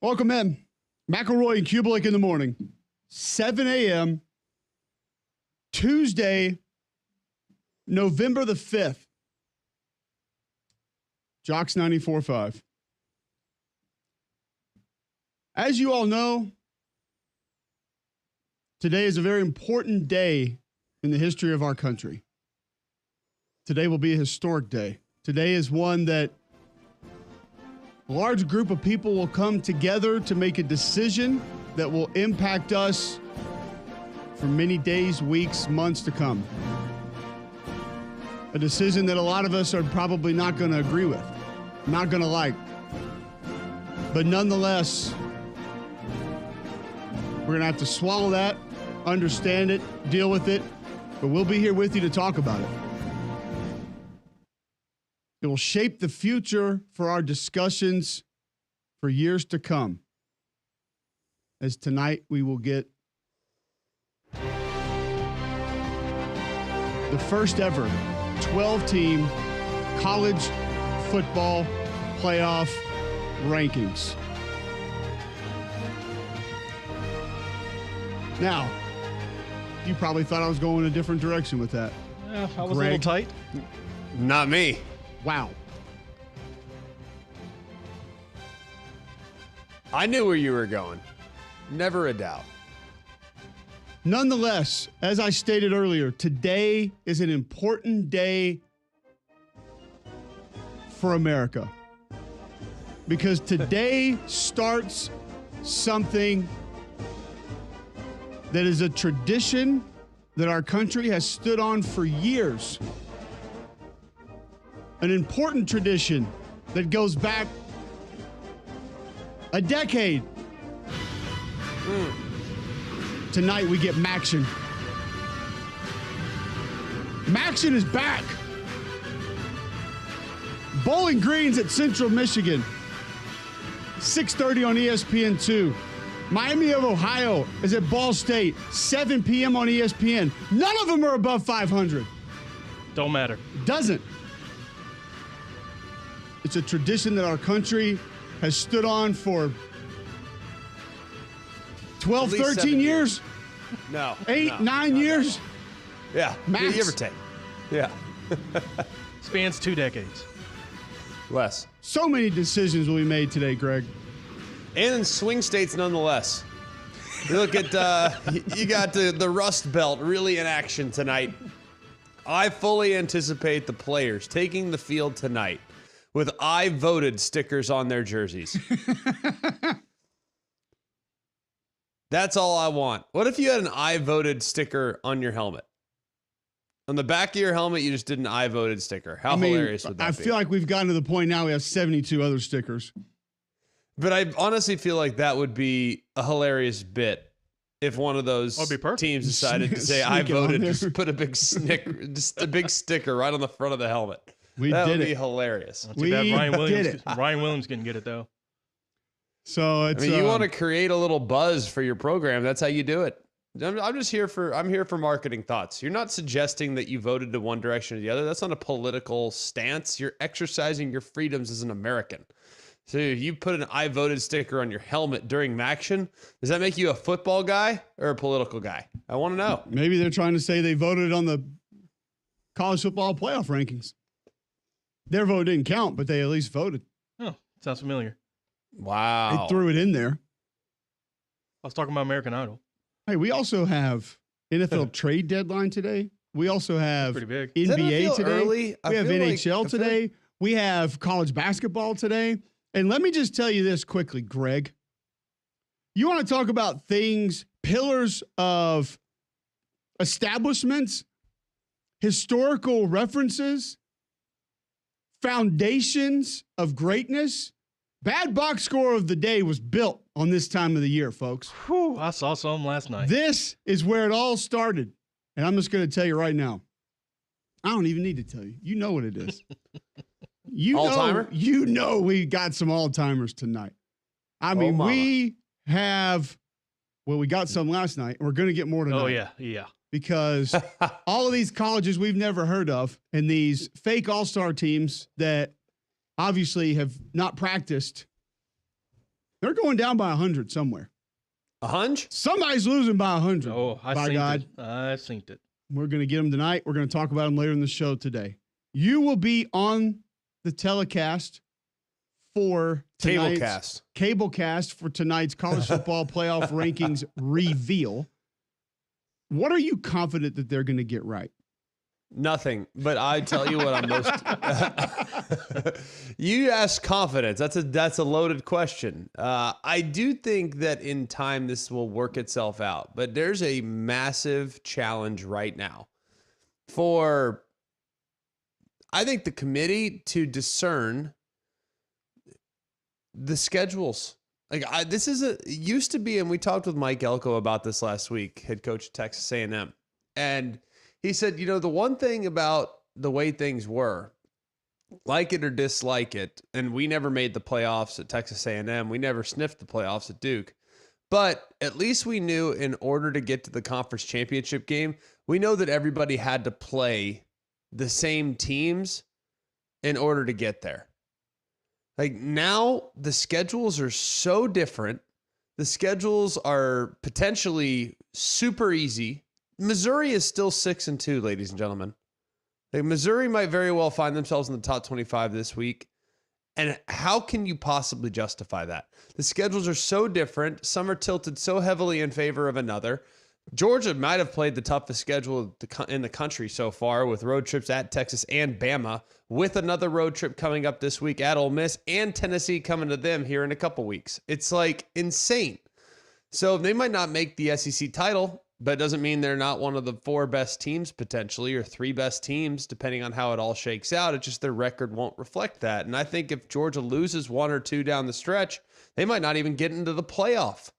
Welcome in. McElroy and Cubelic in the morning. 7 a.m. Tuesday, November the 5th. Jocks 94.5. As you all know, today is a very important day in the history of our country. Today will be a historic day. Today is one that a large group of people will come together to make a decision that will impact us for many days, weeks, months to come. A decision that a lot of us are probably not going to agree with, not going to like. But nonetheless, we're going to have to swallow that, understand it, deal with it, but we'll be here with you to talk about it. It will shape the future for our discussions for years to come. As tonight we will get the first ever 12-team college football playoff rankings. Now, you probably thought I was going a different direction with that. Yeah, I was a little tight. Not me. Wow. I knew where you were going. Never a doubt. Nonetheless, as I stated earlier, today is an important day for America. Because today starts something that is a tradition that our country has stood on for years. An important tradition that goes back a decade. Tonight we get Maction. Maction is back. Bowling Green's at Central Michigan. 6:30 on ESPN2. Miami of Ohio is at Ball State. 7 p.m. on ESPN. None of them are above 500. Don't matter. Doesn't. It's a tradition that our country has stood on for 12, 13 years? No. 8, 9 years? Yeah. Max. Give or take. Yeah. Spans 2 decades. Less. So many decisions will be made today, Greg. And in swing states nonetheless. You look at, you got the Rust Belt really in action tonight. I fully anticipate the players taking the field tonight with "I voted" stickers on their jerseys. That's all I want. What if you had an "I voted" sticker on your helmet? On the back of your helmet, you just did an "I voted" sticker. How hilarious would that be? I feel like we've gotten to the point now we have 72 other stickers. But I honestly feel like that would be a hilarious bit if one of those teams decided to say "I voted," just put a big just a big sticker right on the front of the helmet. That would be hilarious. Not too bad. Ryan Williams can get it though. So it's, you want to create a little buzz for your program. That's how you do it. I'm here for marketing thoughts. You're not suggesting that you voted to one direction or the other. That's not a political stance. You're exercising your freedoms as an American. So if you put an "I voted" sticker on your helmet during Maction, does that make you a football guy or a political guy? I want to know. Maybe they're trying to say they voted on the college football playoff rankings. Their vote didn't count, but they at least voted. Oh, sounds familiar. Wow. They threw it in there. I was talking about American Idol. Hey, we also have NFL trade deadline today. We also have pretty big. NBA today. Early? We have NHL today. We have college basketball today. And let me just tell you this quickly, Greg. You want to talk about things, pillars of establishments, historical references, foundations of greatness? Bad box score of the day was built on this time of the year, folks. Whew, I saw some last night. This is where it all started. And I'm just going to tell you right now. I don't even need to tell you. You know what it is. All-timer? You know we got some all-timers tonight. I mean, we got some last night, and we're going to get more tonight. Oh, yeah. Because all of these colleges we've never heard of and these fake all-star teams that obviously have not practiced They're going down by 100 somewhere. A hunch? Somebody's losing by 100. Oh, I synced it. We're going to get them tonight. We're going to talk about them later in the show today. You will be on the telecast for tonight's cablecast for tonight's college football playoff rankings reveal. What are you confident that they're going to get right? Nothing, but I tell you what I'm most. You ask confidence. That's a loaded question. I do think that in time this will work itself out, but there's a massive challenge right now for, I think, the committee to discern the schedules. Like it used to be, and we talked with Mike Elko about this last week, head coach of Texas A&M, and he said, the one thing about the way things were, like it or dislike it, and we never made the playoffs at Texas A&M. We never sniffed the playoffs at Duke. But at least we knew in order to get to the conference championship game, we know that everybody had to play the same teams in order to get there. Like now, the schedules are so different. The schedules are potentially super easy. Missouri is still 6-2, ladies and gentlemen. Like Missouri might very well find themselves in the top 25 this week. And how can you possibly justify that? The schedules are so different. Some are tilted so heavily in favor of another. Georgia might have played the toughest schedule in the country so far, with road trips at Texas and Bama, with another road trip coming up this week at Ole Miss, and Tennessee coming to them here in a couple weeks. It's like insane. So they might not make the SEC title, but it doesn't mean they're not one of the 4 best teams potentially, or 3 best teams, depending on how it all shakes out. It's just their record won't reflect that. And I think if Georgia loses 1 or 2 down the stretch, they might not even get into the playoff,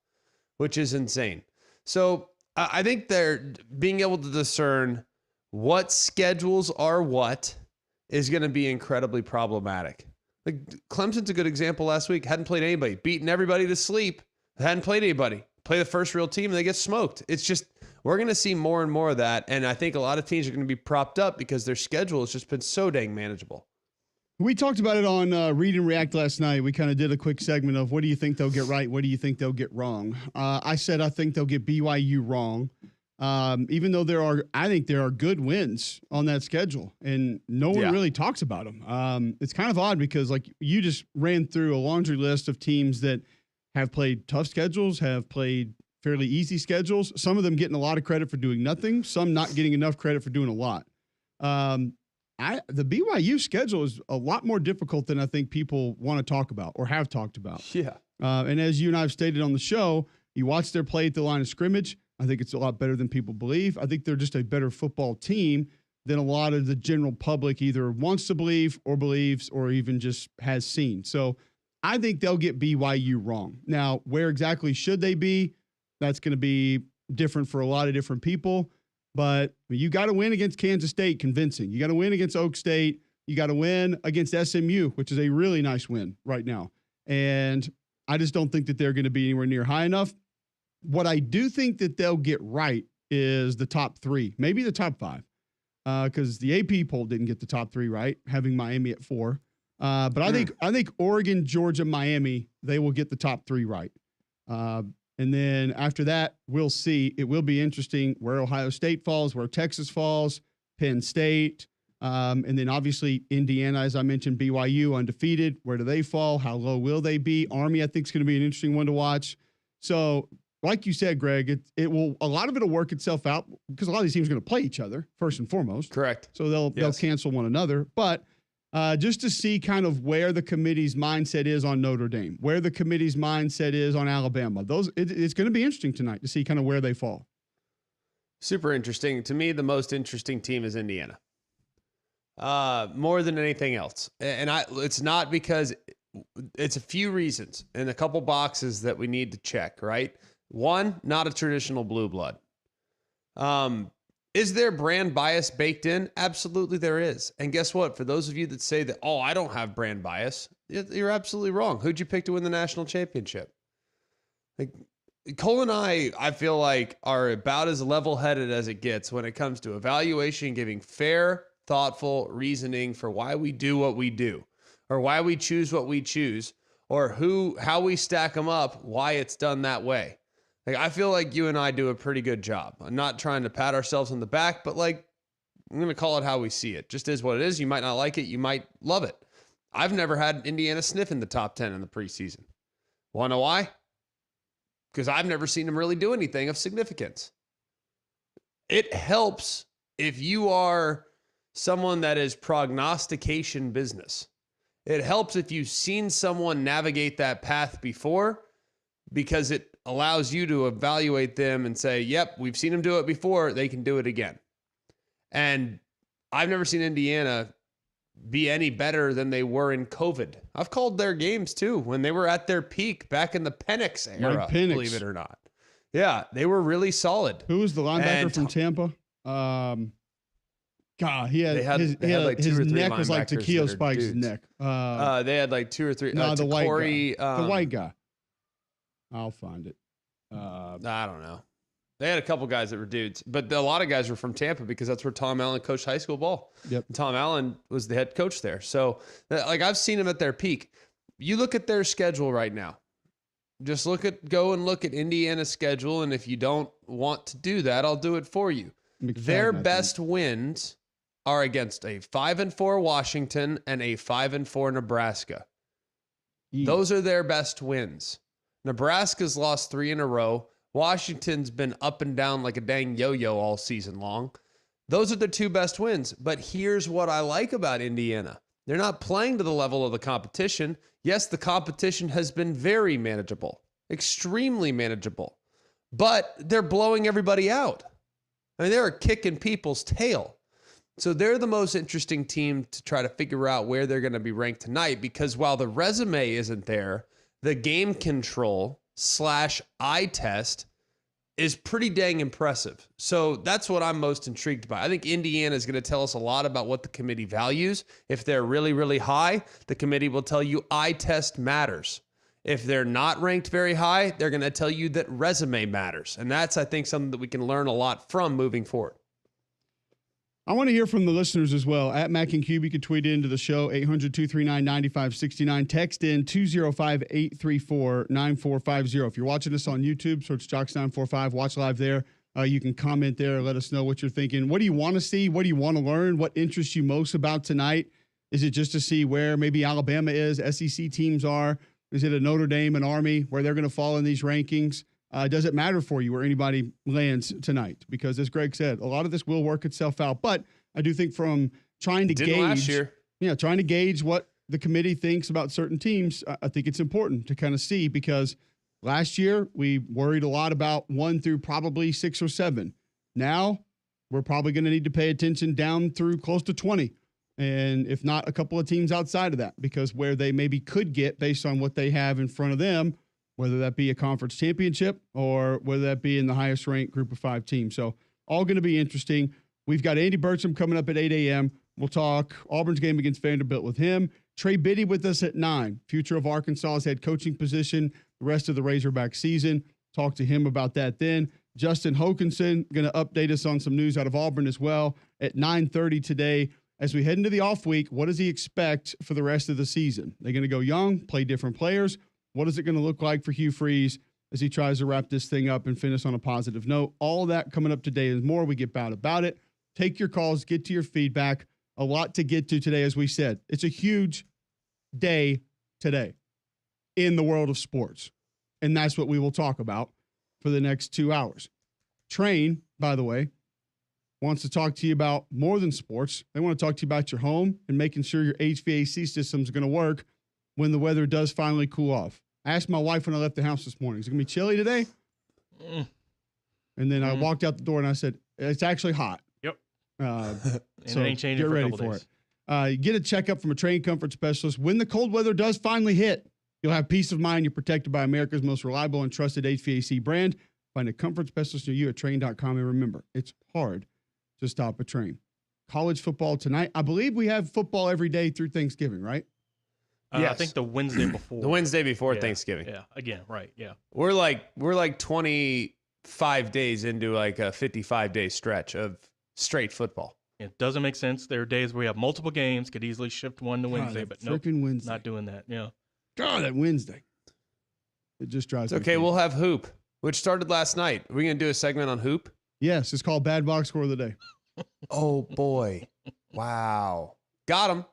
which is insane. So I think they're being able to discern what schedules are what is going to be incredibly problematic. Like Clemson's a good example last week. Hadn't played anybody, beaten everybody to sleep. Hadn't played anybody. Play the first real team and they get smoked. It's just, we're going to see more and more of that. And I think a lot of teams are going to be propped up because their schedule has just been so dang manageable. We talked about it on Read and React last night. We kind of did a quick segment of what do you think they'll get right? What do you think they'll get wrong? I said I think they'll get BYU wrong, even though I think there are good wins on that schedule, and no one really talks about them. It's kind of odd because like you just ran through a laundry list of teams that have played tough schedules, have played fairly easy schedules. Some of them getting a lot of credit for doing nothing, some not getting enough credit for doing a lot. The BYU schedule is a lot more difficult than I think people want to talk about or have talked about. Yeah. And as you and I have stated on the show, you watch their play at the line of scrimmage. I think it's a lot better than people believe. I think they're just a better football team than a lot of the general public either wants to believe or believes or even just has seen. So I think they'll get BYU wrong. Now, where exactly should they be? That's going to be different for a lot of different people. But you got to win against Kansas State convincing. You got to win against Oak State. You got to win against SMU, which is a really nice win right now. And I just don't think that they're going to be anywhere near high enough. What I do think that they'll get right is the top 3, maybe the top 5, because the AP poll didn't get the top 3 right, having Miami at 4. But I think Oregon, Georgia, Miami, they will get the top 3 right. And then after that, we'll see. It will be interesting where Ohio State falls, where Texas falls, Penn State, and then obviously Indiana, as I mentioned, BYU undefeated. Where do they fall? How low will they be? Army, I think, is going to be an interesting one to watch. So, like you said, Greg, a lot of it will work itself out because a lot of these teams are going to play each other first and foremost. Correct. So they'll cancel one another, but. Just to see kind of where the committee's mindset is on Notre Dame, where the committee's mindset is on Alabama. It's going to be interesting tonight to see kind of where they fall. Super interesting. To me, the most interesting team is Indiana. More than anything else. And it's not because it's a few reasons and a couple boxes that we need to check, right? One, not a traditional blue blood. Is there brand bias baked in? Absolutely there is. And guess what? For those of you that say that, I don't have brand bias, you're absolutely wrong. Who'd you pick to win the national championship? Like Cole and I feel like are about as level-headed as it gets when it comes to evaluation, giving fair, thoughtful reasoning for why we do what we do or why we choose what we choose or how we stack them up, why it's done that way. Like, I feel like you and I do a pretty good job. I'm not trying to pat ourselves on the back, but like, I'm going to call it how we see it. Just is what it is. You might not like it. You might love it. I've never had Indiana sniff in the top 10 in the preseason. Want to know why? Because I've never seen them really do anything of significance. It helps if you are someone that is prognostication business. It helps if you've seen someone navigate that path before, because it allows you to evaluate them and say, yep, we've seen them do it before. They can do it again. And I've never seen Indiana be any better than they were in COVID. I've called their games too when they were at their peak back in the Penix era, believe it or not. Yeah, they were really solid. Who was the linebacker from Tampa? God, he had his neck was like Taquille Spike's neck. They had like 2 or 3. No, the white guy. I'll find it. I don't know. They had a couple guys that were dudes, but a lot of guys were from Tampa because that's where Tom Allen coached high school ball. Yep. And Tom Allen was the head coach there. So, like, I've seen them at their peak. You look at their schedule right now. Just go and look at Indiana's schedule, and if you don't want to do that, I'll do it for you. Their best wins are against a 5-4 Washington and a 5-4 Nebraska. Those are their best wins. Nebraska's lost 3 in a row. Washington's been up and down like a dang yo-yo all season long. Those are the 2 best wins. But here's what I like about Indiana. They're not playing to the level of the competition. Yes, the competition has been very manageable, extremely manageable, but they're blowing everybody out. I mean, they're kicking people's tail. So they're the most interesting team to try to figure out where they're going to be ranked tonight, because while the resume isn't there, the game control / eye test is pretty dang impressive. So that's what I'm most intrigued by. I think Indiana is going to tell us a lot about what the committee values. If they're really, really high, the committee will tell you eye test matters. If they're not ranked very high, they're going to tell you that resume matters. And that's, I think, something that we can learn a lot from moving forward. I want to hear from the listeners as well. At Mac and Cube, you can tweet into the show, 800-239-9569. Text in 205-834-9450. If you're watching us on YouTube, search Jocks945. Watch live there. You can comment there. Let us know what you're thinking. What do you want to see? What do you want to learn? What interests you most about tonight? Is it just to see where maybe Alabama is, SEC teams are? Is it a Notre Dame, an Army, where they're going to fall in these rankings? Does it matter for you where anybody lands tonight? Because as Greg said, a lot of this will work itself out. But I do think from trying to trying to gauge what the committee thinks about certain teams, I think it's important to kind of see, because last year we worried a lot about 1 through probably 6 or 7. Now we're probably going to need to pay attention down through close to 20. And if not, a couple of teams outside of that, because where they maybe could get based on what they have in front of them, whether that be a conference championship or whether that be in the highest ranked group of 5 teams. So all going to be interesting. We've got Andy Burcham coming up at 8 a.m. We'll talk Auburn's game against Vanderbilt with him. Trey Biddy with us at 9. Future of Arkansas's head coaching position, the rest of the Razorback season. Talk to him about that then. Justin Hokanson going to update us on some news out of Auburn as well at 9:30 today. As we head into the off week, what does he expect for the rest of the season? They're going to go young, play different players. What is it going to look like for Hugh Freeze as he tries to wrap this thing up and finish on a positive note? All of that coming up today and more. We get Bout about it. Take your calls, get to your feedback. A lot to get to today, as we said. It's a huge day today in the world of sports, and that's what we will talk about for the next 2 hours. Train, by the way, wants to talk to you about more than sports. They want to talk to you about your home and making sure your HVAC system is going to work when the weather does finally cool off. I asked my wife when I left the house this morning, is it going to be chilly today? And then I walked out the door and I said, it's actually hot. Yep. So it ain't changing get for ready a couple for days. it. Get a checkup from a trained comfort specialist. When the cold weather does finally hit, you'll have peace of mind. You're protected by America's most reliable and trusted HVAC brand. Find a comfort specialist near you at train.com. And remember, it's hard to stop a train. College football tonight. I believe we have football every day through Thanksgiving, right? Yes. I think the Wednesday before. The Wednesday before Thanksgiving. Yeah. Again, right. Yeah. We're like 25 days into like a 55-day stretch of straight football. It doesn't make sense. There are days where we have multiple games, could easily shift one to Wednesday, but nope, Wednesday. not doing that. Yeah. God, that Wednesday. It just drives me Okay, crazy. we'll have Hoop, which started last night. Are we going to do a segment on Hoop? Yes, it's called Bad Box Score of the Day. Oh, boy. Wow. Got him.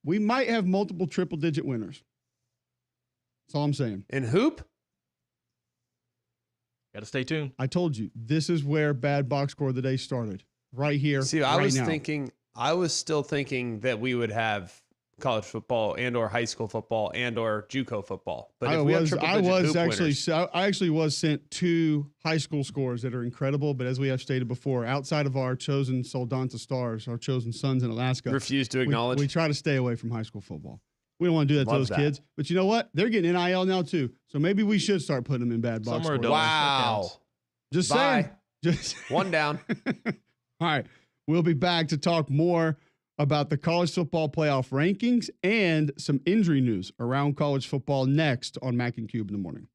We might have multiple triple-digit winners. That's all I'm saying. In Hoop? Got to stay tuned. I told you, this is where Bad Box Score of the Day started. Right here, See, right now. I was still thinking that we would have college football and or high school football and or JUCO football. But if we have triple-digit Hoop winners, I actually was sent 2 high school scores that are incredible, but as we have stated before, outside of our chosen Soldanta Stars, our chosen sons in Alaska, refuse to acknowledge. We try to stay away from high school football. We don't want to do that to those kids. But you know what? They're getting NIL now too. So maybe we should start putting them in Bad Box Score. Wow. Just Bye. saying. Just one down. All right. We'll be back to talk more about the college football playoff rankings and some injury news around college football next on Mac and Cube in the morning.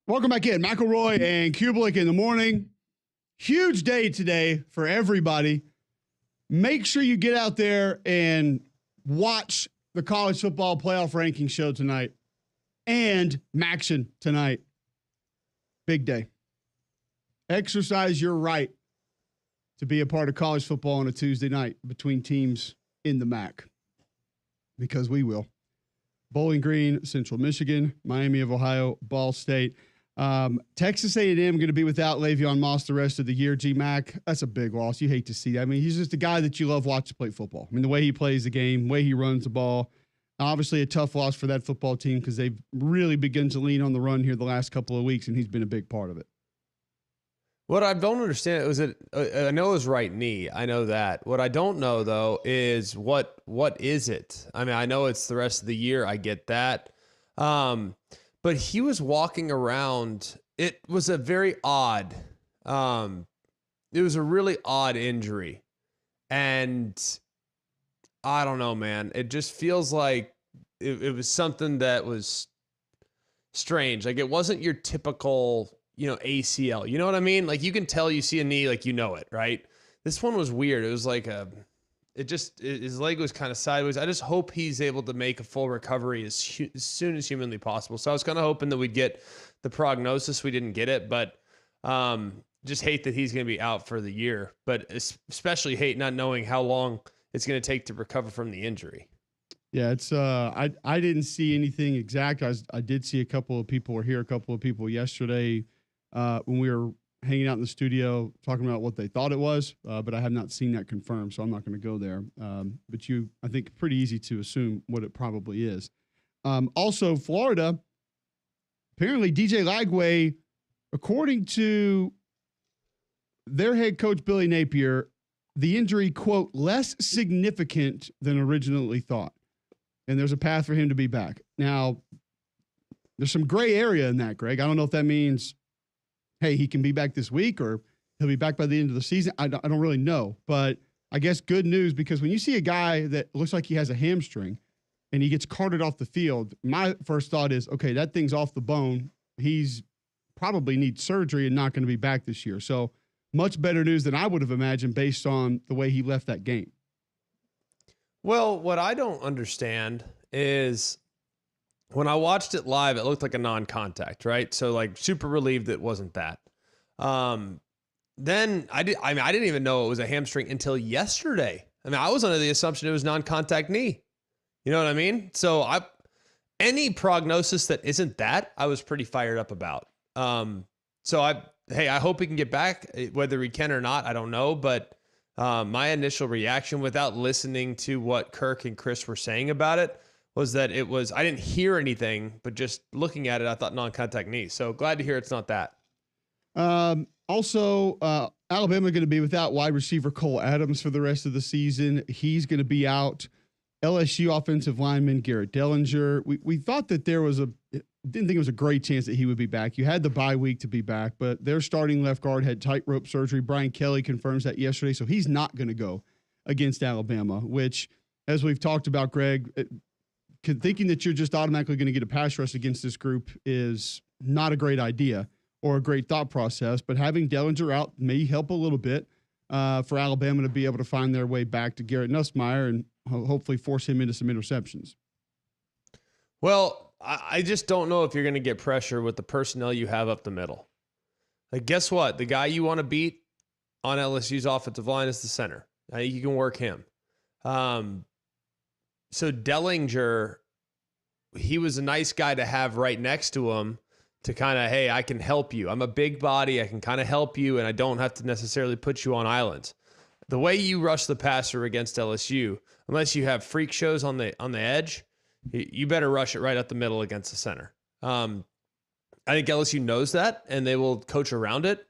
Welcome back in. McElroy and Cubelic in the morning. Huge day today for everybody. Make sure you get out there and watch the college football playoff ranking show tonight and Maction tonight. Big day. Exercise your right to be a part of college football on a Tuesday night between teams in the MAC, because we will. Bowling Green, Central Michigan, Miami of Ohio, Ball State. Texas A&M going to be without Le'Veon Moss the rest of the year. G-Mac, that's a big loss. You hate to see that. I mean, he's just a guy that you love watching play football. I mean, the way he plays the game, the way he runs the ball. Obviously a tough loss for that football team because they've really begun to lean on the run here the last couple of weeks, and he's been a big part of it. What I don't understand is I know it was right knee. I know that. What I don't know, though, is what is it? I mean, I know it's the rest of the year. I get that. But he was walking around. It was a very odd. It was a really odd injury. And I don't know, man. It just feels like it was something that was strange. Like, it wasn't your typical, ACL. You know what I mean? Like, you can tell you see a knee, like, you know it, right? This one was weird. It was like his leg was kind of sideways. I just hope he's able to make a full recovery as soon as humanly possible. So I was kind of hoping that we'd get the prognosis. We didn't get it, but just hate that he's going to be out for the year, but especially hate not knowing how long it's going to take to recover from the injury. Yeah, it's I didn't see anything exact. I did see a couple of people yesterday when we were hanging out in the studio talking about what they thought it was, but I have not seen that confirmed, so I'm not going to go there. But I think pretty easy to assume what it probably is. Also, Florida, apparently DJ Lagway, according to their head coach, Billy Napier, the injury, quote, less significant than originally thought. And there's a path for him to be back. Now, there's some gray area in that, Greg. I don't know if that means, hey, he can be back this week or he'll be back by the end of the season. I don't really know. But I guess good news, because when you see a guy that looks like he has a hamstring and he gets carted off the field, my first thought is, okay, that thing's off the bone. He's probably needs surgery and not going to be back this year. So much better news than I would have imagined based on the way he left that game. Well, what I don't understand is when I watched it live, it looked like a non-contact, right? So, like, super relieved it wasn't that. Then I didn't even know it was a hamstring until yesterday. I mean, I was under the assumption it was non-contact knee. You know what I mean? So any prognosis that isn't that, I was pretty fired up about. I hope he can get back. Whether he can or not, I don't know. But my initial reaction, without listening to what Kirk and Chris were saying about it, was that I didn't hear anything, but just looking at it, I thought non-contact knee. So glad to hear it's not that. Also, Alabama going to be without wide receiver Cole Adams for the rest of the season. He's going to be out. LSU offensive lineman Garrett Dellinger. We thought that didn't think it was a great chance that he would be back. You had the bye week to be back, but their starting left guard had tightrope surgery. Brian Kelly confirms that yesterday, so he's not going to go against Alabama, which, as we've talked about, Greg, thinking that you're just automatically going to get a pass rush against this group is not a great idea or a great thought process, but having Dellinger out may help a little bit for Alabama to be able to find their way back to Garrett Nussmeier and hopefully force him into some interceptions. Well, I just don't know if you're going to get pressure with the personnel you have up the middle. Like, guess what? The guy you want to beat on LSU's offensive line is the center. I think you can work him. So Dellinger, he was a nice guy to have right next to him to kind of, hey, I can help you. I'm a big body. I can kind of help you, and I don't have to necessarily put you on islands. The way you rush the passer against LSU, unless you have freak shows on the edge, you better rush it right up the middle against the center. I think LSU knows that, and they will coach around it.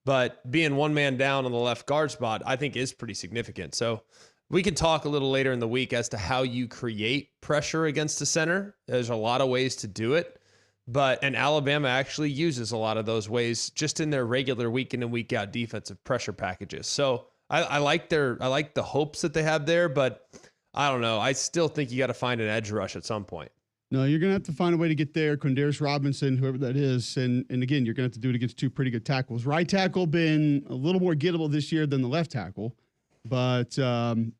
But being one man down on the left guard spot, I think is pretty significant. So we can talk a little later in the week as to how you create pressure against the center. There's a lot of ways to do it. And Alabama actually uses a lot of those ways just in their regular week in and week out defensive pressure packages. So I like the hopes that they have there, but I don't know. I still think you got to find an edge rush at some point. No, you're going to have to find a way to get there. Quindarius Robinson, whoever that is. And again, you're going to have to do it against two pretty good tackles. Right tackle been a little more gettable this year than the left tackle, but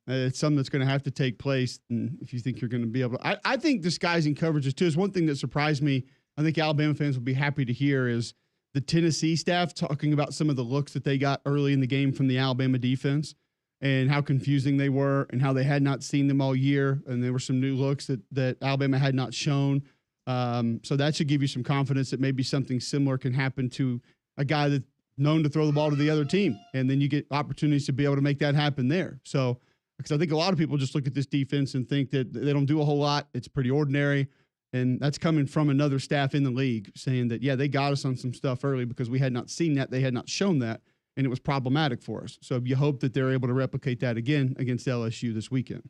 it's something that's going to have to take place. And if you think you're going to be able to, I think disguising coverages too is one thing that surprised me. I think Alabama fans will be happy to hear is the Tennessee staff talking about some of the looks that they got early in the game from the Alabama defense and how confusing they were and how they had not seen them all year. And there were some new looks that Alabama had not shown. So that should give you some confidence that maybe something similar can happen to a guy that's known to throw the ball to the other team. And then you get opportunities to be able to make that happen there. So, because I think a lot of people just look at this defense and think that they don't do a whole lot. It's pretty ordinary. And that's coming from another staff in the league saying that, yeah, they got us on some stuff early because we had not seen that. They had not shown that. And it was problematic for us. So you hope that they're able to replicate that again against LSU this weekend.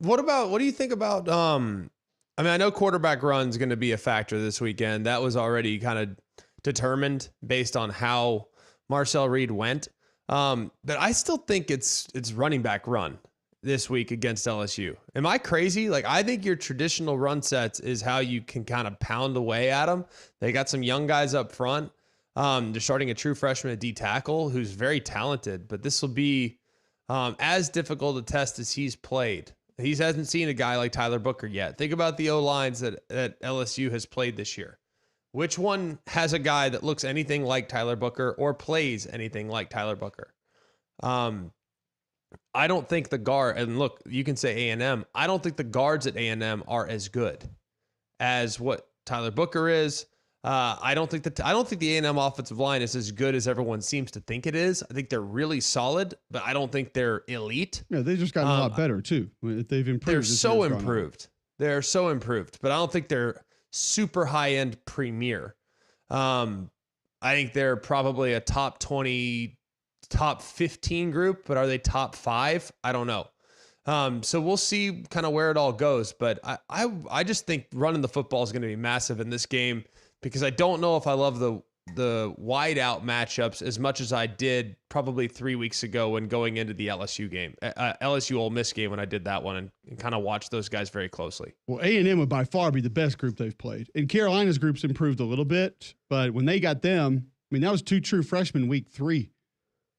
What do you think about, I know quarterback run is going to be a factor this weekend. That was already kind of determined based on how Marcel Reed went. But I still think it's running back run this week against LSU. Am I crazy? Like, I think your traditional run sets is how you can kind of pound away at them. They got some young guys up front. They're starting a true freshman at D tackle who's very talented, but this will be as difficult a test as he's played. He hasn't seen a guy like Tyler Booker yet. Think about the O-lines that LSU has played this year. Which one has a guy that looks anything like Tyler Booker or plays anything like Tyler Booker? I don't think the guard, and look, you can say A&M. I don't think the guards at A&M are as good as what Tyler Booker is. I don't think the A&M offensive line is as good as everyone seems to think it is. I think they're really solid, but I don't think they're elite. Yeah, they've just gotten a lot better too. They've improved. They're so improved. They're so improved, but I don't think they're super high-end premier. I think they're probably a top 20, top 15 group, but are they top 5? I don't know. So we'll see kind of where it all goes, but I just think running the football is going to be massive in this game because I don't know if I love the wide out matchups as much as I did probably 3 weeks ago when going into the LSU game, LSU Ole Miss game when I did that one and kind of watched those guys very closely. Well, A&M would by far be the best group they've played. And Carolina's group's improved a little bit, but when they got them, I mean, that was 2 true freshmen week 3.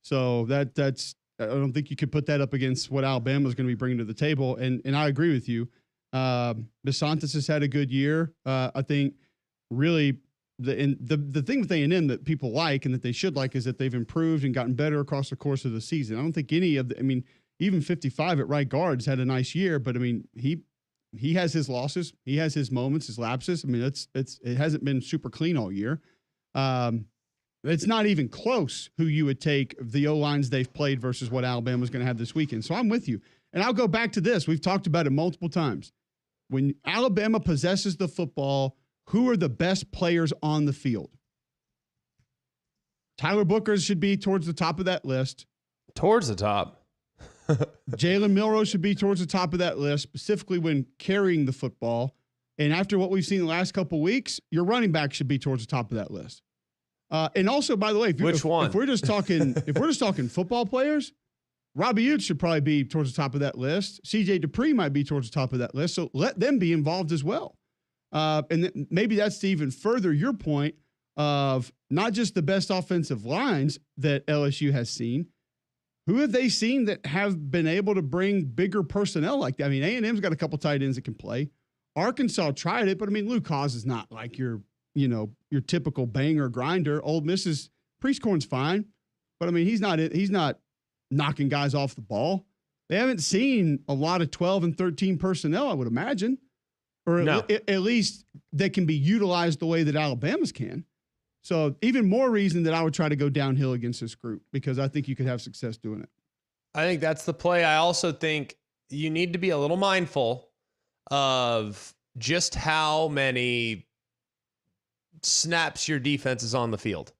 So that's I don't think you could put that up against what Alabama's going to be bringing to the table. And I agree with you. Besantis has had a good year. I think really the thing with A&M that people like and that they should like is that they've improved and gotten better across the course of the season. I don't think any of even 55 at right guard's had a nice year, but I mean, he has his losses. He has his moments, his lapses. I mean, it hasn't been super clean all year. It's not even close who you would take the O-lines they've played versus what Alabama's going to have this weekend. So I'm with you. And I'll go back to this. We've talked about it multiple times. When Alabama possesses the football, who are the best players on the field? Tyler Booker should be towards the top of that list. Towards the top. Jalen Milroe should be towards the top of that list, specifically when carrying the football. And after what we've seen the last couple of weeks, your running back should be towards the top of that list. And also, by the way, if we're just talking football players, Robbie Utes should probably be towards the top of that list. C.J. Dupree might be towards the top of that list. So let them be involved as well. And maybe that's to even further your point of not just the best offensive lines that LSU has seen. Who have they seen that have been able to bring bigger personnel like that? I mean, A&M's got a couple tight ends that can play. Arkansas tried it, but I mean, Luke Haas is not like your typical banger grinder. Ole Miss's Priestcorn's fine, but I mean, he's not knocking guys off the ball. They haven't seen a lot of 12 and 13 personnel, I would imagine, or at least they can be utilized the way that Alabama's can. So even more reason that I would try to go downhill against this group because I think you could have success doing it. I think that's the play. I also think you need to be a little mindful of just how many snaps your defense is on the field.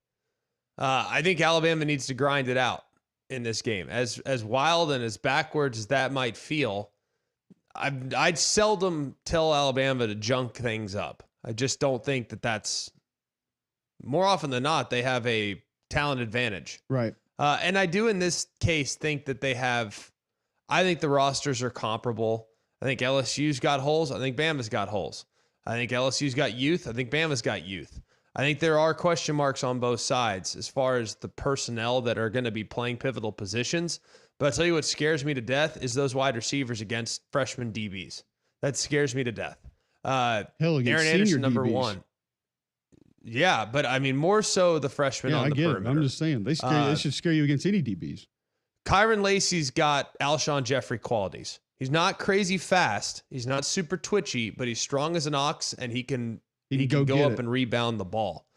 I think Alabama needs to grind it out in this game. As wild and as backwards as that might feel, I'd seldom tell Alabama to junk things up. I just don't think that's more often than not, they have a talent advantage. Right. And I do in this case think that I think the rosters are comparable. I think LSU's got holes. I think Bama's got holes. I think LSU's got youth. I think Bama's got youth. I think there are question marks on both sides as far as the personnel that are going to be playing pivotal positions. But I'll tell you what scares me to death is those wide receivers against freshman DBs. That scares me to death. Hell, Aaron Anderson, number DBs. 1. Yeah, but I mean, more so the freshman on the perimeter. I'm just saying they should scare you against any DBs. Kyron Lacey's got Alshon Jeffrey qualities. He's not crazy fast. He's not super twitchy, but he's strong as an ox, and he can go up and rebound the ball.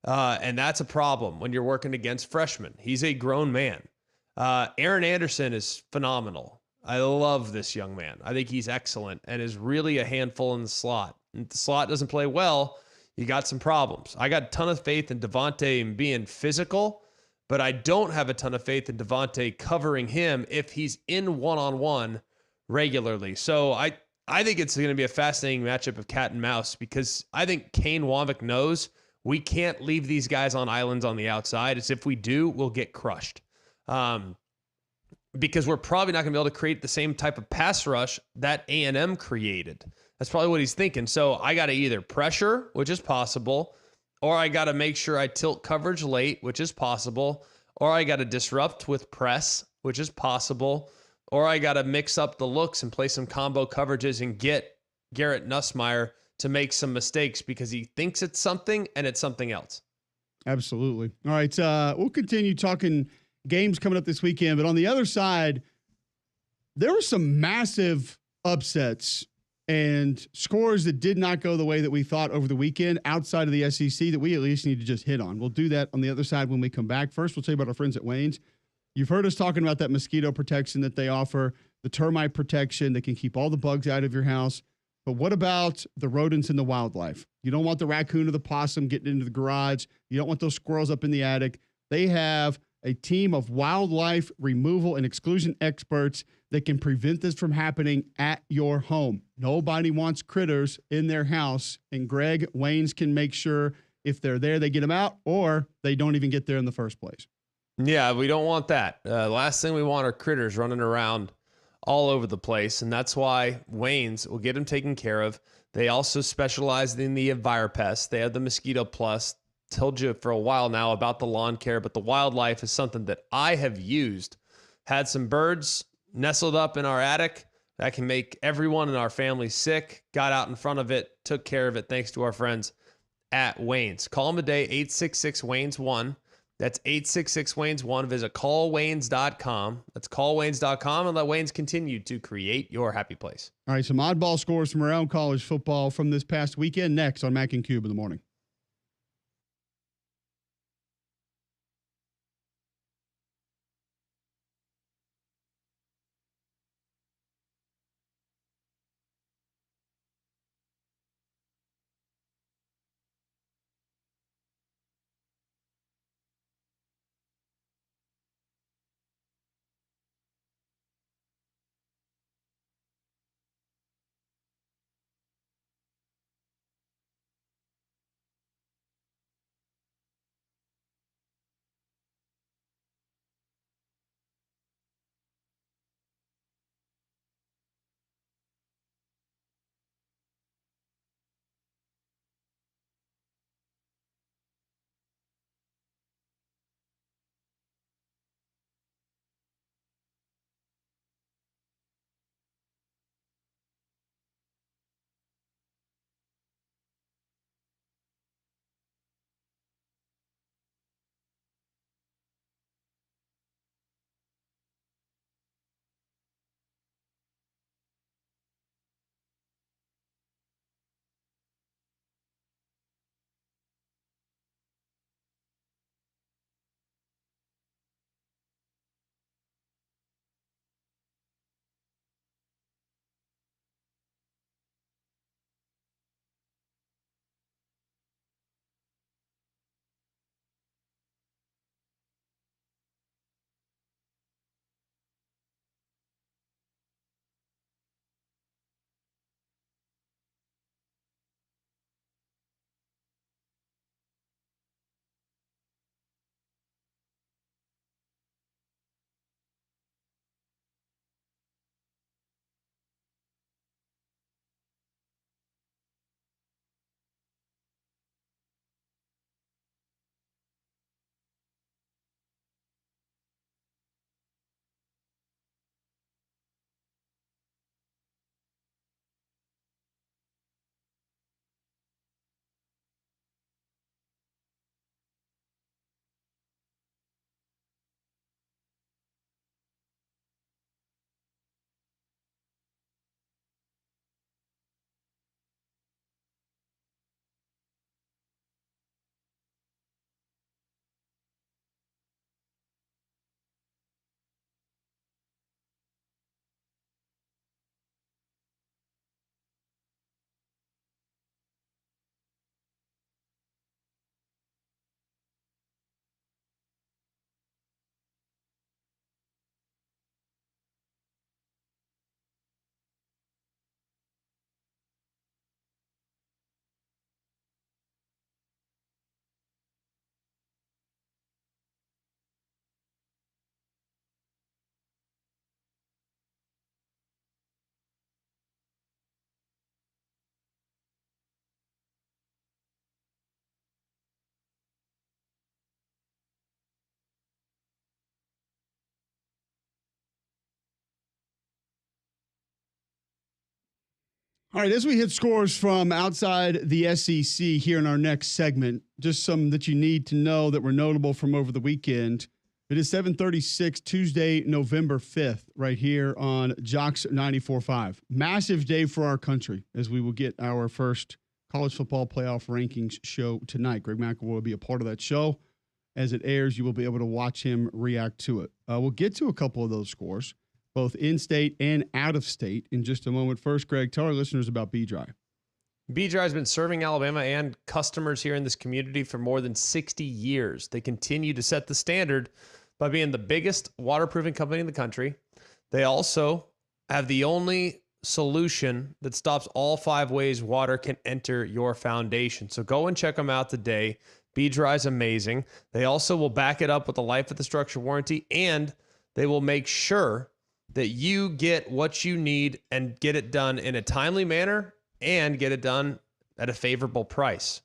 And that's a problem when you're working against freshmen. He's a grown man. Aaron Anderson is phenomenal. I love this young man. I think he's excellent and is really a handful in the slot. And if the slot doesn't play well, you got some problems. I got a ton of faith in Devontae and being physical, but I don't have a ton of faith in Devontae covering him if he's in one-on-one regularly. So I think it's going to be a fascinating matchup of cat and mouse because I think Kane Wommack knows we can't leave these guys on islands on the outside. It's if we do, we'll get crushed. Because we're probably not going to be able to create the same type of pass rush that A&M created. That's probably what he's thinking. So I got to either pressure, which is possible, or I got to make sure I tilt coverage late, which is possible, or I got to disrupt with press, which is possible, or I got to mix up the looks and play some combo coverages and get Garrett Nussmeier to make some mistakes because he thinks it's something and it's something else. Absolutely. All right. We'll continue talking games coming up this weekend, but on the other side, there were some massive upsets and scores that did not go the way that we thought over the weekend outside of the SEC that we at least need to just hit on. We'll do that on the other side when we come back. First, we'll tell you about our friends at Wayne's. You've heard us talking about that mosquito protection that they offer, the termite protection that can keep all the bugs out of your house. But what about the rodents and the wildlife? You don't want the raccoon or the possum getting into the garage. You don't want those squirrels up in the attic. They have a team of wildlife removal and exclusion experts that can prevent this from happening at your home. Nobody wants critters in their house, and Greg Waynes can make sure if they're there, they get them out, or they don't even get there in the first place. Yeah, we don't want that. Last thing we want are critters running around all over the place, and that's why Waynes will get them taken care of. They also specialize in the EnviroPest. They have the Mosquito Plus. Told you for a while now about the lawn care, but the wildlife is something that I have used. Had some birds nestled up in our attic that can make everyone in our family sick. Got out in front of it, took care of it thanks to our friends at Waynes. Call them today, 866-WAYNES-1. That's 866-WAYNES-1. Visit callwaynes.com. That's callwaynes.com, and let Waynes continue to create your happy place. All right, some oddball scores from around college football from this past weekend next on Mac and Cube in the morning. All right, as we hit scores from outside the SEC here in our next segment, just some that you need to know that were notable from over the weekend. It is 7:36 Tuesday, November 5th, right here on Jocks 94.5. Massive day for our country as we will get our first college football playoff rankings show tonight. Greg McElroy will be a part of that show. As it airs, you will be able to watch him react to it. We'll get to a couple of those scores, both in-state and out-of-state, in just a moment. First, Greg, tell our listeners about B-Dry. B-Dry has been serving Alabama and customers here in this community for more than 60 years. They continue to set the standard by being the biggest waterproofing company in the country. They also have the only solution that stops all 5 ways water can enter your foundation. So go and check them out today. B-Dry is amazing. They also will back it up with a life of the structure warranty, and they will make sure that you get what you need and get it done in a timely manner and get it done at a favorable price.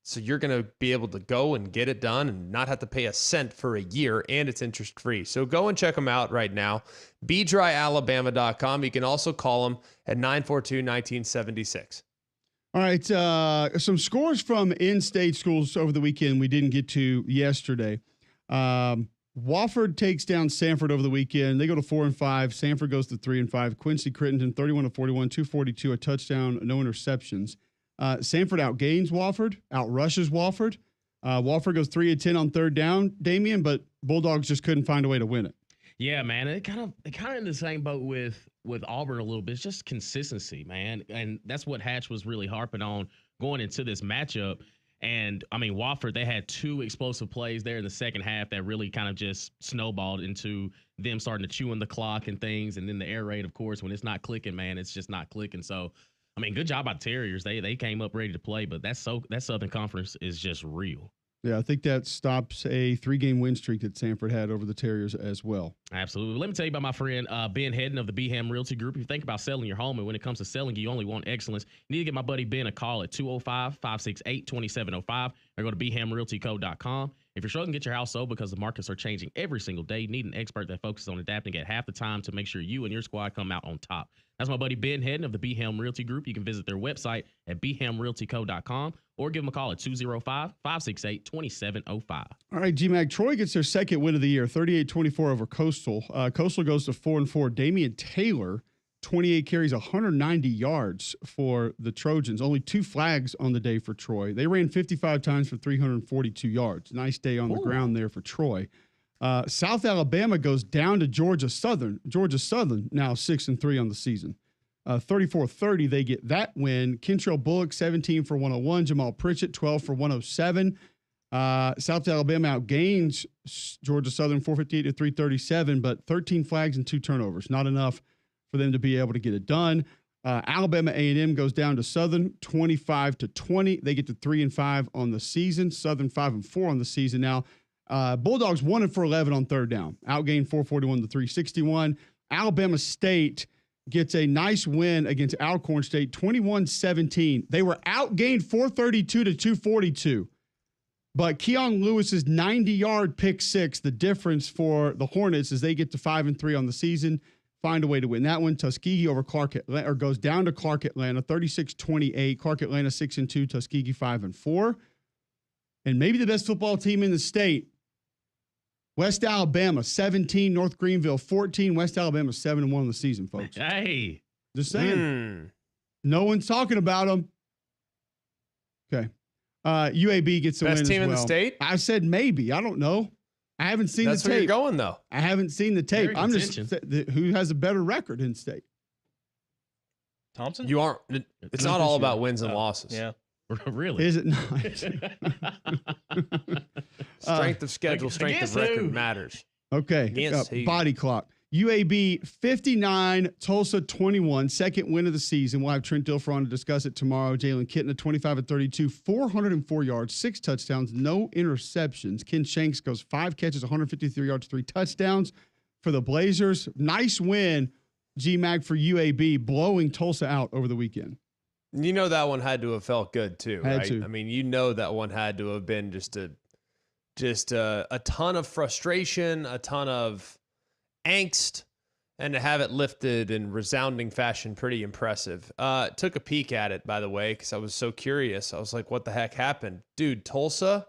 So you're going to be able to go and get it done and not have to pay a cent for a year, and it's interest-free. So go and check them out right now, bdryalabama.com. You can also call them at 942-1976. All right, some scores from in-state schools over the weekend we didn't get to yesterday. Wofford takes down Sanford over the weekend. They go to 4-5. Sanford goes to 3-5. Quincy Crittenton 31-41, 242, a touchdown, no interceptions. Sanford outgains Wofford, outrushes Wofford. Wofford goes 3-10 on third down, Damian, but Bulldogs just couldn't find a way to win it. Yeah, man, it kind of in the same boat with Auburn a little bit. It's just consistency, man, and that's what Hatch was really harping on going into this matchup. And, I mean, Wofford, they had 2 explosive plays there in the second half that really kind of just snowballed into them starting to chew on the clock and things. And then the air raid, of course, when it's not clicking, man, it's just not clicking. So, I mean, good job by the Terriers. They came up ready to play, but that Southern Conference is just real. Yeah, I think that stops a 3-game win streak that Sanford had over the Terriers as well. Absolutely. Let me tell you about my friend Ben Hedden of the Beham Realty Group. If you think about selling your home, and when it comes to selling, you only want excellence, you need to get my buddy Ben a call at 205-568-2705 or go to BehamRealtyCo.com. If you're struggling to get your house sold because the markets are changing every single day, you need an expert that focuses on adapting at half the time to make sure you and your squad come out on top. That's my buddy Ben Hedden of the Beham Realty Group. You can visit their website at BehamRealtyCo.com or give them a call at 205-568-2705. All right, GMAC, Troy gets their second win of the year, 38-24 over Coastal. Coastal goes to 4-4. Damian Taylor, 28 carries, 190 yards for the Trojans. Only 2 flags on the day for Troy. They ran 55 times for 342 yards. Nice day on the ground there for Troy. South Alabama goes down to Georgia Southern. Georgia Southern now 6-3 on the season. 34-30, they get that win. Kentrell Bullock, 17 for 101. Jamal Pritchett, 12 for 107. South Alabama outgains Georgia Southern 458-337, but 13 flags and 2 turnovers. Not enough for them to be able to get it done. Alabama A&M goes down to Southern 25-20. They get to 3-5 on the season. Southern 5-4 on the season now. Bulldogs 1-11 on third down. Outgained 441-361. Alabama State gets a nice win against Alcorn State, 21-17. They were outgained 432-242. But Keon Lewis's 90-yard pick six, the difference for the Hornets as they get to 5-3 on the season, find a way to win that one. Tuskegee over Clark Atlanta, or goes down to Clark Atlanta, 36-28. Clark Atlanta 6-2, Tuskegee 5-4. And maybe the best football team in the state, West Alabama 17, North Greenville 14. West Alabama 7-1 on the season, folks. Hey, just saying. No one's talking about them. Okay. UAB gets the win as well. Best team in the state? I said maybe. I don't know. I haven't seen the tape. That's where you're going, though. I haven't seen the tape. I'm just who has a better record in state. Thompson? You aren't. It's not all about wins and losses. Yeah. Really? Is it not? Strength of schedule, strength of record matters. Okay. Body clock. UAB 59, Tulsa 21, second win of the season. We'll have Trent Dilfer on to discuss it tomorrow. Jalen Kittner 25-32, 404 yards, 6 touchdowns, no interceptions. Ken Shanks goes 5 catches, 153 yards, 3 touchdowns for the Blazers. Nice win, G-Mag, for UAB, blowing Tulsa out over the weekend. You know that one had to have felt good too, right? To. I mean, you know that one had to have been just a ton of frustration, a ton of angst, And to have it lifted in resounding fashion, pretty impressive. Took a peek at it, by the way, because I was so curious. I was like, what the heck happened? Dude, Tulsa,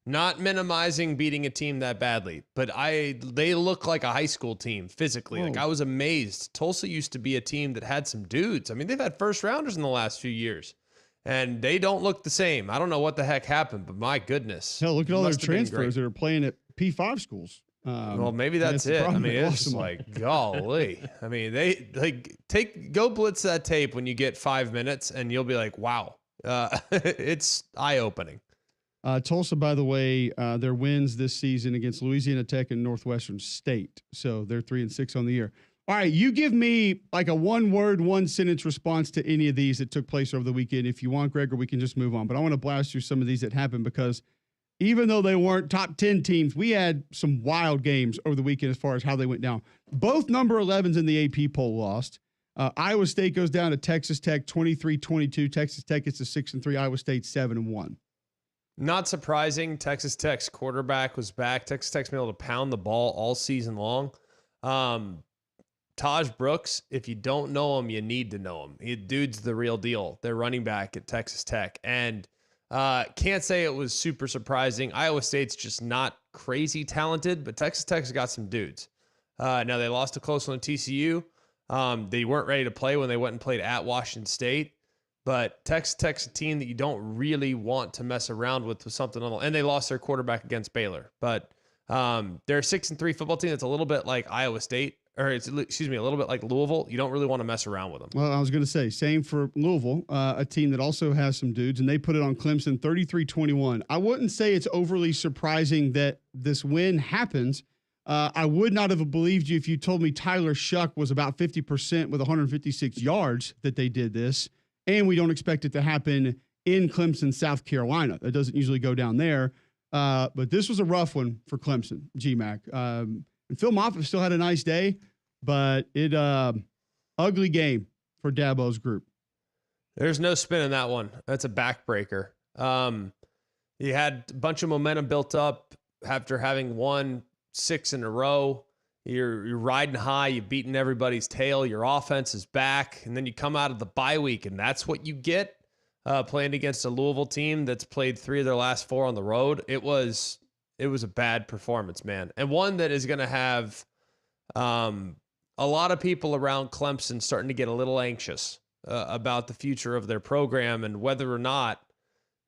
not minimizing beating a team that badly, but they look like a high school team physically. Whoa. Like, I was amazed. Tulsa used to be a team that had some dudes. I mean, they've had first rounders in the last few years, and they don't look the same. I don't know what the heck happened, but my goodness. Hell, look at all their transfers that are playing at P5 schools. Well, maybe that's it. I mean, it's like, golly. I mean, they like go blitz that tape when you get 5 minutes, and you'll be like, wow. It's eye-opening. Tulsa, by the way, their wins this season against Louisiana Tech and Northwestern State. So they're 3-6 on the year. All right, you give me like a one-word, one-sentence response to any of these that took place over the weekend. If you want, Greg, or we can just move on. But I want to blast through some of these that happened because even though they weren't top 10 teams, we had some wild games over the weekend as far as how they went down. Both number 11s in the AP poll lost. Iowa State goes down to Texas Tech 23-22. Texas Tech gets to 6-3. Iowa State 7-1. Not surprising. Texas Tech's quarterback was back. Texas Tech's been able to pound the ball all season long. Taj Brooks, if you don't know him, you need to know him. Dude's the real deal. They're running back at Texas Tech. And can't say it was super surprising. Iowa State's just not crazy talented, but Texas Tech's got some dudes. Now, they lost a close one to TCU. They weren't ready to play when they went and played at Washington State. But Texas Tech's a team that you don't really want to mess around with something on the, and they lost their quarterback against Baylor. But they're a 6-3 football team that's a little bit like Iowa State, or a little bit like Louisville. You don't really want to mess around with them. Well, I was going to say, same for Louisville, a team that also has some dudes, and they put it on Clemson 33-21. I wouldn't say it's overly surprising that this win happens. I would not have believed you if you told me Tyler Shuck was about 50% with 156 yards that they did this. And we don't expect it to happen in Clemson, South Carolina. That doesn't usually go down there. But this was a rough one for Clemson, GMAC. And Phil Moffitt still had a nice day, but ugly game for Dabo's group. There's no spin in that one. That's a backbreaker. You had a bunch of momentum built up after having won 6 in a row. You're riding high. You've beaten everybody's tail. Your offense is back. And then you come out of the bye week, and that's what you get playing against a Louisville team that's played 3 of their last 4 on the road. It was a bad performance, man. And one that is going to have a lot of people around Clemson starting to get a little anxious about the future of their program and whether or not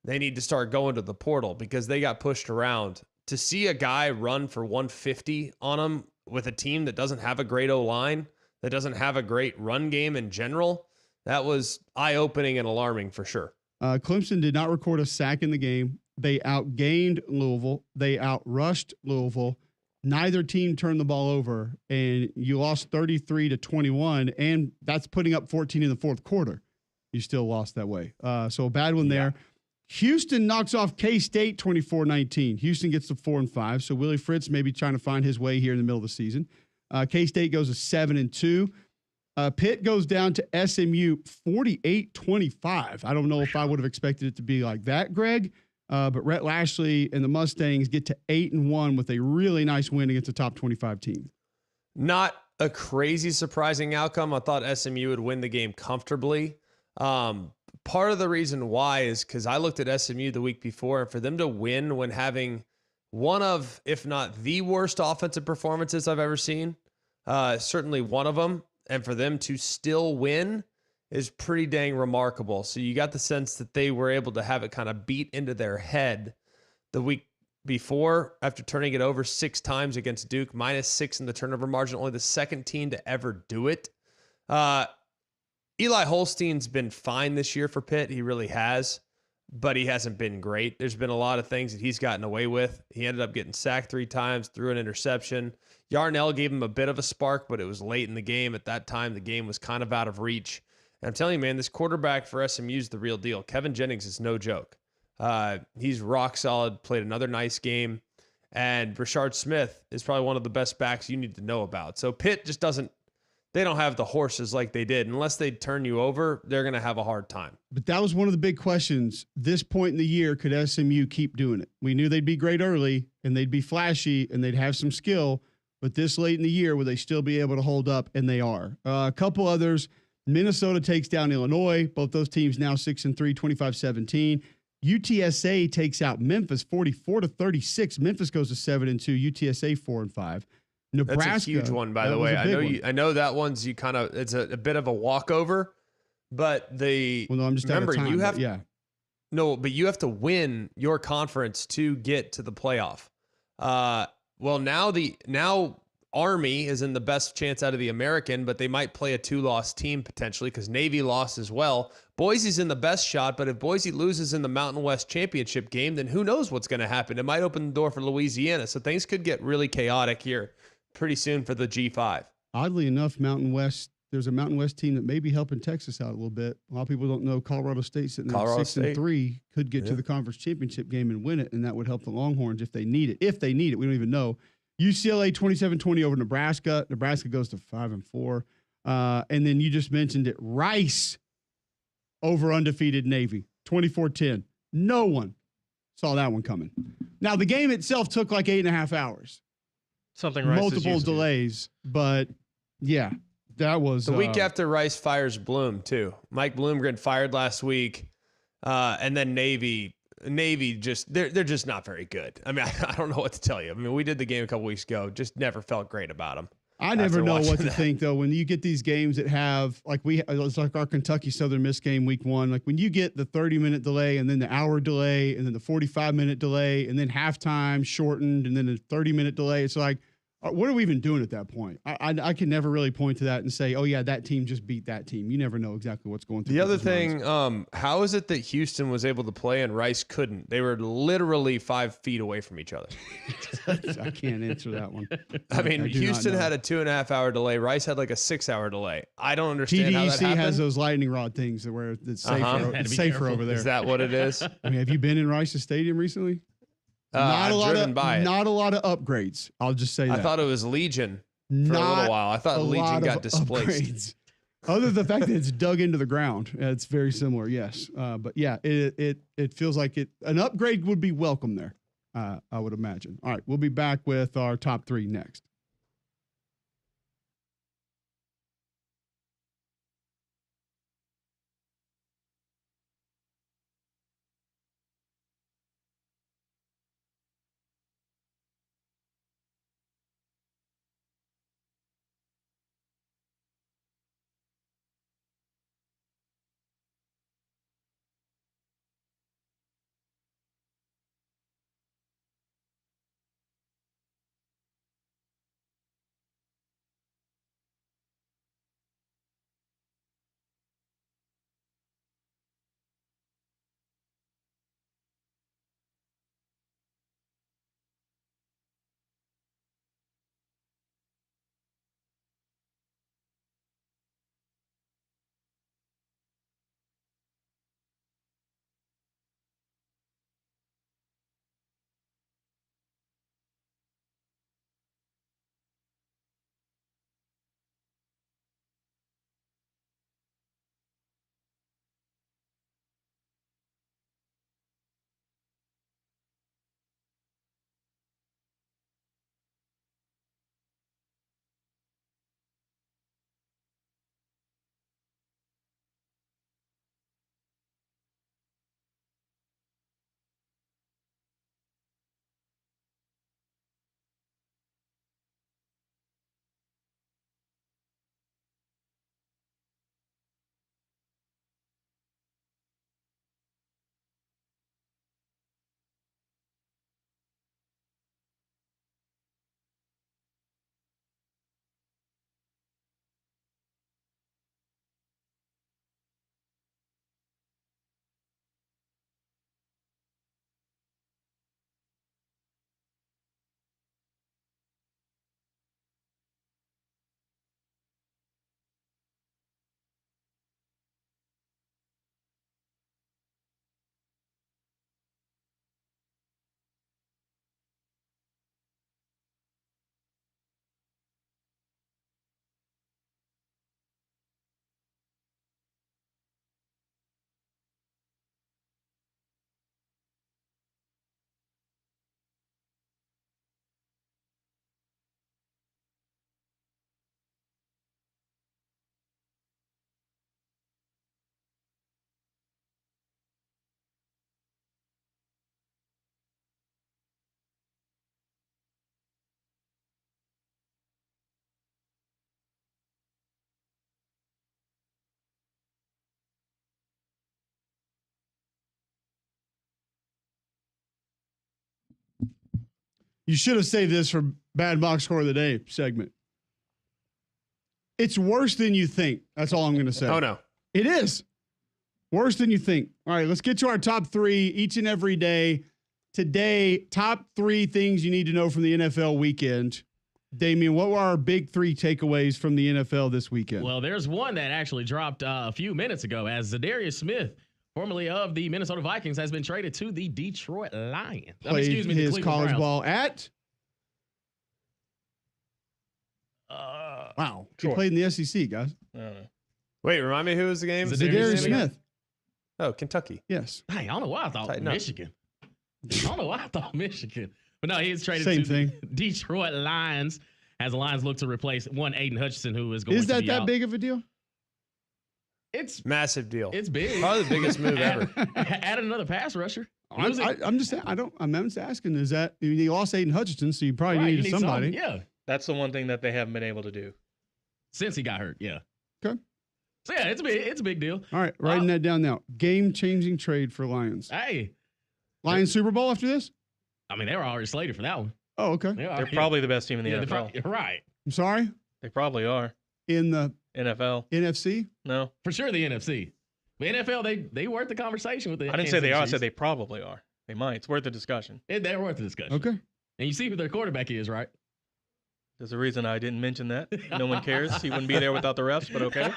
they need to start going to the portal because they got pushed around. To see a guy run for 150 on them with a team that doesn't have a great O-line, that doesn't have a great run game in general, that was eye-opening and alarming for sure. Clemson did not record a sack in the game. They outgained Louisville. They outrushed Louisville. Neither team turned the ball over, and you lost 33-21, and that's putting up 14 in the fourth quarter. You still lost that way. So a bad one there. Houston knocks off K-State 24-19. Houston gets to 4-5. So Willie Fritz may be trying to find his way here in the middle of the season. K-State goes to 7-2. Pitt goes down to SMU 48-25. I don't know if I would have expected it to be like that, Greg. But Rhett Lashley and the Mustangs get to 8-1 with a really nice win against a top 25 team. Not a crazy surprising outcome. I thought SMU would win the game comfortably. Part of the reason why is because I looked at SMU the week before, and for them to win when having one of, if not the worst offensive performances I've ever seen, certainly one of them, and for them to still win is pretty dang remarkable. So you got the sense that they were able to have it kind of beat into their head the week before after turning it over 6 times against Duke, -6 in the turnover margin, only the second team to ever do it. Eli Holstein's been fine this year for Pitt. He really has, but he hasn't been great. There's been a lot of things that he's gotten away with. He ended up getting sacked 3 times, threw an interception. Yarnell gave him a bit of a spark, but it was late in the game. At that time, the game was kind of out of reach. And I'm telling you, man, this quarterback for SMU is the real deal. Kevin Jennings is no joke. He's rock solid, played another nice game. And Rashard Smith is probably one of the best backs you need to know about. So Pitt just doesn't, they don't have the horses like they did. Unless they turn you over, they're going to have a hard time. But that was one of the big questions. This point in the year, could SMU keep doing it? We knew they'd be great early, and they'd be flashy, and they'd have some skill. but this late in the year, will they still be able to hold up? And they are. A couple others. Minnesota takes down Illinois. Both those teams now 6-3, 25-17. UTSA takes out Memphis 44-36. Memphis goes to 7-2. UTSA 4-5. Nebraska. That's a huge one, by the way. I know that one's it's a bit of a walkover, but I'm just remember out of time, you have but you have to win your conference to get to the playoff. Well, now Army is in the best chance out of the American, but they might play a 2-loss team potentially because Navy lost as well. Boise's in the best shot, but if Boise loses in the Mountain West Championship game, then who knows what's going to happen? It might open the door for Louisiana, so things could get really chaotic here pretty soon for the G5. Oddly enough, there's a Mountain West team that may be helping Texas out a little bit. A lot of people don't know Colorado State sitting there 6-3 could get to the conference championship game and win it, and that would help the Longhorns if they need it. If they need it, we don't even know. UCLA 27-20 over Nebraska. Nebraska goes to 5-4. And then you just mentioned it. Rice over undefeated Navy, 24-10. No one saw that one coming. Now, the game itself took like 8.5 hours. Something Rice multiple delays, but yeah, that was the week after Rice fires Bloom too. Mike Bloomgren fired last week, and then Navy just they're just not very good. I mean, I don't know what to tell you. I mean, we did the game a couple weeks ago, just never felt great about them. I never know what to think though when you get these games that have it's like our Kentucky Southern Miss game week 1. Like when you get the 30-minute delay and then the hour delay and then the 45-minute delay and then halftime shortened and then a 30-minute delay. It's like, what are we even doing at that point? I can never really point to that and say, oh yeah, that team just beat that team. You never know exactly what's going through. The other thing, how is it that Houston was able to play and Rice couldn't? They were literally 5 feet away from each other. I can't answer that one. I mean, Houston had a 2.5-hour delay. Rice had like a 6-hour delay. I don't understand how that TDEC happened. has those lightning rod things where it's safer, it's safer over there. Is that what it is? I mean, have you been in Rice's stadium recently? Not a lot of upgrades. I'll just say that. I thought it was Legion for a little while. I thought Legion got displaced. Upgrades. Other than the fact that it's dug into the ground, it's very similar. Yes, but yeah, it feels like an upgrade would be welcome there. I would imagine. All right, we'll be back with our top 3 next. You should have saved this for Bad Box Score of the Day segment. It's worse than you think. That's all I'm going to say. Oh, no. It is. Worse than you think. All right, let's get to our top 3 each and every day. Today, top 3 things you need to know from the NFL weekend. Damian, what were our big 3 takeaways from the NFL this weekend? Well, there's one that actually dropped a few minutes ago as Zadarius Smith, formerly of the Minnesota Vikings, has been traded to the Detroit Lions. Played his Cleveland college Browns. ball at? Wow. He played in the SEC, guys. I don't know. Wait, remind me who was the game? Zadarius Smith. Oh, Kentucky. Yes. Hey, I don't know why I thought Tighten up. Michigan. I don't know why I thought Michigan. But no, he is traded Same to thing. the Detroit Lions as the Lions look to replace one Aiden Hutchinson, who is going Is to that be that out. big of a deal? It's Massive deal. it's big. Probably the biggest move ever. Add another pass rusher. I'm just saying, I'm just asking, is that, I mean, you lost Aiden Hutchinson, so you probably Right, you needed need somebody. Yeah. That's the one thing that they haven't been able to do. Since he got hurt, yeah. Okay. So yeah, it's a big deal. All right, writing that down now. Game-changing trade for Lions. Hey, Lions Super Bowl after this? I mean, they were already slated for that one. Oh, okay. They're probably the best team in the NFL. Right. I'm sorry? They probably are. In the NFL. NFC? No. For sure the NFC. The NFL, they worth the conversation with the I didn't say they are. I Chiefs. said they probably are. They might. It's worth the discussion. They're worth the discussion. Okay. And you see who their quarterback is, right? There's a reason I didn't mention that. No one cares. He wouldn't be there without the refs, but okay.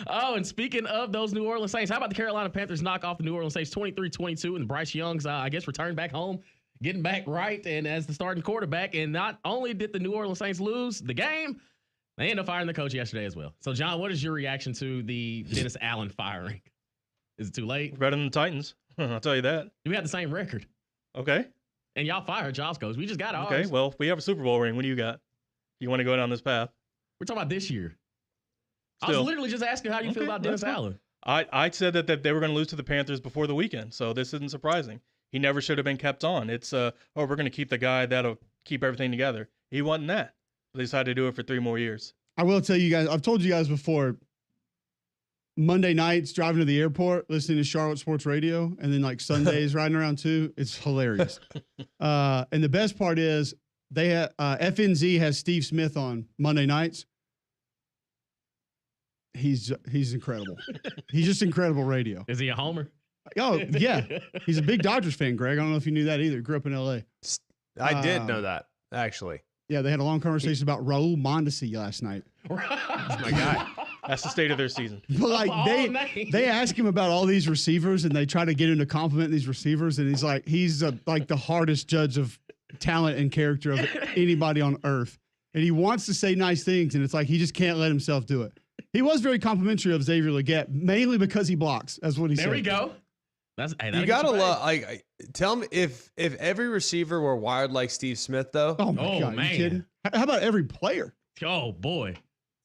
Oh, and speaking of those New Orleans Saints, how about the Carolina Panthers knock off the New Orleans Saints 23-22 and Bryce Young's, I guess, return back home, getting back right and as the starting quarterback. And not only did the New Orleans Saints lose the game, they ended up firing the coach yesterday as well. So, John, what is your reaction to the Dennis Allen firing? Is it too late? Better than the Titans. I'll tell you that. We have the same record. Okay. And y'all fired Josh coach. We just got ours. Okay. Well, we have a Super Bowl ring. What do you got? You want to go down this path? We're talking about this year. I Still. was literally just asking how you feel Okay, about Dennis that's fine. Allen. I said that they were going to lose to the Panthers before the weekend, so this isn't surprising. He never should have been kept on. It's we're going to keep the guy that'll keep everything together. He wasn't that. They decided to do it for 3 more years. I will tell you guys, I've told you guys before, Monday nights driving to the airport, listening to Charlotte Sports Radio, and then like Sundays riding around too. It's hilarious. And the best part is they FNZ has Steve Smith on Monday nights. He's incredible. He's just incredible radio. Is he a homer? Oh, yeah. He's a big Dodgers fan, Greg. I don't know if you knew that either. Grew up in L.A. I did know that, actually. Yeah, they had a long conversation about Raul Mondesi last night. That's my guy. That's the state of their season. But like they ask him about all these receivers and they try to get him to compliment these receivers, and he's like like the hardest judge of talent and character of anybody on earth. And he wants to say nice things, and it's like he just can't let himself do it. He was very complimentary of Xavier Legette, mainly because he blocks. That's what he said. There we go. You gotta love. Like, tell me if every receiver were wired like Steve Smith, though. Oh my God, man. you kidding? How about every player? Oh boy.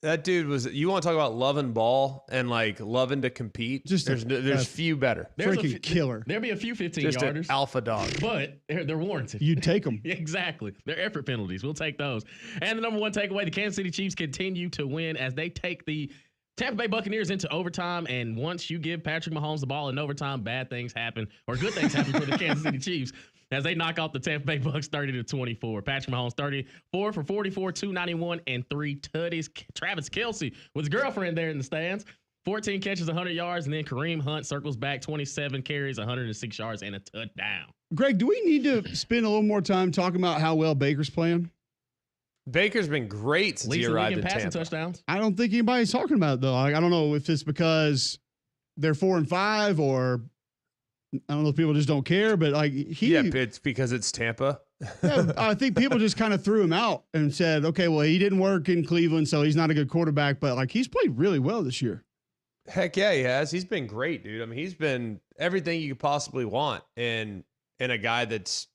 That dude was. You want to talk about loving ball and like loving to compete? Just there's few better. Freaking killer. There'll be a few 15 Just an yarders, alpha dog. but they're warranted. You take them. Exactly. They're effort penalties. We'll take those. And the number one takeaway, the Kansas City Chiefs continue to win as they take the Tampa Bay Buccaneers into overtime. And once you give Patrick Mahomes the ball in overtime, bad things happen, or good things happen for the Kansas City Chiefs as they knock off the Tampa Bay Bucks 30-24. Patrick Mahomes 34 for 44, 291, and 3 tutties. Travis Kelce with his girlfriend there in the stands. 14 catches, 100 yards, and then Kareem Hunt circles back, 27 carries, 106 yards, and a touchdown. Greg, do we need to spend a little more time talking about how well Baker's playing? Baker's been great since he Leads the league arrived in in passing Tampa. touchdowns. I don't think anybody's talking about it, though. Like, I don't know if it's because they're 4-5 or I don't know if people just don't care, but like It's because it's Tampa. yeah, I think people just kind of threw him out and said, okay, well, he didn't work in Cleveland, so he's not a good quarterback, but like he's played really well this year. Heck yeah, he has. He's been great, dude. I mean, he's been everything you could possibly want in a guy that's,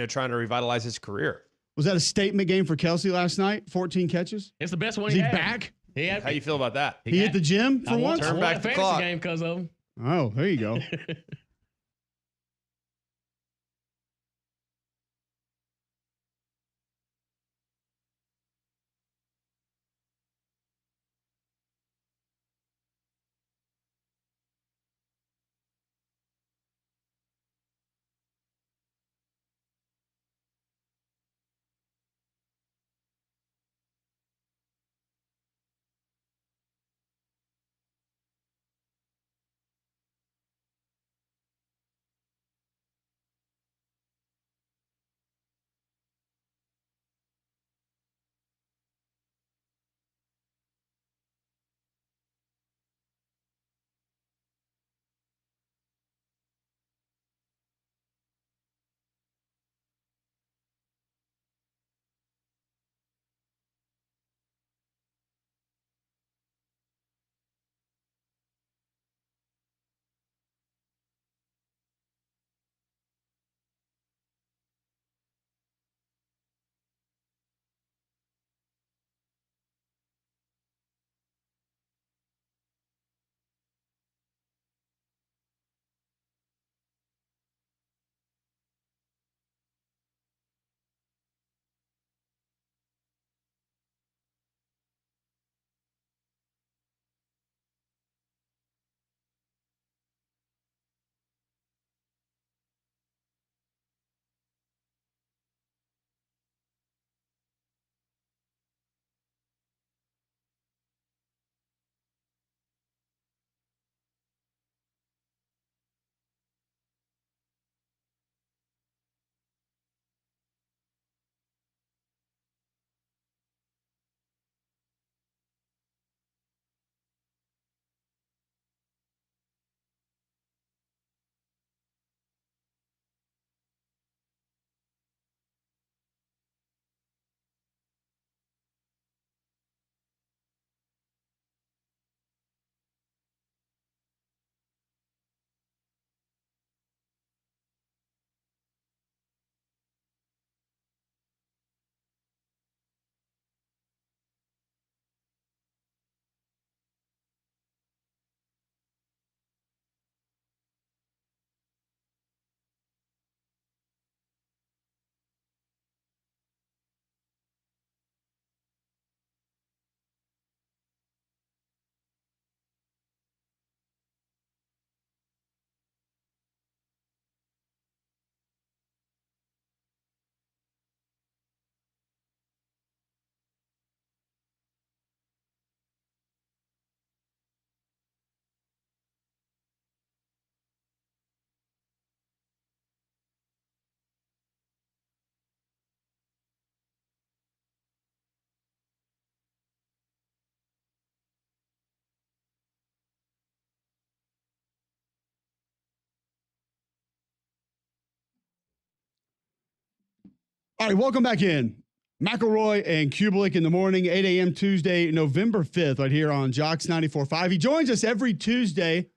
trying to revitalize his career. Was that a statement game for Kelce last night? 14 catches? It's the best one Is he he had. back? How you feel about that? He hit the gym for once? Turn back the fantasy clock. game because of him. Oh, there you go. All right, welcome back in. McElroy and Cubelic in the morning, 8 a.m. Tuesday, November 5th, right here on Jocks 94.5. He joins us every Tuesday.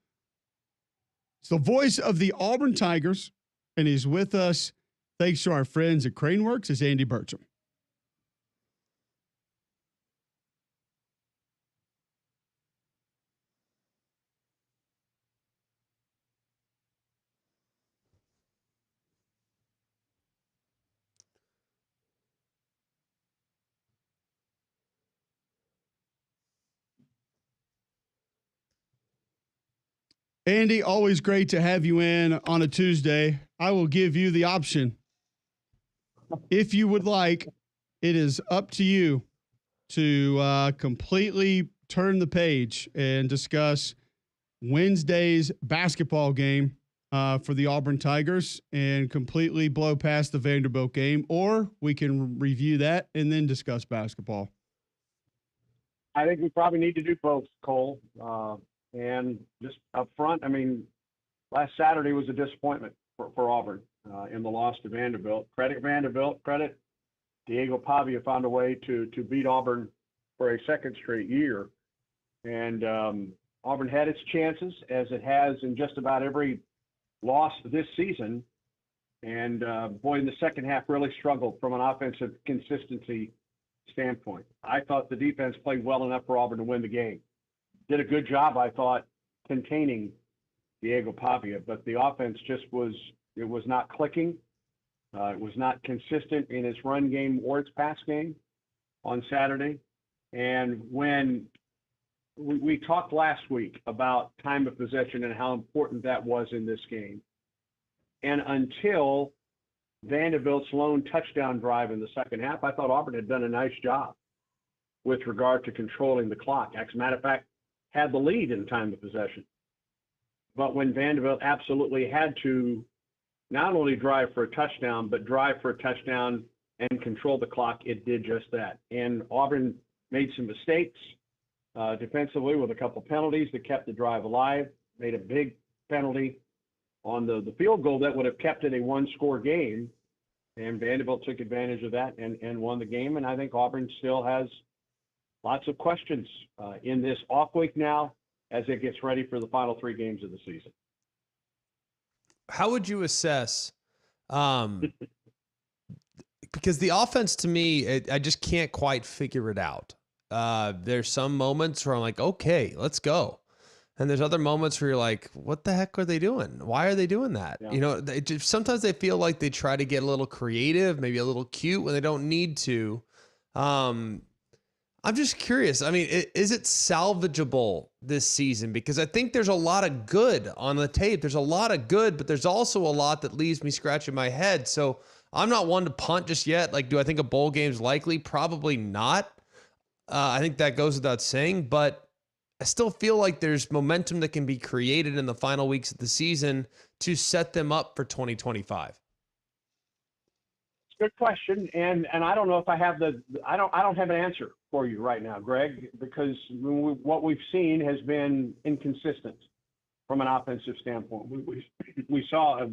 It's the voice of the Auburn Tigers, and he's with us thanks to our friends at Craneworks. It's Andy Burcham. Andy, always great to have you in on a Tuesday. I will give you the option. If you would like, it is up to you to completely turn the page and discuss Wednesday's basketball game for the Auburn Tigers and completely blow past the Vanderbilt game, or we can review that and then discuss basketball. I think we probably need to do both, Cole. And just up front, I mean, last Saturday was a disappointment for Auburn in the loss to Vanderbilt. Credit Vanderbilt, credit Diego Pavia found a way to beat Auburn for a second straight year. And Auburn had its chances, as it has in just about every loss this season. And boy, in the second half really struggled from an offensive consistency standpoint. I thought the defense played well enough for Auburn to win the game. Did a good job, I thought, containing Diego Pavia, but the offense just was not clicking. It was not consistent in its run game or its pass game on Saturday. And when we talked last week about time of possession and how important that was in this game, and until Vanderbilt's lone touchdown drive in the second half, I thought Auburn had done a nice job with regard to controlling the clock. As a matter of fact, had the lead in time of possession. But when Vanderbilt absolutely had to not only drive for a touchdown, but drive for a touchdown and control the clock, it did just that. And Auburn made some mistakes defensively with a couple penalties that kept the drive alive, made a big penalty on the field goal that would have kept it a one-score game. And Vanderbilt took advantage of that and won the game. And I think Auburn still has lots of questions in this off week now as it gets ready for the final three games of the season. How would you assess? Because the offense, to me, I just can't quite figure it out. There's some moments where I'm like, okay, let's go. And there's other moments where you're like, what the heck are they doing? Why are they doing that? Yeah. You know, sometimes they feel like they try to get a little creative, maybe a little cute when they don't need to. I'm just curious. I mean, is it salvageable this season? Because I think there's a lot of good on the tape. There's a lot of good, but there's also a lot that leaves me scratching my head. So I'm not one to punt just yet. Like, do I think a bowl game's likely? Probably not. I think that goes without saying, but I still feel like there's momentum that can be created in the final weeks of the season to set them up for 2025. Good question, and I don't know if I have I don't have an answer for you right now, Greg, because what we've seen has been inconsistent from an offensive standpoint. We saw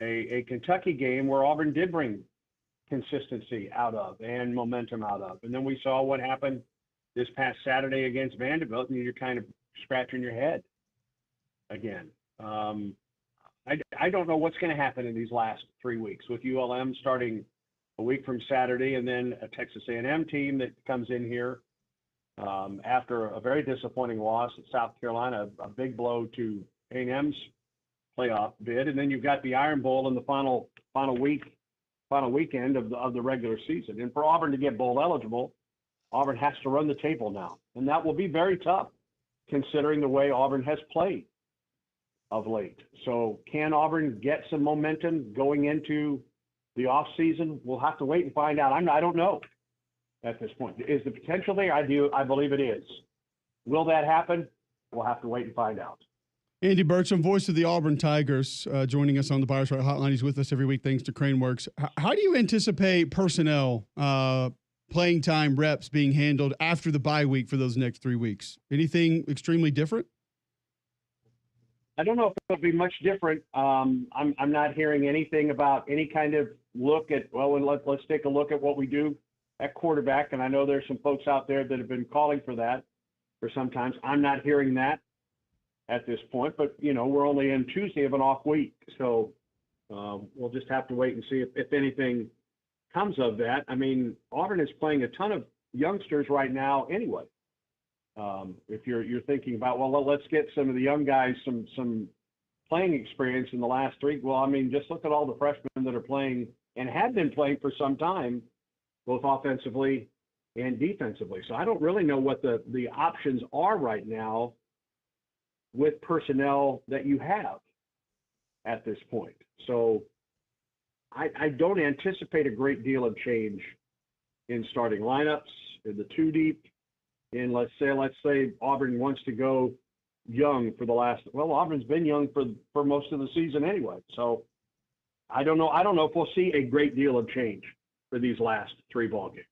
a Kentucky game where Auburn did bring consistency out of and momentum out of, and then we saw what happened this past Saturday against Vanderbilt, and you're kind of scratching your head again. I don't know what's going to happen in these last 3 weeks with ULM starting a week from Saturday, and then a Texas A&M team that comes in here after a very disappointing loss at South Carolina, a big blow to A&M's playoff bid, and then you've got the Iron Bowl in the final weekend of the regular season. And for Auburn to get bowl eligible, Auburn has to run the table now, and that will be very tough considering the way Auburn has played of late. So can Auburn get some momentum going into the offseason? We'll have to wait and find out. I don't know at this point. Is the potential there? I believe it is. Will that happen? We'll have to wait and find out. Andy Burcham, voice of the Auburn Tigers, joining us on the Buyers Right Hotline. He's with us every week thanks to Craneworks. How do you anticipate personnel, playing time, reps being handled after the bye week for those next 3 weeks? Anything extremely different? I don't know if it'll be much different. I'm not hearing anything about any kind of look at, well, let's take a look at what we do at quarterback. And I know there's some folks out there that have been calling for that for some times. I'm not hearing that at this point, but we're only in Tuesday of an off week. So we'll just have to wait and see if anything comes of that. I mean, Auburn is playing a ton of youngsters right now anyway. If you're thinking about, well, let's get some of the young guys some playing experience in the last three. Well, I mean, just look at all the freshmen that are playing and have been playing for some time, both offensively and defensively. So I don't really know what the options are right now with personnel that you have at this point. So I don't anticipate a great deal of change in starting lineups, in the two deep. And let's say Auburn wants to go young for Auburn's been young for most of the season anyway. So I don't know if we'll see a great deal of change for these last three ball games.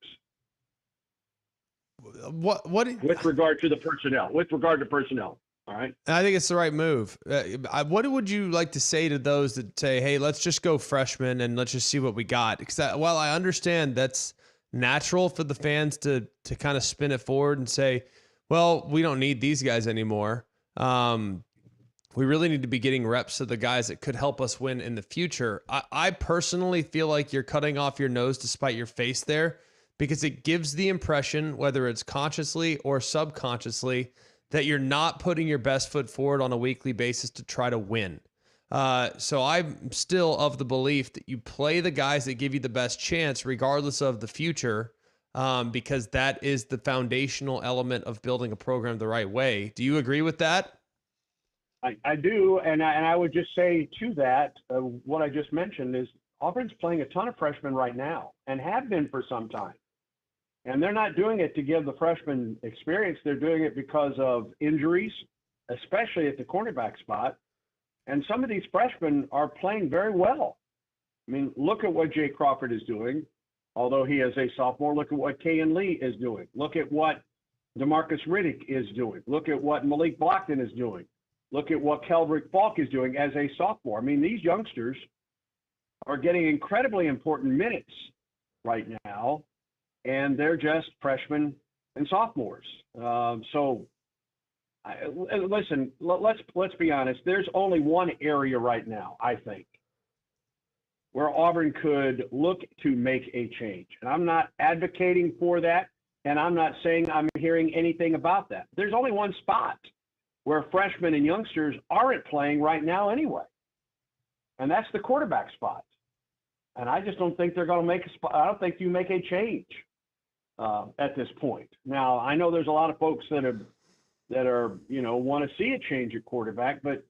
What with regard to personnel? All right. I think it's the right move. What would you like to say to those that say, hey, let's just go freshmen and let's just see what we got? Because while I understand that's natural for the fans to kind of spin it forward and say, well, we don't need these guys anymore. We really need to be getting reps to the guys that could help us win in the future. I personally feel like you're cutting off your nose to spite your face there, because it gives the impression, whether it's consciously or subconsciously, that you're not putting your best foot forward on a weekly basis to try to win. So I'm still of the belief that you play the guys that give you the best chance, regardless of the future, because that is the foundational element of building a program the right way. Do you agree with that? I do, and I would just say to that, what I just mentioned is Auburn's playing a ton of freshmen right now and have been for some time. And they're not doing it to give the freshmen experience. They're doing it because of injuries, especially at the cornerback spot. And some of these freshmen are playing very well. I mean, look at what Jay Crawford is doing, although he is a sophomore. Look at what Kayan Lee is doing. Look at what DeMarcus Riddick is doing. Look at what Malik Blockton is doing. Look at what Keldrick Falk is doing as a sophomore. I mean, these youngsters are getting incredibly important minutes right now, and they're just freshmen and sophomores. Listen, let's be honest. There's only one area right now, I think, where Auburn could look to make a change. And I'm not advocating for that, and I'm not saying I'm hearing anything about that. There's only one spot where freshmen and youngsters aren't playing right now anyway, and that's the quarterback spot. And I just don't think they're going to make a spot. I don't think you make a change at this point. Now, I know there's a lot of folks that are want to see a change at quarterback, but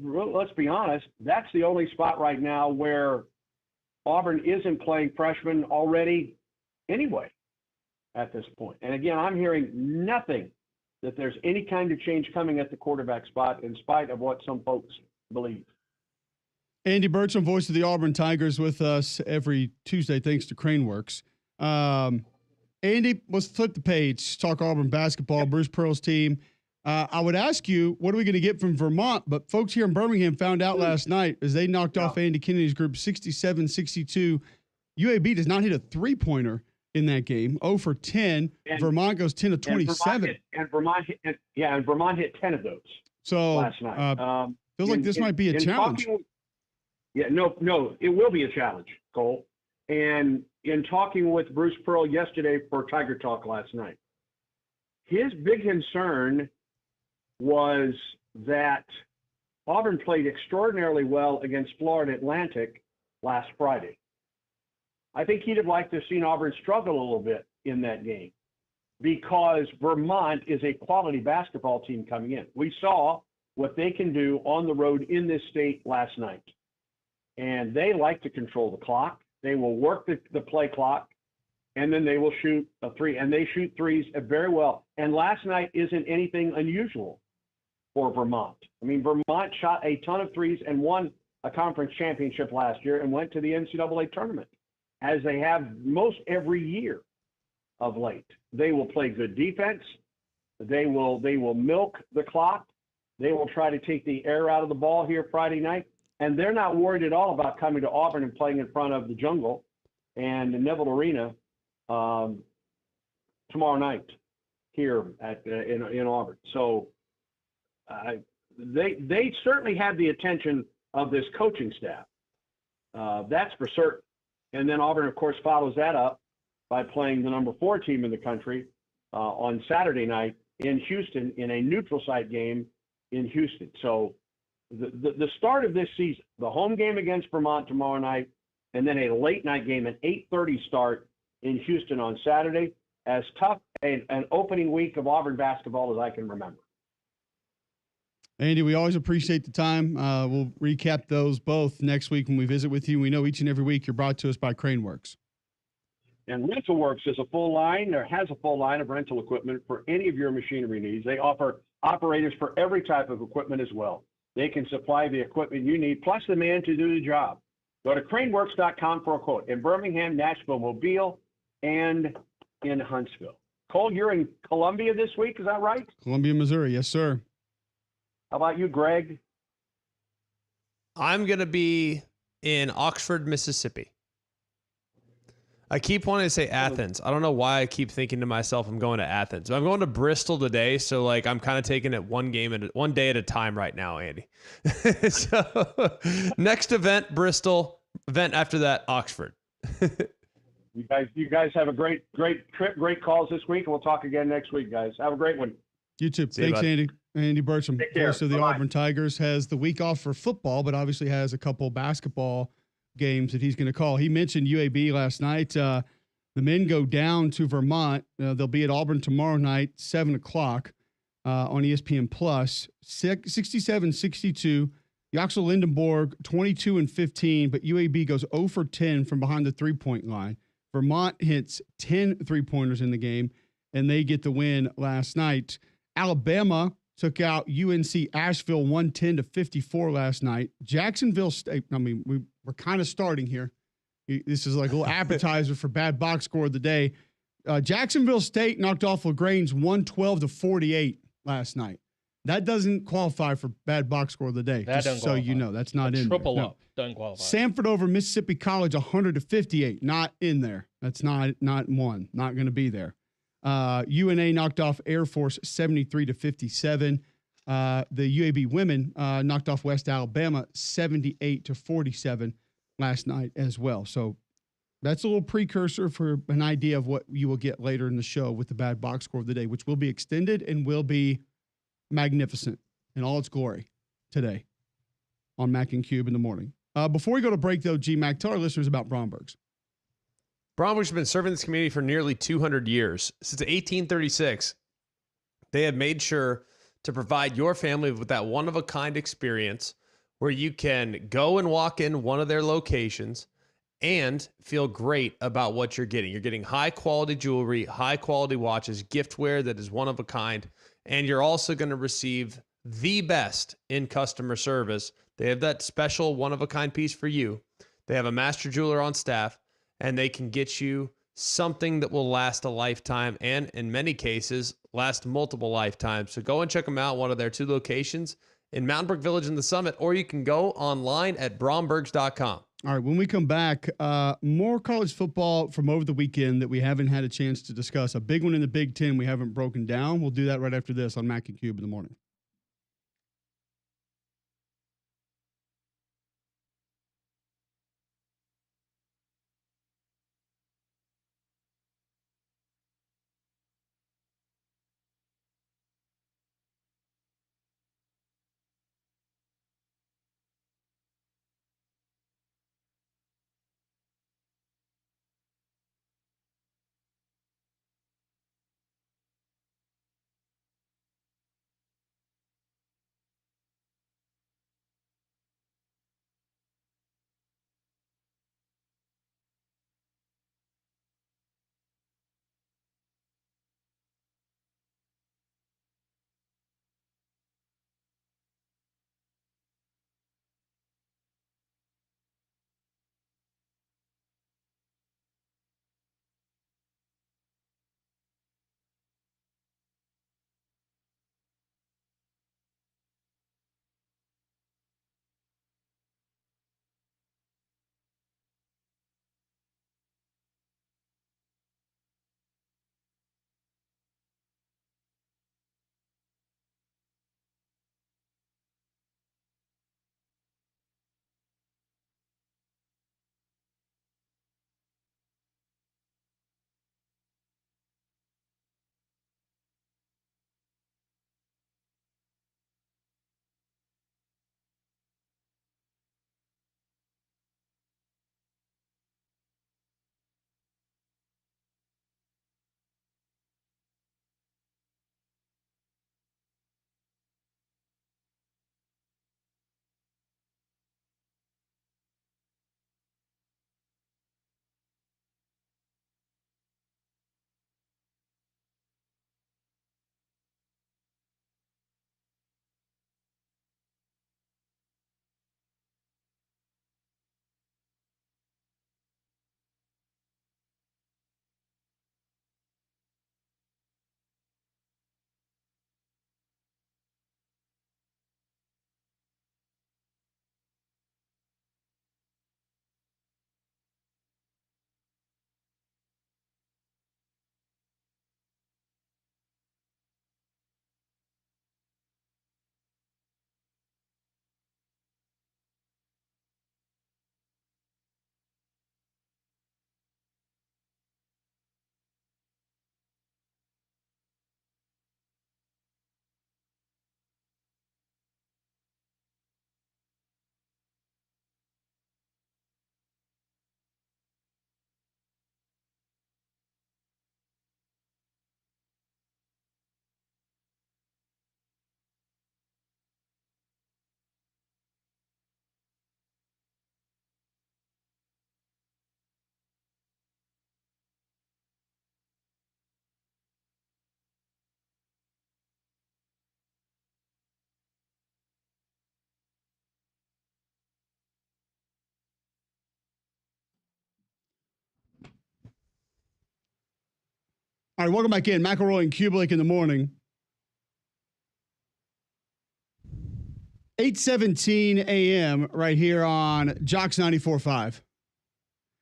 let's be honest, that's the only spot right now where Auburn isn't playing freshmen already anyway at this point. And again, I'm hearing nothing that there's any kind of change coming at the quarterback spot, in spite of what some folks believe. Andy Burcham, voice of the Auburn Tigers, with us every Tuesday, thanks to Craneworks. Andy, let's flip the page. Talk Auburn basketball, Bruce Pearl's team. I would ask you, what are we going to get from Vermont? But folks here in Birmingham found out last night as they knocked off Andy Kennedy's group 67-62. UAB does not hit a three-pointer in that game, 0 for 10. And Vermont goes 10 of 27. And Vermont hit 10 of those. So last night. Feels like this might be a challenge. No, it will be a challenge, Cole. And in talking with Bruce Pearl yesterday for Tiger Talk last night, his big concern was that Auburn played extraordinarily well against Florida Atlantic last Friday. I think he'd have liked to have seen Auburn struggle a little bit in that game, because Vermont is a quality basketball team coming in. We saw what they can do on the road in this state last night. And they like to control the clock. They will work the play clock, and then they will shoot a three. And they shoot threes very well. And last night isn't anything unusual for Vermont. I mean, Vermont shot a ton of threes and won a conference championship last year and went to the NCAA tournament, as they have most every year of late. They will play good defense. They will milk the clock. They will try to take the air out of the ball here Friday night, and they're not worried at all about coming to Auburn and playing in front of the Jungle and the Neville Arena tomorrow night here in Auburn. So they certainly have the attention of this coaching staff. That's for certain. And then Auburn, of course, follows that up by playing the number 4 team in the country on Saturday night in Houston in a neutral site game in Houston. So the start of this season, the home game against Vermont tomorrow night, and then a late night game, an 8:30 start in Houston on Saturday, as tough an opening week of Auburn basketball as I can remember. Andy, we always appreciate the time. We'll recap those both next week when we visit with you. We know each and every week you're brought to us by Craneworks. And RentalWorks is a full line, or has a full line of rental equipment for any of your machinery needs. They offer operators for every type of equipment as well. They can supply the equipment you need, plus the man to do the job. Go to craneworks.com for a quote in Birmingham, Nashville, Mobile, and in Huntsville. Cole, you're in Columbia this week, is that right? Columbia, Missouri. Yes, sir. How about you, Greg? I'm going to be in Oxford, Mississippi. I keep wanting to say Athens. I don't know why I keep thinking to myself I'm going to Athens. I'm going to Bristol today, so like I'm kind of taking it one day at a time right now, Andy. So next event, Bristol. Event after that, Oxford. You guys have a great trip, great calls this week, and we'll talk again next week, guys. Have a great one. You too. See you, Thanks, bud. Andy. Andy Burcham, Take care. voice of the Bye-bye. Auburn Tigers, has the week off for football, but obviously has a couple basketball games that he's going to call. He mentioned UAB last night. The men go down to Vermont. They'll be at Auburn tomorrow night, 7 o'clock on ESPN Plus. 67-62. Yoxel Lindenborg, 22-15, but UAB goes 0 for 10 from behind the three-point line. Vermont hits 10 three-pointers in the game, and they get the win last night. Alabama took out UNC Asheville 110-54 last night. Jacksonville State, we're kind of starting here. This is like a little appetizer for bad box score of the day. Jacksonville State knocked off LaGrange 112-48 last night. That doesn't qualify for bad box score of the day. That just doesn't so you qualify. know, that's not in Triple there. up doesn't qualify. Samford over Mississippi College 100-58, not in there. That's not one. Not going to be there. UNA knocked off Air Force 73-57. The UAB women knocked off West Alabama 78-47 last night as well. So that's a little precursor for an idea of what you will get later in the show with the bad box score of the day, which will be extended and will be magnificent in all its glory today on Mac and Cube in the morning. Before we go to break, though, G-Mac, tell our listeners about Bromberg's. Bromberg's have been serving this community for nearly 200 years. Since 1836, they have made sure to provide your family with that one-of-a-kind experience where you can go and walk in one of their locations and feel great about what you're getting. You're getting high-quality jewelry, high-quality watches, giftware that is one of a kind, and you're also going to receive the best in customer service. They have that special one-of-a-kind piece for you. They have a master jeweler on staff, and they can get you something that will last a lifetime and, in many cases, last multiple lifetimes. So go and check them out, one of their 2 locations in Mountain Brook Village in the Summit, or you can go online at brombergs.com. All right, when we come back, more college football from over the weekend that we haven't had a chance to discuss. A big one in the Big Ten we haven't broken down. We'll do that right after this on Mac and Cube in the morning. All right, welcome back in. McElroy and Cubelic in the morning. 8:17 a.m. right here on Jocks 94.5.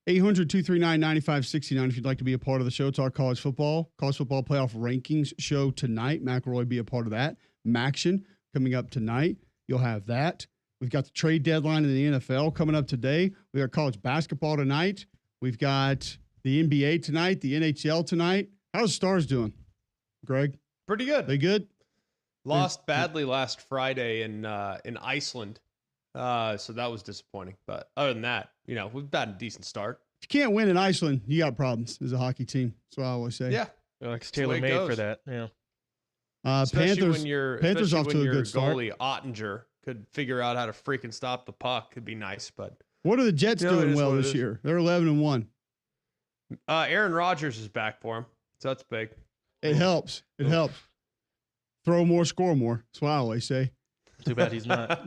800-239-9569 if you'd like to be a part of the show. Talk college football playoff rankings show tonight. McElroy be a part of that. Maction coming up tonight. You'll have that. We've got the trade deadline in the NFL coming up today. We got college basketball tonight. We've got the NBA tonight, the NHL tonight. How's the Stars doing, Greg? Pretty good. They good? Lost badly last Friday in Iceland, so that was disappointing. But other than that, we've had a decent start. If you can't win in Iceland, you got problems as a hockey team. That's what I always say. Yeah, it's tailor-made for that. Yeah. Especially Panthers, when your Panthers off to a good start. Goalie Ottinger could figure out how to freaking stop the puck. It'd be nice, but what are the Jets doing well this year? They're 11-1. Aaron Rodgers is back for him, so that's big. It helps. It helps. Throw more, score more. That's what I always say. Too bad he's not.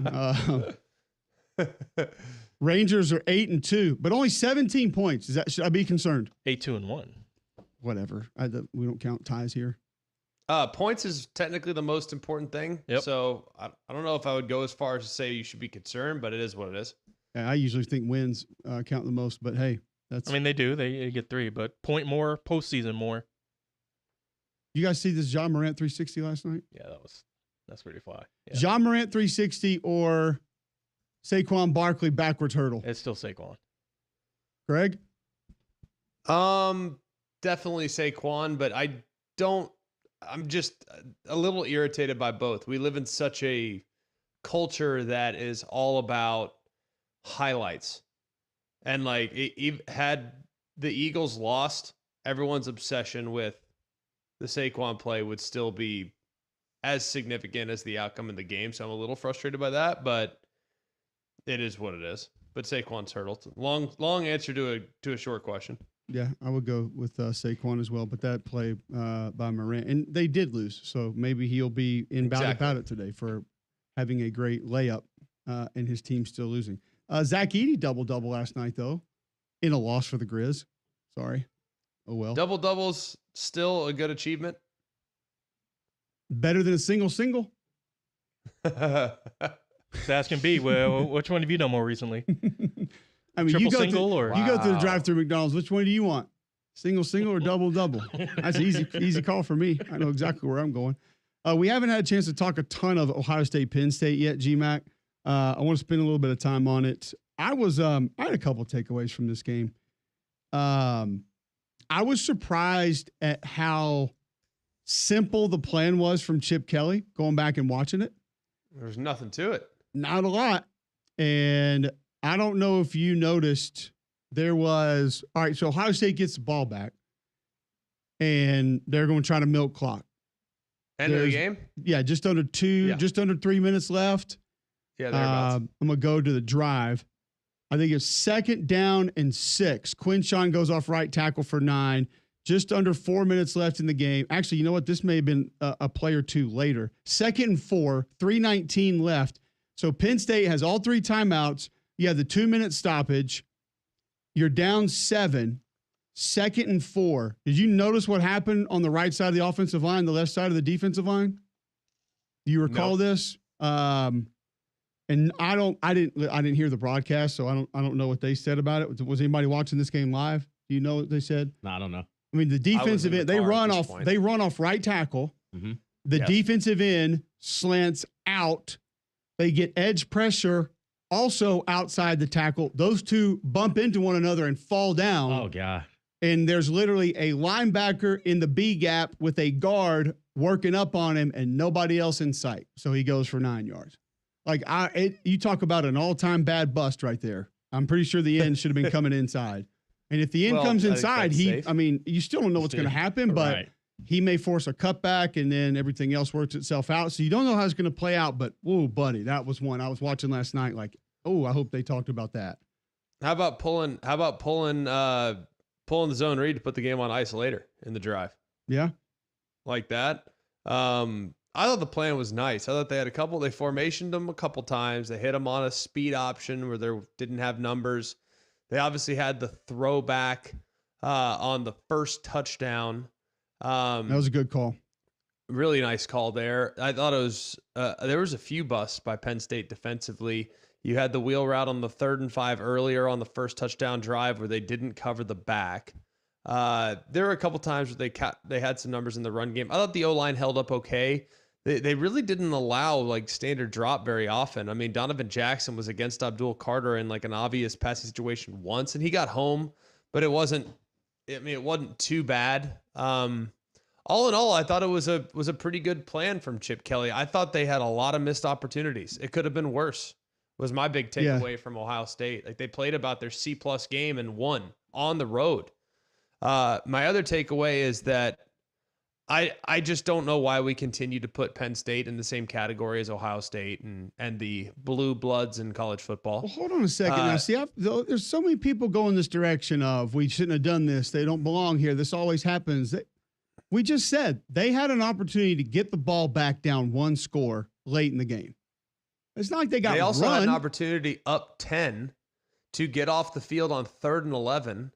Rangers are 8-2, but only 17 points. Should I be concerned? 8-2-1. Whatever. We don't count ties here. Points is technically the most important thing. Yep. So I don't know if I would go as far as to say you should be concerned, but it is what it is. Yeah, I usually think wins count the most, but hey, they do. They get 3, but point more, postseason more. You guys see this John Morant 360 last night? Yeah, that's pretty fly. Yeah. John Morant 360 or Saquon Barkley backwards hurdle? It's still Saquon. Greg? Definitely Saquon, but I'm just a little irritated by both. We live in such a culture that is all about highlights. And had the Eagles lost, everyone's obsession with the Saquon play would still be as significant as the outcome in the game. So I'm a little frustrated by that, but it is what it is. But Saquon's hurdle. Long answer to a short question. Yeah, I would go with Saquon as well, but that play by Morant, and they did lose, so maybe he'll be in about it today for having a great layup and his team still losing. Zach Edey double-double last night, though, in a loss for the Grizz. Sorry. Oh, well. Double-doubles still a good achievement. Better than a single-single? Just asking B, well, which one have you done more recently? I mean, you go through the drive-through McDonald's. Which one do you want? Single or double-double? That's an easy call for me. I know exactly where I'm going. We haven't had a chance to talk a ton of Ohio State, Penn State yet, GMAC. I want to spend a little bit of time on it. I had a couple of takeaways from this game. I was surprised at how simple the plan was from Chip Kelly, going back and watching it. There's nothing to it. Not a lot. And I don't know if you noticed, all right, so Ohio State gets the ball back, and they're going to try to milk clock. End of the game? Yeah, just under 3 minutes left. Yeah, thereabouts. I'm going to go to the drive. I think it's 2nd down and 6. Quinshawn goes off right tackle for 9. Just under 4 minutes left in the game. Actually, you know what? This may have been a play or two later. 2nd and 4, 3:19 left. So Penn State has all 3 timeouts. You have the 2-minute stoppage. You're down 7. 2nd and 4. Did you notice what happened on the right side of the offensive line, the left side of the defensive line? Do you recall this? And I didn't hear the broadcast, so I don't know what they said about it. Was anybody watching this game live? Do you know what they said? No, I don't know. I mean, the defensive end, they run off right tackle. Mm-hmm. The defensive end slants out. They get edge pressure also outside the tackle. Those two bump into one another and fall down. Oh, God. And there's literally a linebacker in the B gap with a guard working up on him and nobody else in sight. So he goes for 9 yards. You talk about an all-time bad bust right there. I'm pretty sure the end should have been coming inside. And if the end comes inside, you still don't know what's going to happen, but he may force a cutback and then everything else works itself out. So you don't know how it's going to play out, but whoa, buddy, that was one I was watching last night. I hope they talked about that. How about pulling the zone read to put the game on ice later in the drive? Yeah. Like that. I thought the plan was nice. I thought they formationed them a couple times. They hit them on a speed option where they didn't have numbers. They obviously had the throwback on the first touchdown That was a good call. Really nice call there. I thought it was there was a few busts by Penn State defensively. You had the wheel route on the 3rd and 5 earlier on the first touchdown drive where they didn't cover the back. There were a couple times where they had some numbers in the run game. I thought the O-line held up okay. They really didn't allow like standard drop very often. I mean, Donovan Jackson was against Abdul Carter in like an obvious passing situation once, and he got home, but it wasn't too bad. All in all, I thought it was a pretty good plan from Chip Kelly. I thought they had a lot of missed opportunities. It could have been worse. Was my big takeaway from Ohio State. Like they played about their C+ game and won on the road. My other takeaway is that I just don't know why we continue to put Penn State in the same category as Ohio State and the blue bloods in college football. Well, hold on a second. Now, see, there's so many people going this direction of we shouldn't have done this. They don't belong here. This always happens. We just said they had an opportunity to get the ball back down 1 score late in the game. It's not like they got. They also run. had an opportunity up 10 to get off the field on 3rd and 11,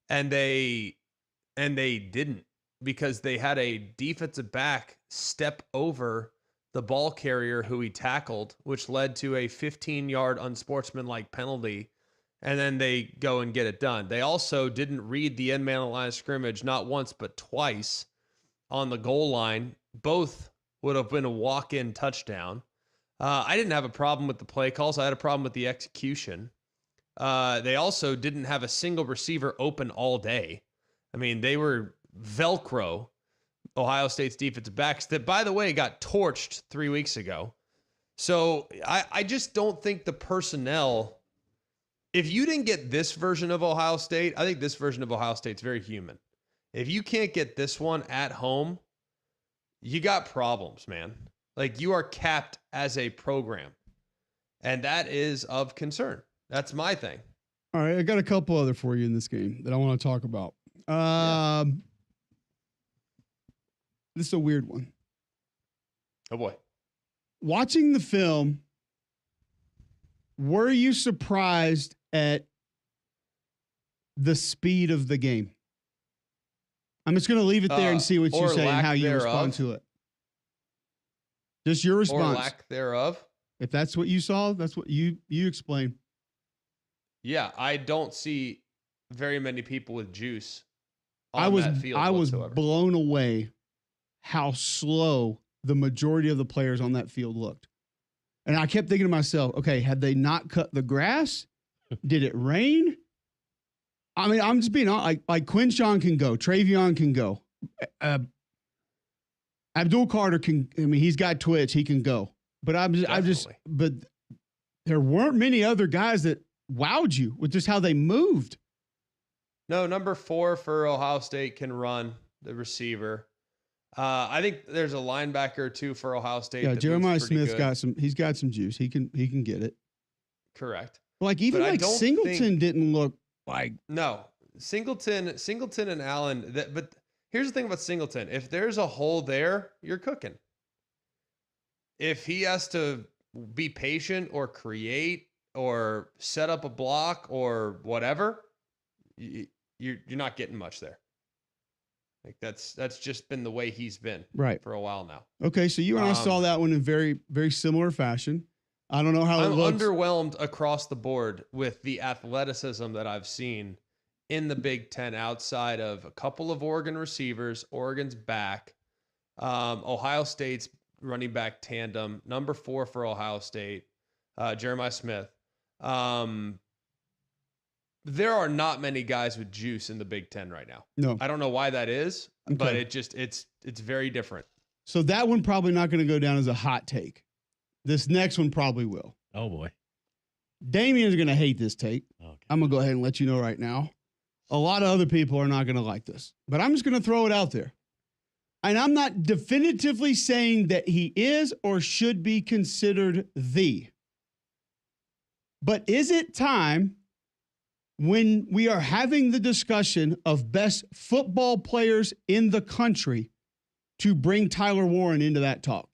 and they didn't because they had a defensive back step over the ball carrier who he tackled, which led to a 15-yard unsportsmanlike penalty, and then they go and get it done. They also didn't read the end man line of scrimmage not once but twice on the goal line. Both would have been a walk-in touchdown. I didn't have a problem with the play calls. I had a problem with the execution. They also didn't have a single receiver open all day. I mean, they were Velcro, Ohio State's defensive backs that, by the way, got torched 3 weeks ago. So I just don't think the personnel, if you didn't get this version of Ohio State, I think this version of Ohio State's very human. If you can't get this one at home, you got problems, man. Like you are capped as a program, and that is of concern. That's my thing. All right, I got a couple other for you in this game that I want to talk about. This is a weird one. Oh boy. Watching the film, were you surprised at the speed of the game? I'm just going to leave it there and see what you say and how you respond to it. Just your response. Or lack thereof. If that's what you saw, that's what you explain. Yeah, I don't see very many people with juice I was blown away how slow the majority of the players on that field looked. And I kept thinking to myself, okay, had they not cut the grass? Did it rain? I mean, I'm just being honest, like Quinshawn can go, Travion can go. Abdul Carter can, I mean, he's got twitch, he can go. But but there weren't many other guys that wowed you with just how they moved. No, number 4 for Ohio State can run, the receiver. I think there's a linebacker or two for Ohio State. Yeah, Jeremiah Smith he's got some juice. He can get it. Correct. Like even like Singleton didn't look like. No, Singleton and Allen. But here's the thing about Singleton. If there's a hole there, you're cooking. If he has to be patient or create or set up a block or whatever, you're not getting much there. Like that's just been the way he's been for a while now. Okay, so you and I saw that one in very, very similar fashion. I don't know how it looks. I'm underwhelmed across the board with the athleticism that I've seen in the Big Ten outside of a couple of Oregon receivers, Oregon's back, Ohio State's running back tandem, number 4 for Ohio State, Jeremiah Smith. There are not many guys with juice in the Big Ten right now. No. I don't know why that is, but it's very different. So that one probably not going to go down as a hot take. This next one probably will. Oh, boy. Damien's going to hate this take. Okay. I'm going to go ahead and let you know right now. A lot of other people are not going to like this, but I'm just going to throw it out there. And I'm not definitively saying that he is or should be considered the. But is it time when we are having the discussion of best football players in the country to bring Tyler Warren into that talk?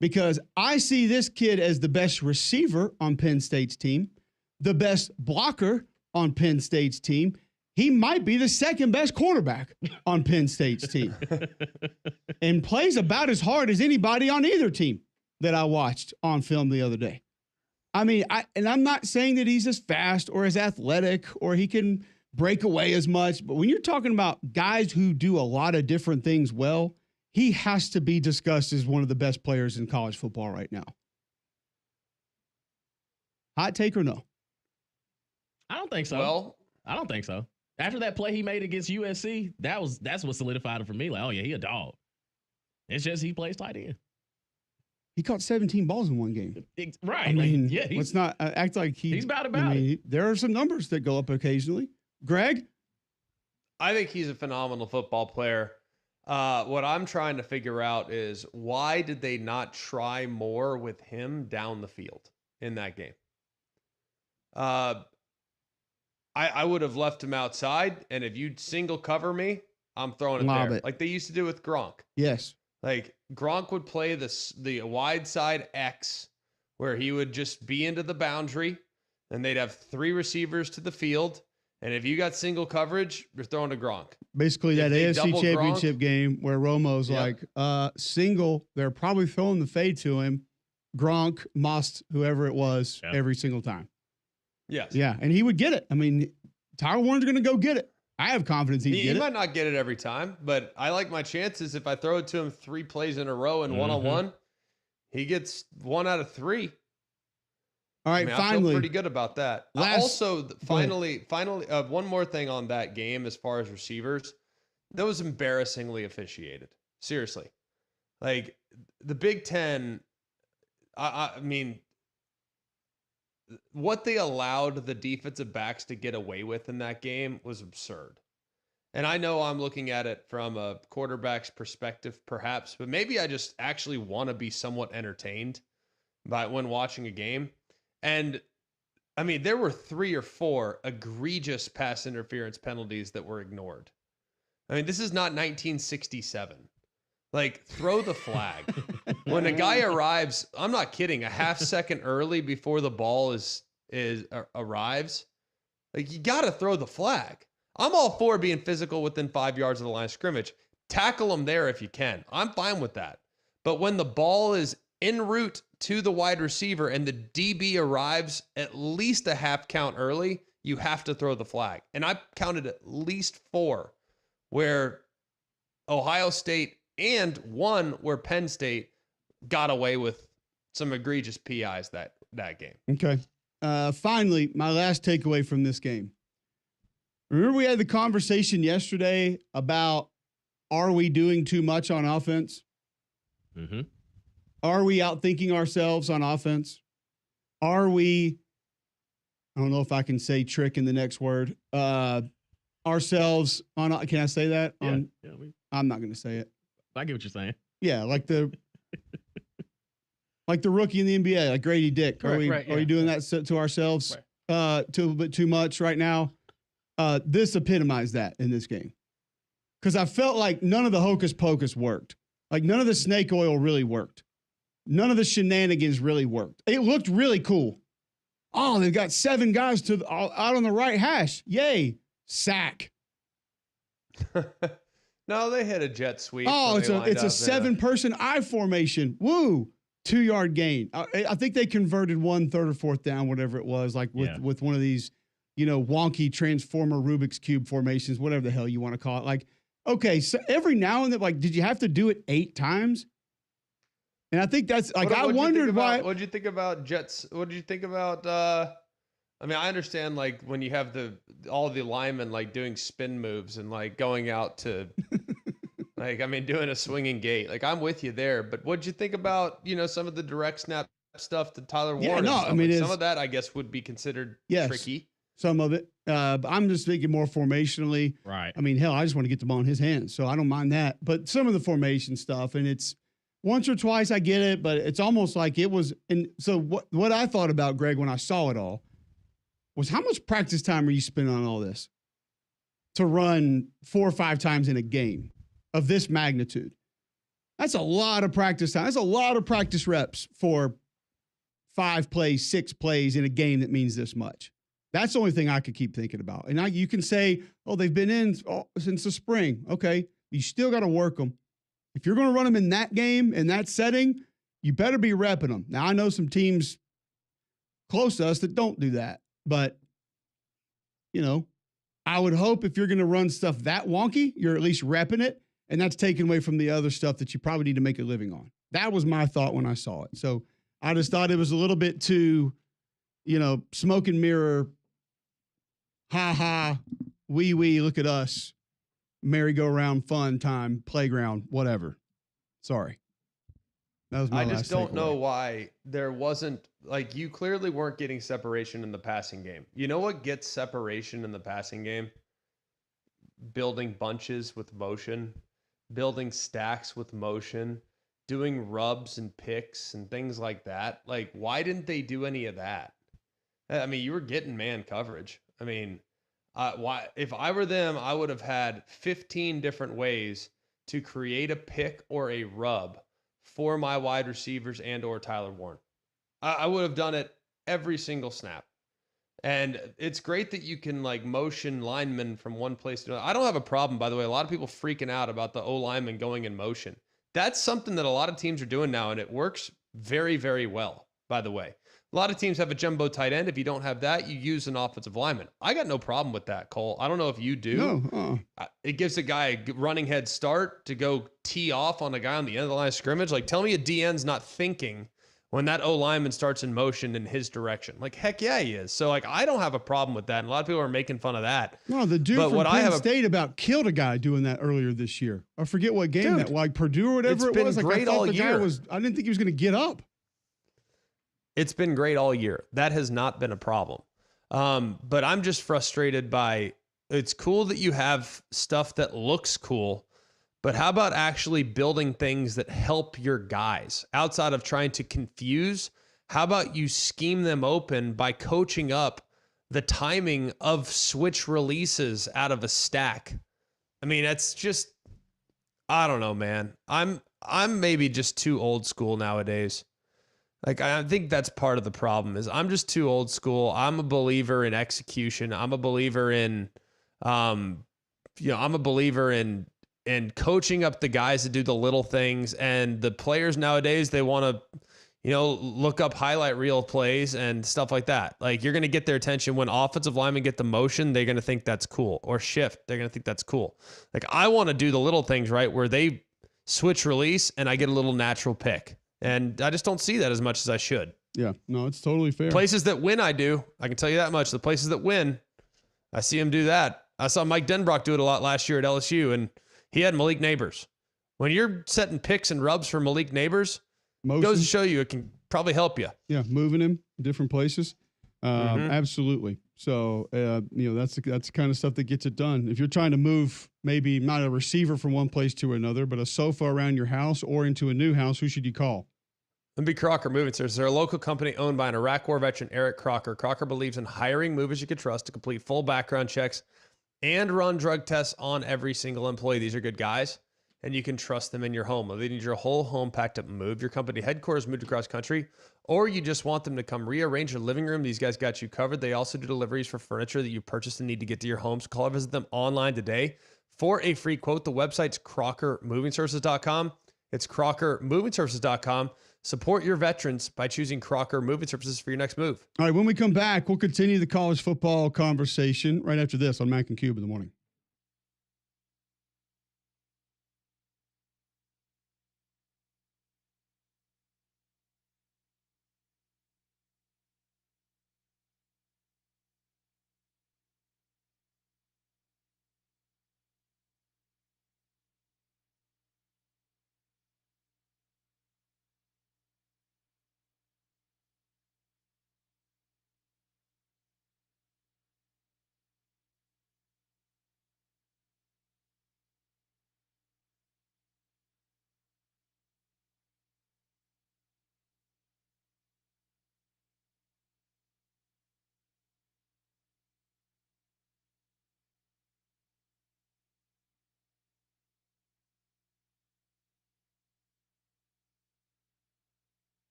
Because I see this kid as the best receiver on Penn State's team, the best blocker on Penn State's team. he might be the second best quarterback on Penn State's team and plays about as hard as anybody on either team that I watched on film the other day. I mean, I'm not saying that he's as fast or as athletic or he can break away as much, but when you're talking about guys who do a lot of different things well, he has to be discussed as one of the best players in college football right now. Hot take or no? I don't think so. Well, I don't think so. After that play he made against USC, that's what solidified it for me. Like, oh yeah, he a dog. It's just he plays tight end. He caught 17 balls in one game. Right. I mean, like, yeah, let's not act like he's about it. There are some numbers that go up occasionally. Greg? I think he's a phenomenal football player. What I'm trying to figure out is why did they not try more with him down the field in that game? I would have left him outside, and if you'd single cover me, I'm throwing it Lob there. it. Like they used to do with Gronk. Yes. Like Gronk would play the wide side X where he would just be into the boundary and they'd have 3 receivers to the field. And if you got single coverage, you're throwing to Gronk. Basically that AFC championship game where Romo's like, single, they're probably throwing the fade to him. Gronk, Most, whoever it was, every single time. Yes. Yeah, and he would get it. I mean, Tyler Warner's going to go get it. I have confidence he'd get it. He might not get it every time, but I like my chances if I throw it to him 3 plays in a row and one-on-one, he gets 1 out of 3. All right, I feel pretty good about that. Finally, one more thing on that game as far as receivers. That was embarrassingly officiated. Seriously. Like, the Big Ten, I mean, what they allowed the defensive backs to get away with in that game was absurd. And I know I'm looking at it from a quarterback's perspective, perhaps, but maybe I just actually want to be somewhat entertained when watching a game. And I mean, there were 3 or 4 egregious pass interference penalties that were ignored. I mean, this is not 1967. Like, throw the flag. When a guy arrives, I'm not kidding, a half second early before the ball arrives, like, you got to throw the flag. I'm all for being physical within 5 yards of the line of scrimmage. Tackle them there if you can. I'm fine with that. But when the ball is en route to the wide receiver and the DB arrives at least a half count early, you have to throw the flag. And I counted at least 4 where Ohio State and 1 where Penn State got away with some egregious PIs that game. Okay. Finally, my last takeaway from this game. Remember we had the conversation yesterday about, are we doing too much on offense? Mm-hmm. Are we outthinking ourselves on offense? Are we, I don't know if I can say trick in the next word, ourselves on, can I say that? Yeah. I'm not going to say it. I get what you're saying. Yeah, like the rookie in the NBA, like Grady Dick. Are we doing that to ourselves a little bit too much right now? This epitomized that in this game. Because I felt like none of the hocus pocus worked. Like none of the snake oil really worked. None of the shenanigans really worked. It looked really cool. Oh, they've got 7 guys out on the right hash. Yay. Sack. No, they hit a jet sweep. Oh, it's a 7-person I formation. Woo. 2-yard gain. I think they converted 1 3rd or 4th down, whatever it was, like with one of these, wonky transformer Rubik's Cube formations, whatever the hell you want to call it. Like, okay, so every now and then, like, did you have to do it 8 times? And I think that's like, I wondered why. What did you think about Jets? What did you think about, I mean, I understand like when you have all the linemen like doing spin moves and like going out to like, I mean, doing a swinging gate. Like I'm with you there, but what'd you think about, some of the direct snap stuff to Tyler Warren? No, I mean, some of that I guess would be considered tricky. Some of it. I'm just thinking more formationally. Right. I mean, hell, I just want to get the ball in his hands, so I don't mind that. But some of the formation stuff, and it's once or twice I get it, but it's almost like it was. And so what I thought about, Greg, when I saw it all was how much practice time are you spending on all this to run 4 or 5 times in a game of this magnitude? That's a lot of practice time. That's a lot of practice reps for 5 plays, 6 plays in a game that means this much. That's the only thing I could keep thinking about. And you can say, oh, they've been in since the spring. Okay. You still got to work them. If you're going to run them in that game, in that setting, you better be repping them. Now, I know some teams close to us that don't do that. But, I would hope if you're going to run stuff that wonky, you're at least repping it. And that's taken away from the other stuff that you probably need to make a living on. That was my thought when I saw it. So I just thought it was a little bit too, smoke and mirror, ha ha, wee, look at us, merry-go-round, fun time, playground, whatever. Sorry. That was my I just don't takeaway. know why there wasn't, you clearly weren't getting separation in the passing game. You know what gets separation in the passing game? Building bunches with motion, building stacks with motion, doing rubs and picks and things like that. Why didn't they do any of that? I mean, you were getting man coverage. I mean, why? If I were them, I would have had 15 different ways to create a pick or a rub for my wide receivers and or Tyler Warren. I would have done it every single snap. And it's great that you can motion linemen from one place to another. I don't have a problem, by the way. A lot of people freaking out about the O lineman going in motion. That's something that a lot of teams are doing now, and it works very, very well, by the way. A lot of teams have a jumbo tight end. If you don't have that, you use an offensive lineman. I got no problem with that, Cole. I don't know if you do. No. It gives a guy a running head start to go tee off on a guy on the end of the line of scrimmage. Tell me a DN's not thinking when that O lineman starts in motion in his direction. Heck yeah, he is. So, I don't have a problem with that. And a lot of people are making fun of that. No, the dude from Penn State about killed a guy doing that earlier this year. I forget what game Purdue or whatever it was. It's been great all year. I didn't think he was going to get up. It's been great all year. That has not been a problem. But I'm just frustrated by, it's cool that you have stuff that looks cool, but how about actually building things that help your guys outside of trying to confuse? How about you scheme them open by coaching up the timing of switch releases out of a stack? I mean, that's just, I don't know, man. I'm maybe just too old school nowadays. I think that's part of the problem is I'm just too old school. I'm a believer in execution. I'm a believer in, I'm a believer in coaching up the guys to do the little things. And the players nowadays, they want to, look up highlight reel plays and stuff like that. You're going to get their attention when offensive linemen get the motion, they're going to think that's cool. Or shift, they're going to think that's cool. I want to do the little things, right, where they switch release and I get a little natural pick. And I just don't see that as much as I should. Yeah, no, it's totally fair. Places that win, I do. I can tell you that much. The places that win, I see him do that. I saw Mike Denbrock do it a lot last year at LSU, and he had Malik Neighbors. When you're setting picks and rubs for Malik Neighbors, it goes to show you it can probably help you. Yeah, moving him different places. Absolutely. So, that's the kind of stuff that gets it done. If you're trying to move maybe not a receiver from one place to another, but a sofa around your house or into a new house, who should you call? It'd be Crocker Moving Services. They're a local company owned by an Iraq War veteran, Eric Crocker. Crocker believes in hiring movers you can trust to complete full background checks and run drug tests on every single employee. These are good guys, and you can trust them in your home. Whether you need your whole home packed up and moved, your company headquarters moved across country, or you just want them to come rearrange your living room, these guys got you covered. They also do deliveries for furniture that you purchased and need to get to your home. So call or visit them online today for a free quote. The website's crockermovingservices.com. It's crockermovingservices.com. Support your veterans by choosing Crocker Moving Services for your next move. All right, when we come back, we'll continue the college football conversation right after this on Mac and Cube in the morning.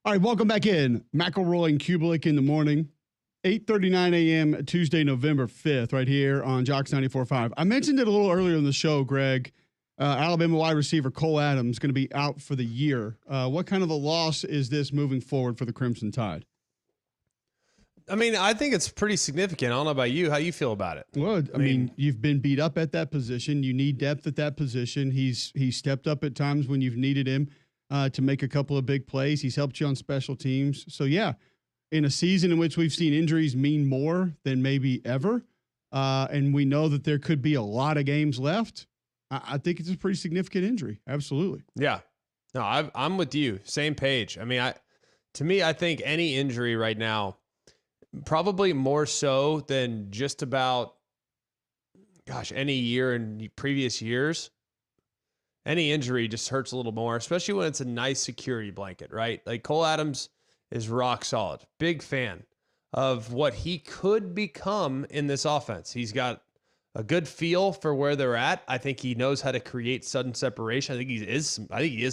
All right, welcome back in. McElroy and Cubelic in the morning. 8:39 a.m. Tuesday, November 5th, right here on Jocks 94.5. I mentioned it a little earlier in the show, Greg. Alabama wide receiver Cole Adams going to be out for the year. What kind of a loss is this moving forward for the Crimson Tide? I mean, I think it's pretty significant. I don't know about you. How you feel about it? Well, I mean, you've been beat up at that position. You need depth at that position. He's stepped up at times when you've needed him to make a couple of big plays. He's helped you on special teams. So, yeah, in a season in which we've seen injuries mean more than maybe ever, and we know that there could be a lot of games left, I think it's a pretty significant injury. Absolutely. Yeah. No, I'm with you. Same page. I mean, to me, I think any injury right now, probably more so than just about, any year in previous years, any injury just hurts a little more, especially when it's a nice security blanket, right? Like Cole Adams is rock solid. Big fan of what he could become in this offense. He's got a good feel for where they're at. I think he knows how to create sudden separation. I think he is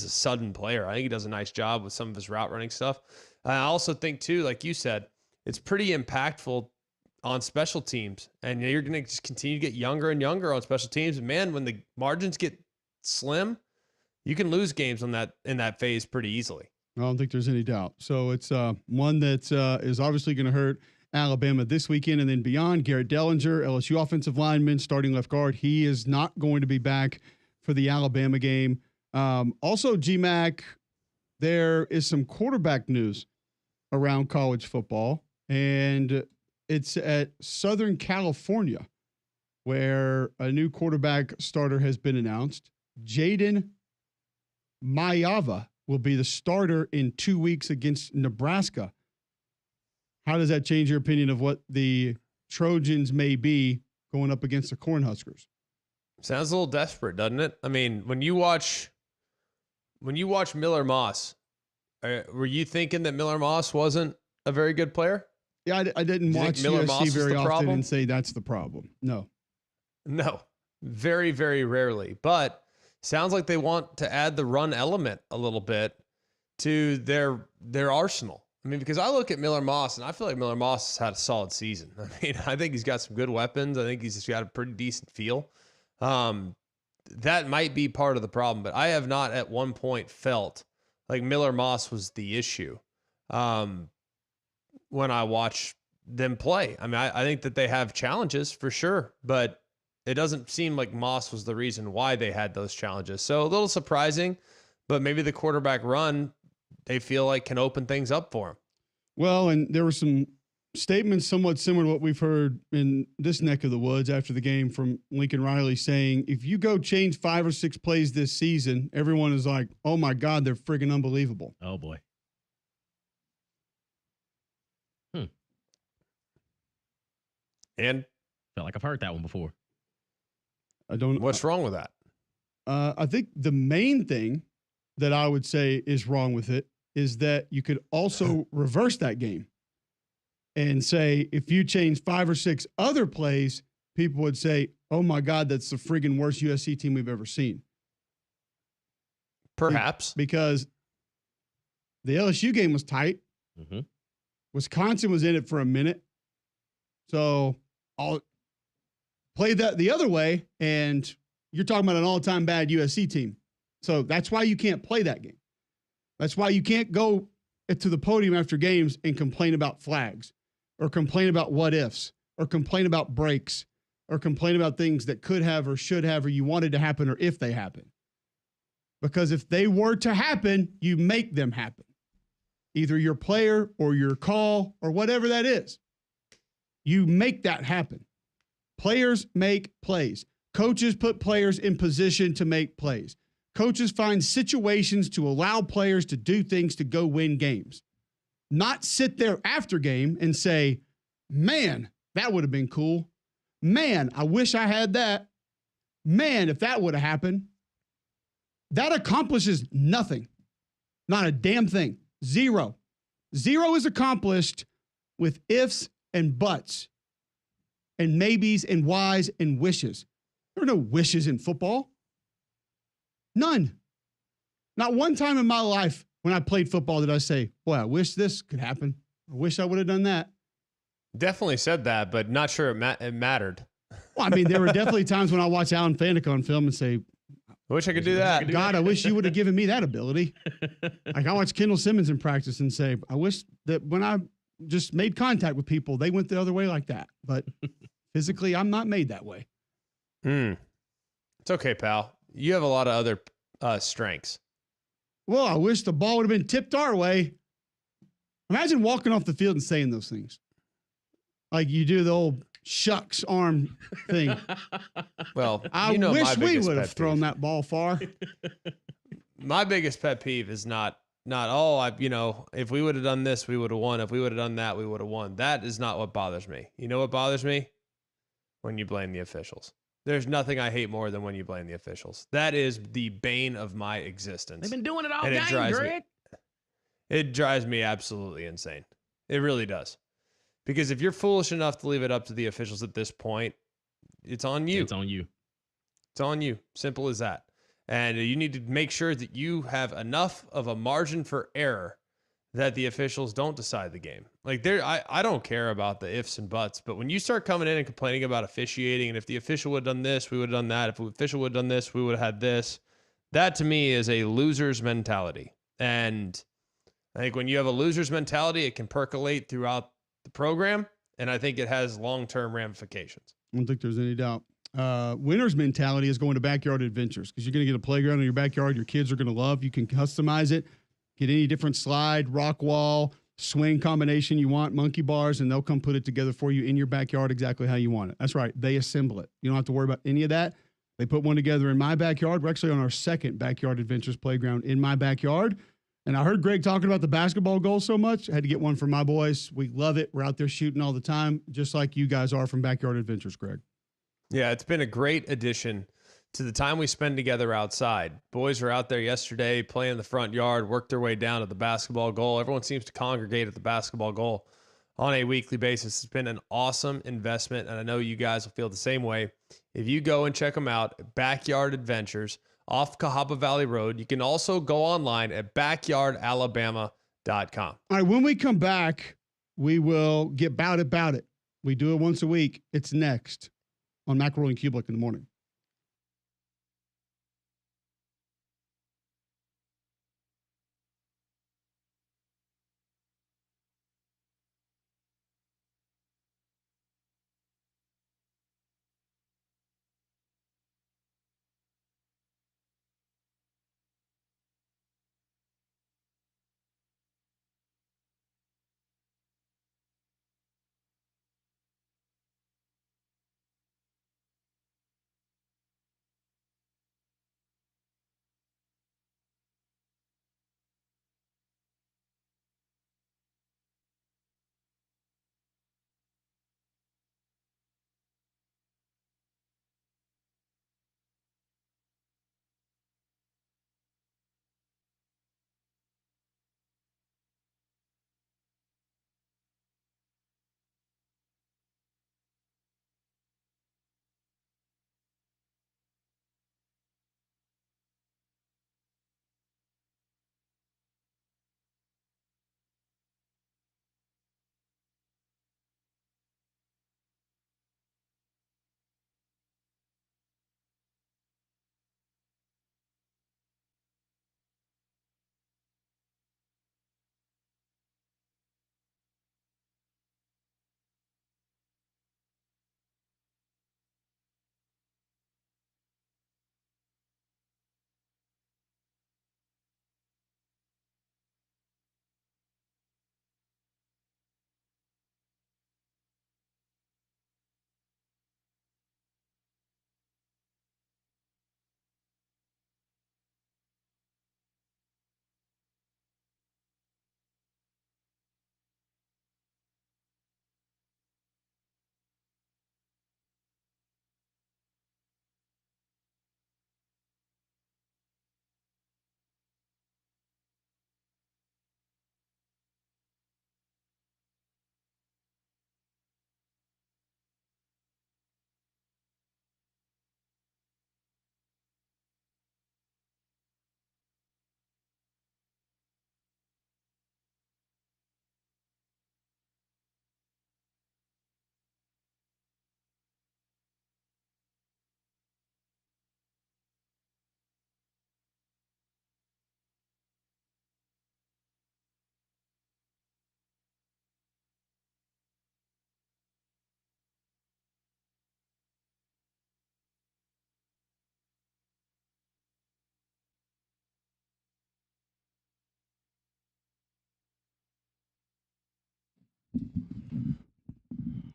a sudden player. I think he does a nice job with some of his route running stuff. I also think too, like you said, it's pretty impactful on special teams, and you're going to just continue to get younger and younger on special teams. And man, when the margins get slim, you can lose games in that phase pretty easily. I don't think there's any doubt. So it's one that is obviously going to hurt Alabama this weekend and then beyond. Garrett Dellinger, LSU offensive lineman, starting left guard. He is not going to be back for the Alabama game. Also, GMAC, there is some quarterback news around college football, and it's at Southern California, where a new quarterback starter has been announced. Jaden Mayava will be the starter in 2 weeks against Nebraska. How does that change your opinion of what the Trojans may be going up against the Cornhuskers? Sounds a little desperate, doesn't it? I mean, when you watch Miller Moss, were you thinking that Miller Moss wasn't a very good player? Yeah, I didn't watch USC very often and say that's the problem. No, very, very rarely. But sounds like they want to add the run element a little bit to their arsenal. I mean, because I look at Miller Moss, and I feel like Miller Moss has had a solid season. I mean, I think he's got some good weapons. I think he's just got a pretty decent feel. That might be part of the problem, but I have not at one point felt like Miller Moss was the issue when I watch them play. I mean, I think that they have challenges for sure, but it doesn't seem like Moss was the reason why they had those challenges. So a little surprising, but maybe the quarterback run, they feel like can open things up for him. Well, and there were some statements somewhat similar to what we've heard in this neck of the woods after the game from Lincoln Riley saying, if you go change 5 or 6 plays this season, everyone is like, oh my God, they're friggin' unbelievable. Oh boy. And felt like I've heard that one before. I don't. What's wrong with that? I think the main thing that I would say is wrong with it is that you could also reverse that game and say, if you change 5 or 6 other plays, people would say, oh my God, that's the friggin' worst USC team we've ever seen. Perhaps. Because the LSU game was tight. Mm-hmm. Wisconsin was in it for a minute. So I'll play that the other way, and you're talking about an all-time bad USC team. So that's why you can't play that game. That's why you can't go to the podium after games and complain about flags or complain about what ifs or complain about breaks or complain about things that could have or should have or you wanted to happen or if they happen. Because if they were to happen, you make them happen. Either your player or your call or whatever that is. You make that happen. Players make plays. Coaches put players in position to make plays. Coaches find situations to allow players to do things to go win games. Not sit there after game and say, man, that would have been cool. Man, I wish I had that. Man, if that would have happened. That accomplishes nothing. Not a damn thing. Zero. Zero is accomplished with ifs and buts and maybes and whys and wishes. There are no wishes in football. None. Not one time in my life when I played football did I say, boy, I wish this could happen. I wish I would have done that. Definitely said that, but not sure it mattered. Well, I mean, there were definitely times when I watch Alan Faneca on film and say, I wish I could do that. God, I wish you would have given me that ability. Like I watch Kendall Simmons in practice and say, I wish that when I just made contact with people, they went the other way like that. But physically, I'm not made that way. It's okay, pal. You have a lot of other strengths. Well, I wish the ball would have been tipped our way. Imagine walking off the field and saying those things. Like you do the old shucks arm thing. Well, I wish we would have thrown that ball far. My biggest pet peeve is not if we would have done this, we would have won. If we would have done that, we would have won. That is not what bothers me. You know what bothers me? When you blame the officials. There's nothing I hate more than when you blame the officials. That is the bane of my existence. They've been doing it all And game, Greg. It drives me absolutely insane. It really does. Because if you're foolish enough to leave it up to the officials at this point, it's on you. It's on you. It's on you. Simple as that. And you need to make sure that you have enough of a margin for error that the officials don't decide the game. Like I don't care about the ifs and buts, but when you start coming in and complaining about officiating, and if the official would have done this, we would have done that. If the official would have done this, we would have had this. That to me is a loser's mentality. And I think when you have a loser's mentality, it can percolate throughout the program, and I think it has long-term ramifications. I don't think there's any doubt. Winner's mentality is going to backyard adventures because you're going to get a playground in your backyard your kids are going to love. You can customize it, get any different slide, rock wall, swing combination you want, monkey bars, and they'll come put it together for you in your backyard exactly how you want it. That's right. They assemble it. You don't have to worry about any of that. They put one together in my backyard. We're actually on our second backyard adventures playground in my backyard. And I heard Greg talking about the basketball goal so much. I had to get one for my boys. We love it. We're out there shooting all the time, just like you guys are from Backyard Adventures, Greg. Yeah, it's been a great addition to the time we spend together outside. Boys were out there yesterday playing in the front yard, worked their way down to the basketball goal. Everyone seems to congregate at the basketball goal on a weekly basis. It's been an awesome investment, and I know you guys will feel the same way. If you go and check them out, Backyard Adventures, off Cahaba Valley Road. You can also go online at backyardalabama.com. All right, when we come back, we will get Bout It. We do it once a week. It's next on McElroy and Cubelic in the morning.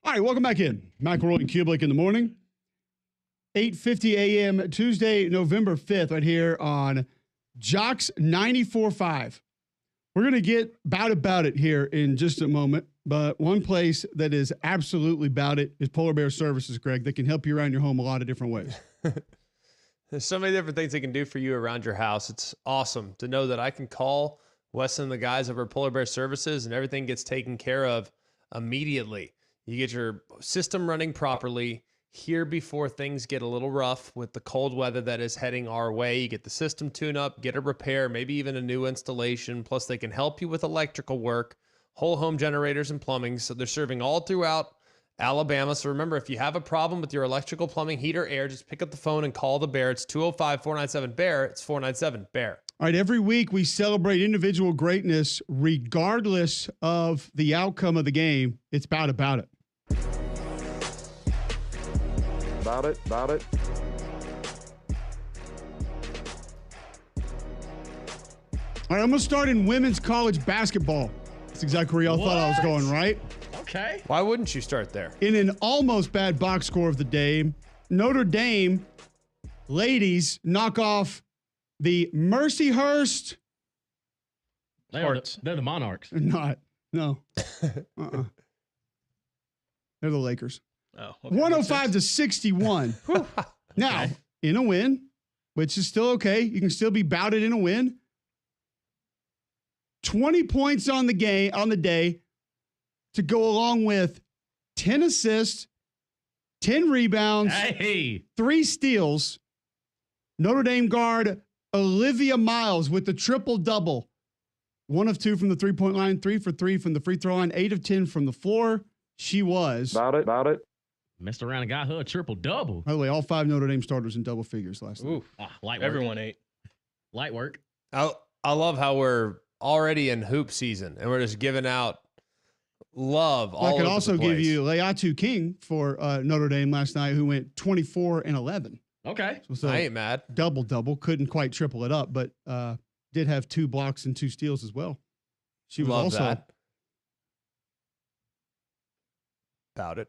All right, welcome back in. McElroy and Cubelic in the morning. 8:50 a.m. Tuesday, November 5th, right here on Jocks 94.5. We're going to get about it here in just a moment, but one place that is absolutely about it is Polar Bear Services, Greg, that can help you around your home a lot of different ways. There's so many different things they can do for you around your house. It's awesome to know that I can call Weston and the guys over at Polar Bear Services and everything gets taken care of immediately. You get your system running properly here before things get a little rough with the cold weather that is heading our way. You get the system tune up, get a repair, maybe even a new installation. Plus, they can help you with electrical work, whole home generators and plumbing. So they're serving all throughout Alabama. So remember, if you have a problem with your electrical, plumbing, heat, or air, just pick up the phone and call the Bear. It's 205-497-BEAR. It's 497-BEAR. All right, every week we celebrate individual greatness regardless of the outcome of the game. It's about it. About it. All right, I'm going to start in women's college basketball. That's exactly where y'all thought I was going, right? Okay. Why wouldn't you start there? In an almost bad box score of the day, Notre Dame ladies knock off the Mercyhurst. They're the Monarchs. No. Uh-uh. They're the Lakers. Oh, okay. 105-61. Now, in a win, which is still okay. You can still be bouted in a win. 20 points on the day to go along with 10 assists, 10 rebounds, 3 steals. Notre Dame guard Olivia Miles with the triple-double. 1 of 2 from the three-point line, 3 for 3 from the free throw line, 8 of 10 from the floor. She was. About it. Messed around and got her a triple-double. By the way, all 5 Notre Dame starters in double figures last night. Light work. Everyone ate. Light work. I love how we're already in hoop season and we're just giving out love all over the place. I could also give you Leatu King for Notre Dame last night, who went 24 and 11. Okay. So I ain't mad. Double. Couldn't quite triple it up, but did have 2 blocks and 2 steals as well. She was love also that. About it.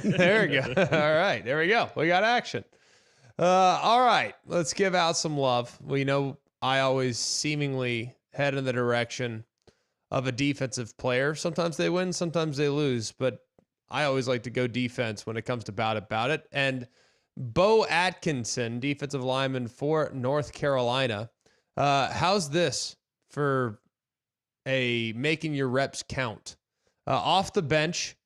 There we go. All right. There we go. We got action. All right. Let's give out some love. We know I always seemingly head in the direction of a defensive player. Sometimes they win, sometimes they lose, but I always like to go defense when it comes to Bout It. And Bo Atkinson, defensive lineman for North Carolina. How's this for a making your reps count? Off the bench,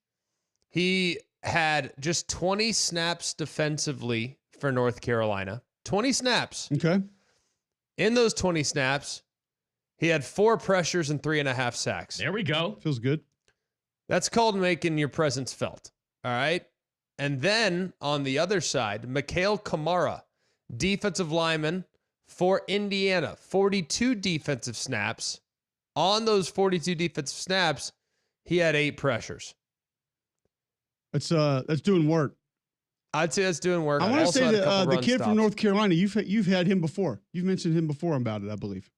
he had just 20 snaps defensively for North Carolina. 20 snaps. okay. In those 20 snaps, he had 4 pressures and 3.5 sacks. There we go. Feels good. That's called making your presence felt. All right. And then on the other side, Mikhail Kamara, defensive lineman for Indiana, 42 defensive snaps. On those 42 defensive snaps, he had 8 pressures. That's doing work. I'd say that's doing work. I want to say that the kid stops. from North Carolina, you've had him before. You've mentioned him before about it, I believe.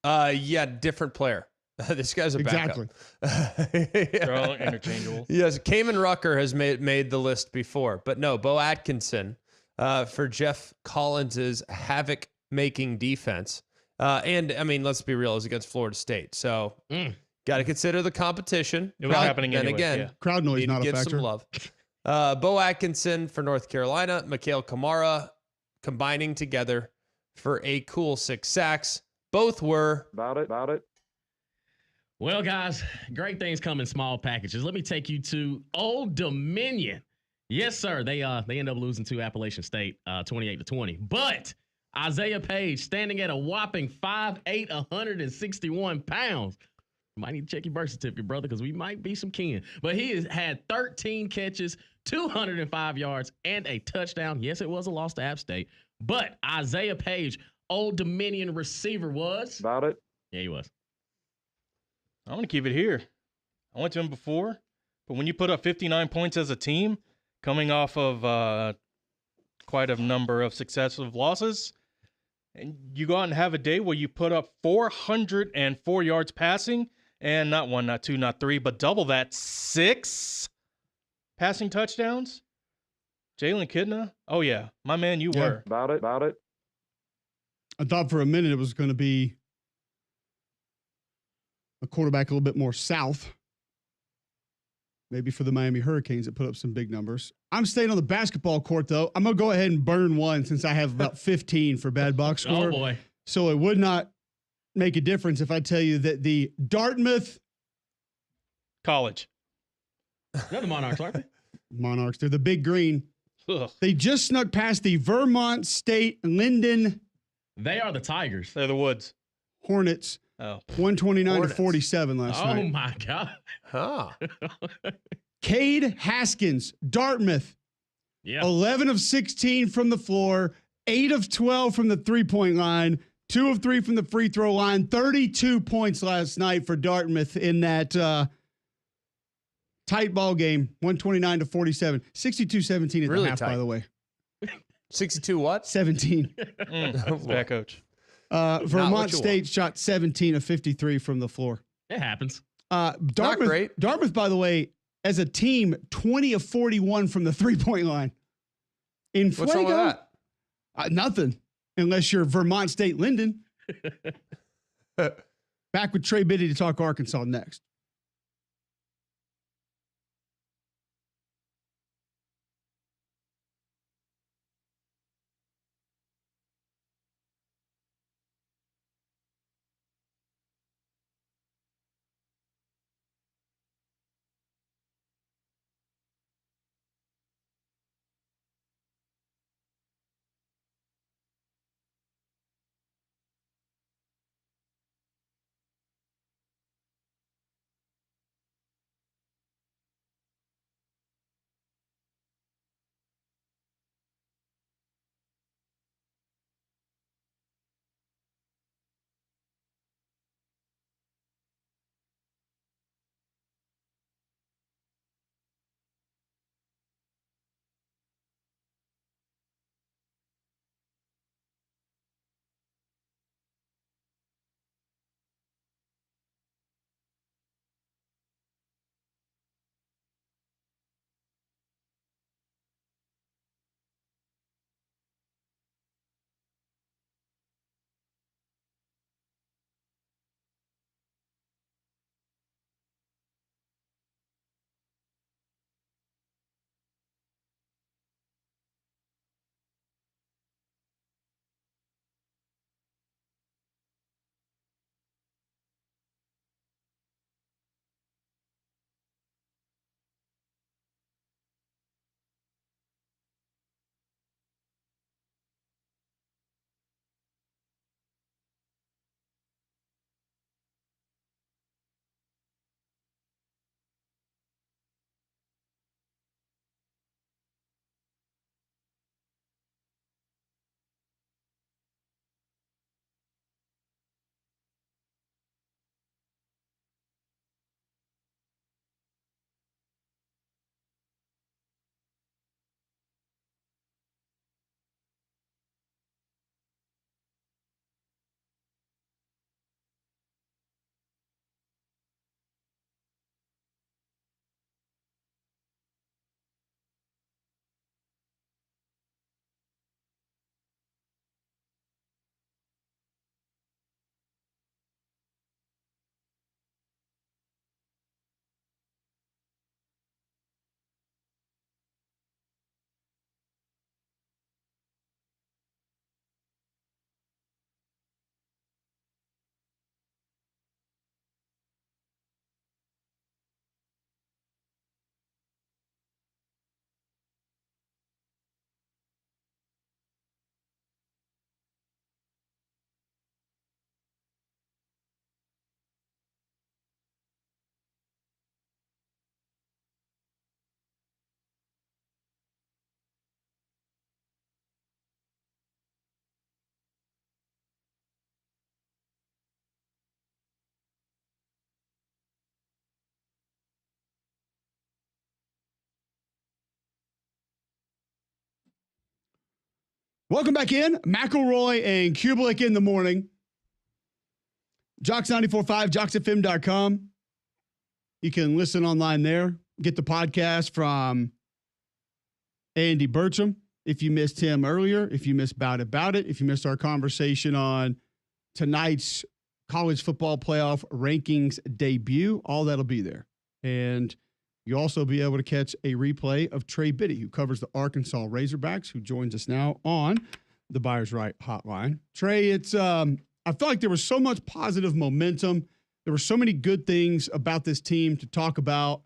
Yeah, different player. This guy's a backup. They're all interchangeable. Yes, Kamen Rucker has made the list before, but no, Bo Atkinson for Jeff Collins's havoc-making defense. And, I mean, let's be real, it was against Florida State. So, got to consider the competition. It was happening and anyway. again, Yeah. Crowd noise need not to a give factor. some love. Bo Atkinson for North Carolina, Mikhail Kamara combining together for a cool 6 sacks. Both were About it. Well, guys, great things come in small packages. Let me take you to Old Dominion. Yes, sir. They end up losing to Appalachian State 28-20. But Isaiah Page standing at a whopping 5'8", 161 pounds. You might need to check your birth certificate, brother, because we might be some kin. But he has had 13 catches, 205 yards, and a touchdown. Yes, it was a loss to App State. But Isaiah Page, Old Dominion receiver, was. About it. Yeah, he was. I'm going to keep it here. I went to him before, but when you put up 59 points as a team, coming off of quite a number of successive losses, and you go out and have a day where you put up 404 yards passing and not 1, not 2, not 3, but double that, 6 passing touchdowns. Jalen Kidna, oh yeah, my man, you were. About it. I thought for a minute it was going to be a quarterback a little bit more south. Maybe for the Miami Hurricanes that put up some big numbers. I'm staying on the basketball court, though. I'm going to go ahead and burn one since I have about 15 for bad box score. Oh, boy. So it would not make a difference if I tell you that the Dartmouth College. They're the Monarchs, aren't they? Monarchs, they're the Big Green. Ugh. They just snuck past the Vermont State Linden They are the Tigers. They're the Woods. Hornets, Oh, 129 Hornets. to 47 last Oh, night. my God. Huh. Cade Haskins, Dartmouth, Yeah. 11 of 16 from the floor, 8 of 12 from the three-point line, 2 of 3 from the free throw line, 32 points last night for Dartmouth in that tight ball game, 129 to 47, 62-17 at Really the half, tight. by the way. 62 what? 17. that's bad coach. Vermont what you State shot 17 of 53 from the floor. It happens. Dartmouth, great. Dartmouth, by the way, as a team, 20 of 41 from the three-point line. In What's wrong with Fuego, that? nothing, unless you're Vermont State Linden. Back with Trey Biddy to talk Arkansas next. Welcome back in. McElroy and Cubelic in the morning. Jocks945, JocksFM.com. You can listen online there. Get the podcast from Andy Burcham. If you missed him earlier, if you missed Bout About It, if you missed our conversation on tonight's college football playoff rankings debut, all that'll be there. And you'll also be able to catch a replay of Trey Biddy, who covers the Arkansas Razorbacks, who joins us now on the Buyers Right hotline. Trey, it's I feel like there was so much positive momentum. There were so many good things about this team to talk about.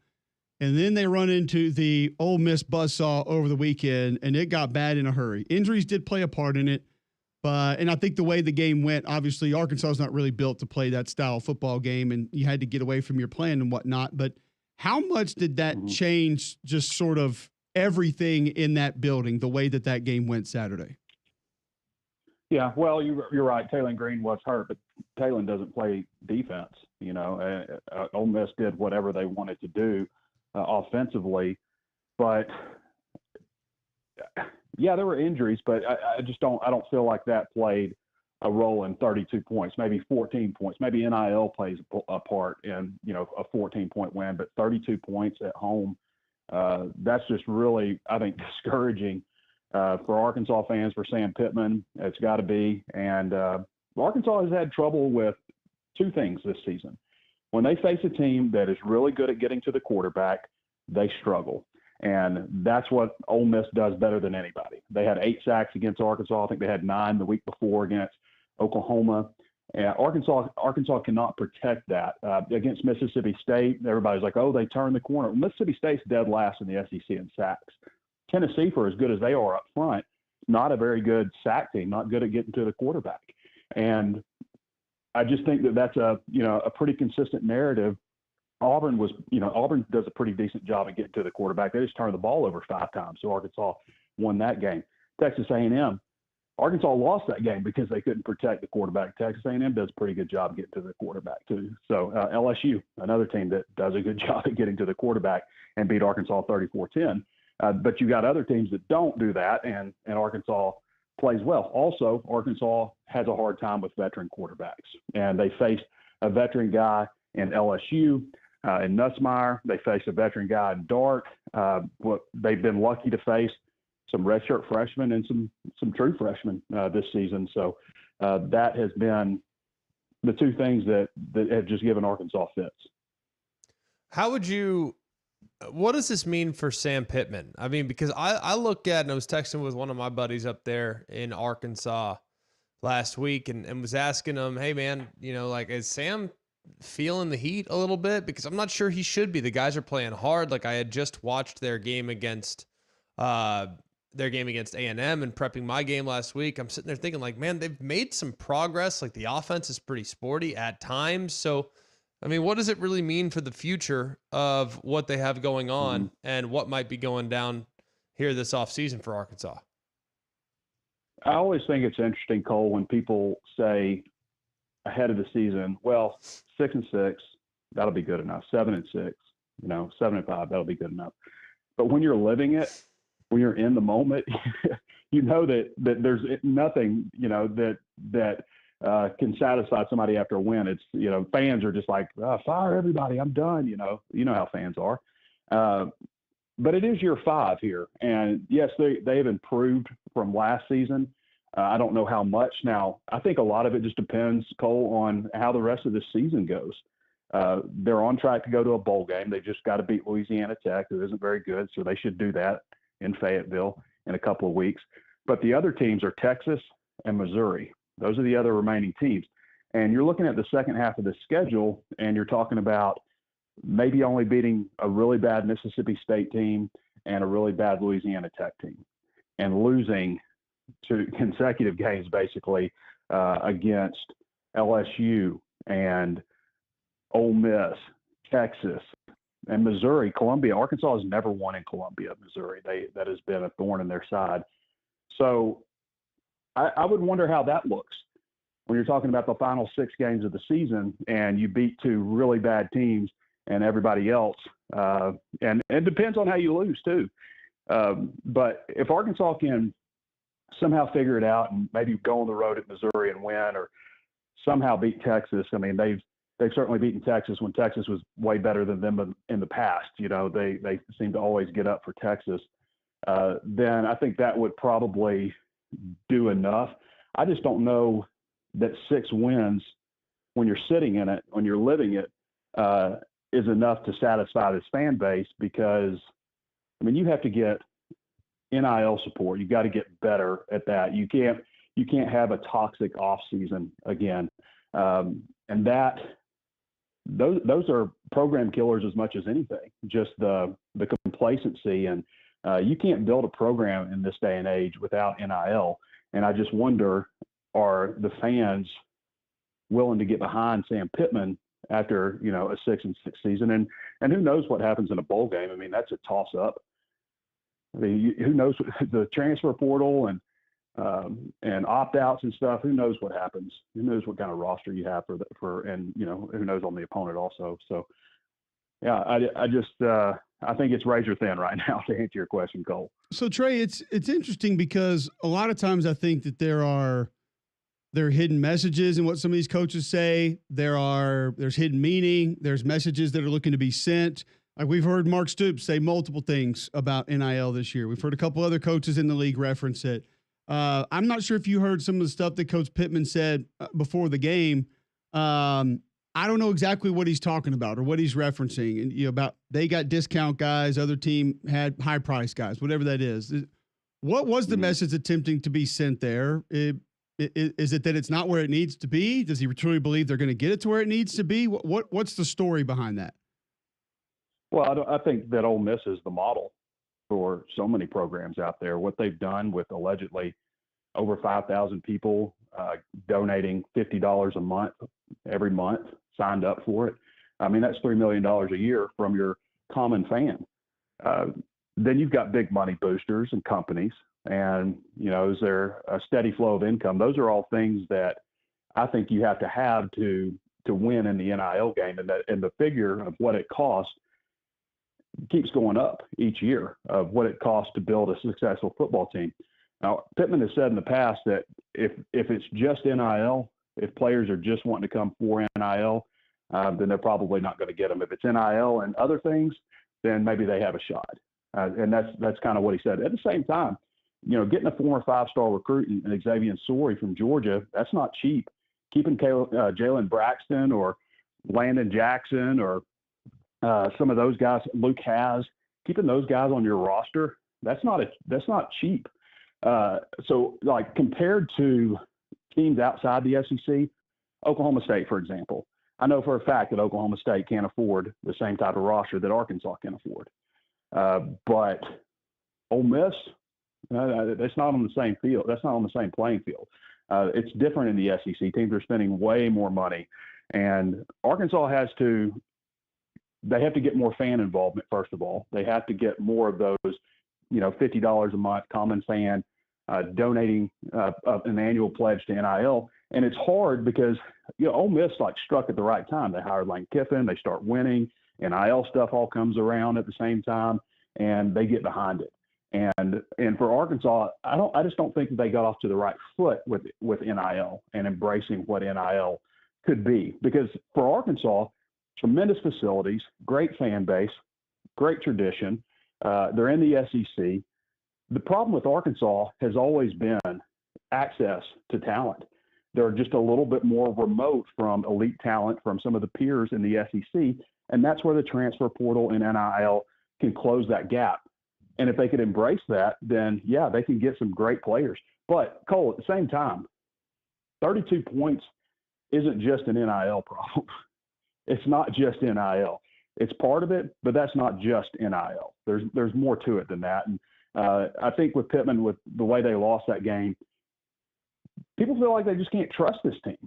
And then they run into the Ole Miss buzzsaw over the weekend, and it got bad in a hurry. Injuries did play a part in it. And I think the way the game went, obviously, Arkansas is not really built to play that style of football game, and you had to get away from your plan and whatnot. But how much did that change just sort of everything in that building, the way that game went Saturday? Yeah, well, you're right. Taylon Green was hurt, but Taylon doesn't play defense. Ole Miss did whatever they wanted to do offensively, but yeah, there were injuries, but I don't feel like that played a role in 32 points, maybe 14 points, maybe NIL plays a part in a 14-point win, but 32 points at home, that's just really, I think, discouraging. For Arkansas fans, for Sam Pittman, it's got to be. And Arkansas has had trouble with two things this season. When they face a team that is really good at getting to the quarterback, they struggle. And that's what Ole Miss does better than anybody. They had 8 sacks against Arkansas. I think they had 9 the week before against Oklahoma. And Arkansas cannot protect that. Against Mississippi State, everybody's like, oh, they turned the corner. Mississippi State's dead last in the SEC in sacks. Tennessee, for as good as they are up front, not a very good sack team, not good at getting to the quarterback. And I just think that that's a pretty consistent narrative. Auburn does a pretty decent job at getting to the quarterback. They just turned the ball over 5 times, so Arkansas won that game. Texas A&M, Arkansas lost that game because they couldn't protect the quarterback. Texas A&M does a pretty good job getting to the quarterback too. So LSU, another team that does a good job at getting to the quarterback and beat Arkansas 34-10. But you got other teams that don't do that, and Arkansas plays well. Also, Arkansas has a hard time with veteran quarterbacks, and they faced a veteran guy in LSU, in Nussmeier. They faced a veteran guy in Dart. They've been lucky to face some redshirt freshmen and some true freshmen this season. So that has been the two things that have just given Arkansas fits. What does this mean for Sam Pittman? I mean, because I look at, and I was texting with one of my buddies up there in Arkansas last week and was asking him, hey man, is Sam feeling the heat a little bit? Because I'm not sure he should be. The guys are playing hard. Like, I had just watched their game against A&M and prepping my game last week. I'm sitting there thinking, like, man, they've made some progress. Like, the offense is pretty sporty at times. So, I mean, what does it really mean for the future of what they have going on and what might be going down here this offseason for Arkansas? I always think it's interesting, Cole, when people say ahead of the season, well, 6-6, that'll be good enough. 7-6, 7-5, that'll be good enough. But when you're living it, when you're in the moment, you know that there's nothing, that can satisfy somebody after a win. It's, fans are just like, fire everybody, I'm done. You know how fans are. But it is year 5 here. And yes, they've improved from last season. I don't know how much. Now, I think a lot of it just depends, Cole, on how the rest of the season goes. They're on track to go to a bowl game. They just got to beat Louisiana Tech, who isn't very good. So they should do that in Fayetteville in a couple of weeks. But the other teams are Texas and Missouri. Those are the other remaining teams. And you're looking at the second half of the schedule, and you're talking about maybe only beating a really bad Mississippi State team and a really bad Louisiana Tech team, and losing 2 consecutive games basically against LSU and Ole Miss, Texas, and Missouri. Columbia, Arkansas has never won in Columbia, Missouri. That has been a thorn in their side. So I would wonder how that looks when you're talking about the final 6 games of the season and you beat 2 really bad teams and everybody else. And it depends on how you lose too. But if Arkansas can somehow figure it out and maybe go on the road at Missouri and win, or somehow beat Texas. I mean, they've certainly beaten Texas when Texas was way better than them in the past. They seem to always get up for Texas. Then I think that would probably do enough. I just don't know that 6 wins when you're sitting in it, when you're living it, is enough to satisfy this fan base, because, I mean, you have to get NIL support. You got to get better at that. You can't have a toxic off season again. And those are program killers as much as anything, just the complacency. And you can't build a program in this day and age without NIL. And I just wonder, are the fans willing to get behind Sam Pittman after, a 6-6 season? And who knows what happens in a bowl game? I mean, that's a toss up. I mean, who knows the transfer portal and opt-outs and stuff? Who knows what happens? Who knows what kind of roster you have and who knows on the opponent also. So, yeah, I think it's razor thin right now, to answer your question, Cole. So Trey, it's interesting because a lot of times I think that there are hidden messages in what some of these coaches say. There's hidden meaning. There's messages that are looking to be sent. Like we've heard Mark Stoops say multiple things about NIL this year. We've heard a couple other coaches in the league reference it. I'm not sure if you heard some of the stuff that Coach Pittman said before the game. I don't know exactly what he's talking about or what he's referencing. And about they got discount guys, other team had high price guys, whatever that is. What was the message attempting to be sent there? Is it that it's not where it needs to be? Does he truly believe they're going to get it to where it needs to be? What's the story behind that? Well, I think that Ole Miss is the model for so many programs out there. What they've done with allegedly over 5,000 people donating $50 a month, every month, signed up for it. I mean, that's $3 million a year from your common fan. Then you've got big money boosters and companies. And, is there a steady flow of income? Those are all things that I think you have to win in the NIL game. And the figure of what it costs keeps going up each year of what it costs to build a successful football team. Now, Pittman has said in the past that if it's just NIL, if players are just wanting to come for NIL, then they're probably not going to get them. If it's NIL and other things, then maybe they have a shot. And that's kind of what he said. At the same time, getting a former 5-star recruit in Xavier Sori from Georgia, that's not cheap. Keeping Jalen Braxton or Landon Jackson or some of those guys, Luke Has, keeping those guys on your roster, that's not cheap. So like compared to teams outside the SEC, Oklahoma State, for example, I know for a fact that Oklahoma State can't afford the same type of roster that Arkansas can afford. But Ole Miss, that's not on the same field. That's not on the same playing field. It's different in the SEC. Teams are spending way more money, and Arkansas they have to get more fan involvement. First of all, they have to get more of those, $50 a month common fan donating an annual pledge to NIL. And it's hard because, Ole Miss struck at the right time. They hired Lane Kiffin. They start winning. NIL stuff all comes around at the same time, and they get behind it. And for Arkansas, I just don't think that they got off to the right foot with NIL and embracing what NIL could be. Because for Arkansas, tremendous facilities, great fan base, great tradition. They're in the SEC. The problem with Arkansas has always been access to talent. They're just a little bit more remote from elite talent from some of the peers in the SEC, and that's where the transfer portal and NIL can close that gap. And if they could embrace that, then, yeah, they can get some great players. But, Cole, at the same time, 32 points isn't just an NIL problem. It's not just NIL. It's part of it, but that's not just NIL. There's more to it than that. And I think with Pittman, with the way they lost that game, people feel like they just can't trust this team.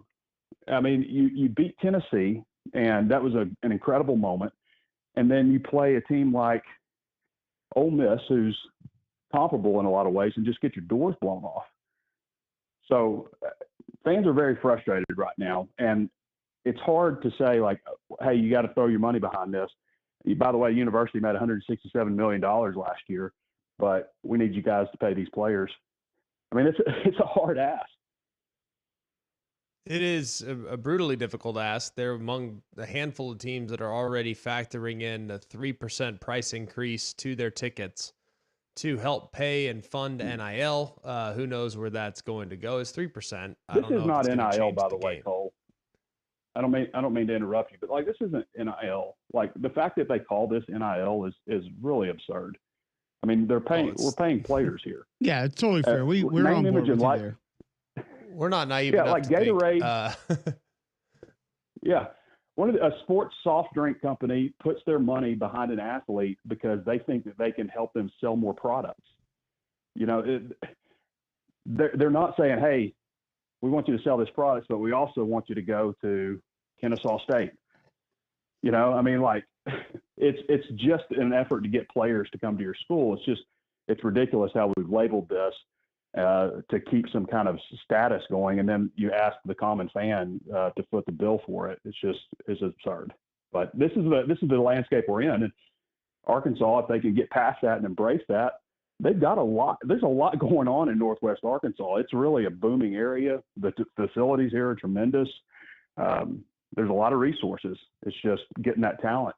I mean, you beat Tennessee, and that was an incredible moment. And then you play a team like Ole Miss, who's comparable in a lot of ways, and just get your doors blown off. So fans are very frustrated right now. And it's hard to say, hey, you got to throw your money behind this. By the way, the university made $167 million last year, but we need you guys to pay these players. I mean, it's a hard ask. It is a brutally difficult ask. They're among a handful of teams that are already factoring in a 3% price increase to their tickets to help pay and fund NIL. Who knows where that's going to go? It's 3%. I This don't know is if not it's gonna NIL, change by the way, game. Cole. I don't mean to interrupt you, but like this isn't NIL. Like the fact that they call this NIL is really absurd. I mean, we're paying players here. Yeah, it's totally fair. We're name, on board image, with and you like- there. We're not naive Yeah, enough like to Gatorade. think. Yeah. A sports soft drink company puts their money behind an athlete because they think that they can help them sell more products. You know, they're not saying, hey, we want you to sell this product, but we also want you to go to Kennesaw State. You know, I mean, like it's just an effort to get players to come to your school. It's ridiculous how we've labeled this to keep some kind of status going, and then you ask the common fan to foot the bill for it. It's absurd. But this is the landscape we're in. And Arkansas, if they can get past that and embrace that, they've got a lot. There's a lot going on in Northwest Arkansas. It's really a booming area. The facilities here are tremendous. There's a lot of resources. It's just getting that talent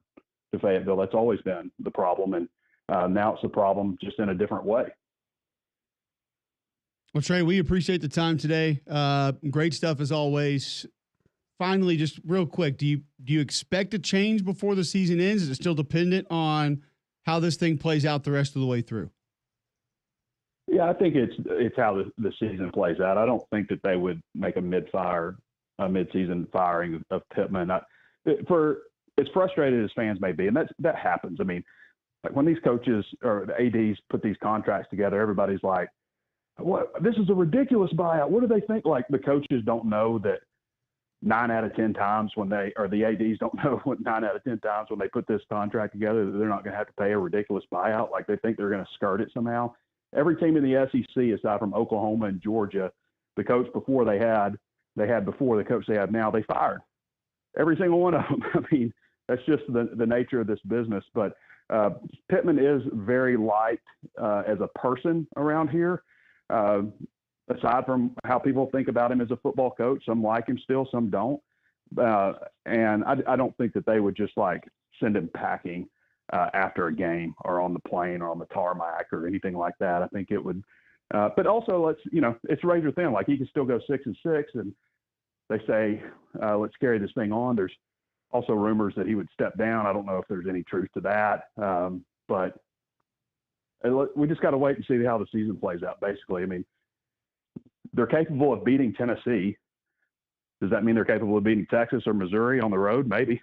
to Fayetteville. That's always been the problem, and now it's a problem just in a different way. Well, Trey, we appreciate the time today. Great stuff as always. Finally, just real quick, do you expect a change before the season ends? Is it still dependent on how this thing plays out the rest of the way through? Yeah, I think it's how the season plays out. I don't think that they would make a mid-season firing of Pittman. For as frustrated as fans may be, and that happens. I mean, like when these coaches or the ADs put these contracts together, everybody's like, "What? This is a ridiculous buyout." What do they think? Like the coaches don't know that 9 out of 10 times the ADs don't know what 9 out of 10 times when they put this contract together that they're not going to have to pay a ridiculous buyout. Like they think they're going to skirt it somehow. Every team in the SEC, aside from Oklahoma and Georgia, the coach before they had before the coach they have now, they fired every single one of them. I mean, that's just the nature of this business. But Pittman is very liked as a person around here. Aside from how people think about him as a football coach, some like him still, some don't. And I don't think that they would just like send him packing after a game or on the plane or on the tarmac or anything like that. I think it would, but also it's razor thin. Like he can still go 6-6, and they say, let's carry this thing on. There's also rumors that he would step down. I don't know if there's any truth to that. But we just got to wait and see how the season plays out, basically. I mean, they're capable of beating Tennessee. Does that mean they're capable of beating Texas or Missouri on the road? Maybe.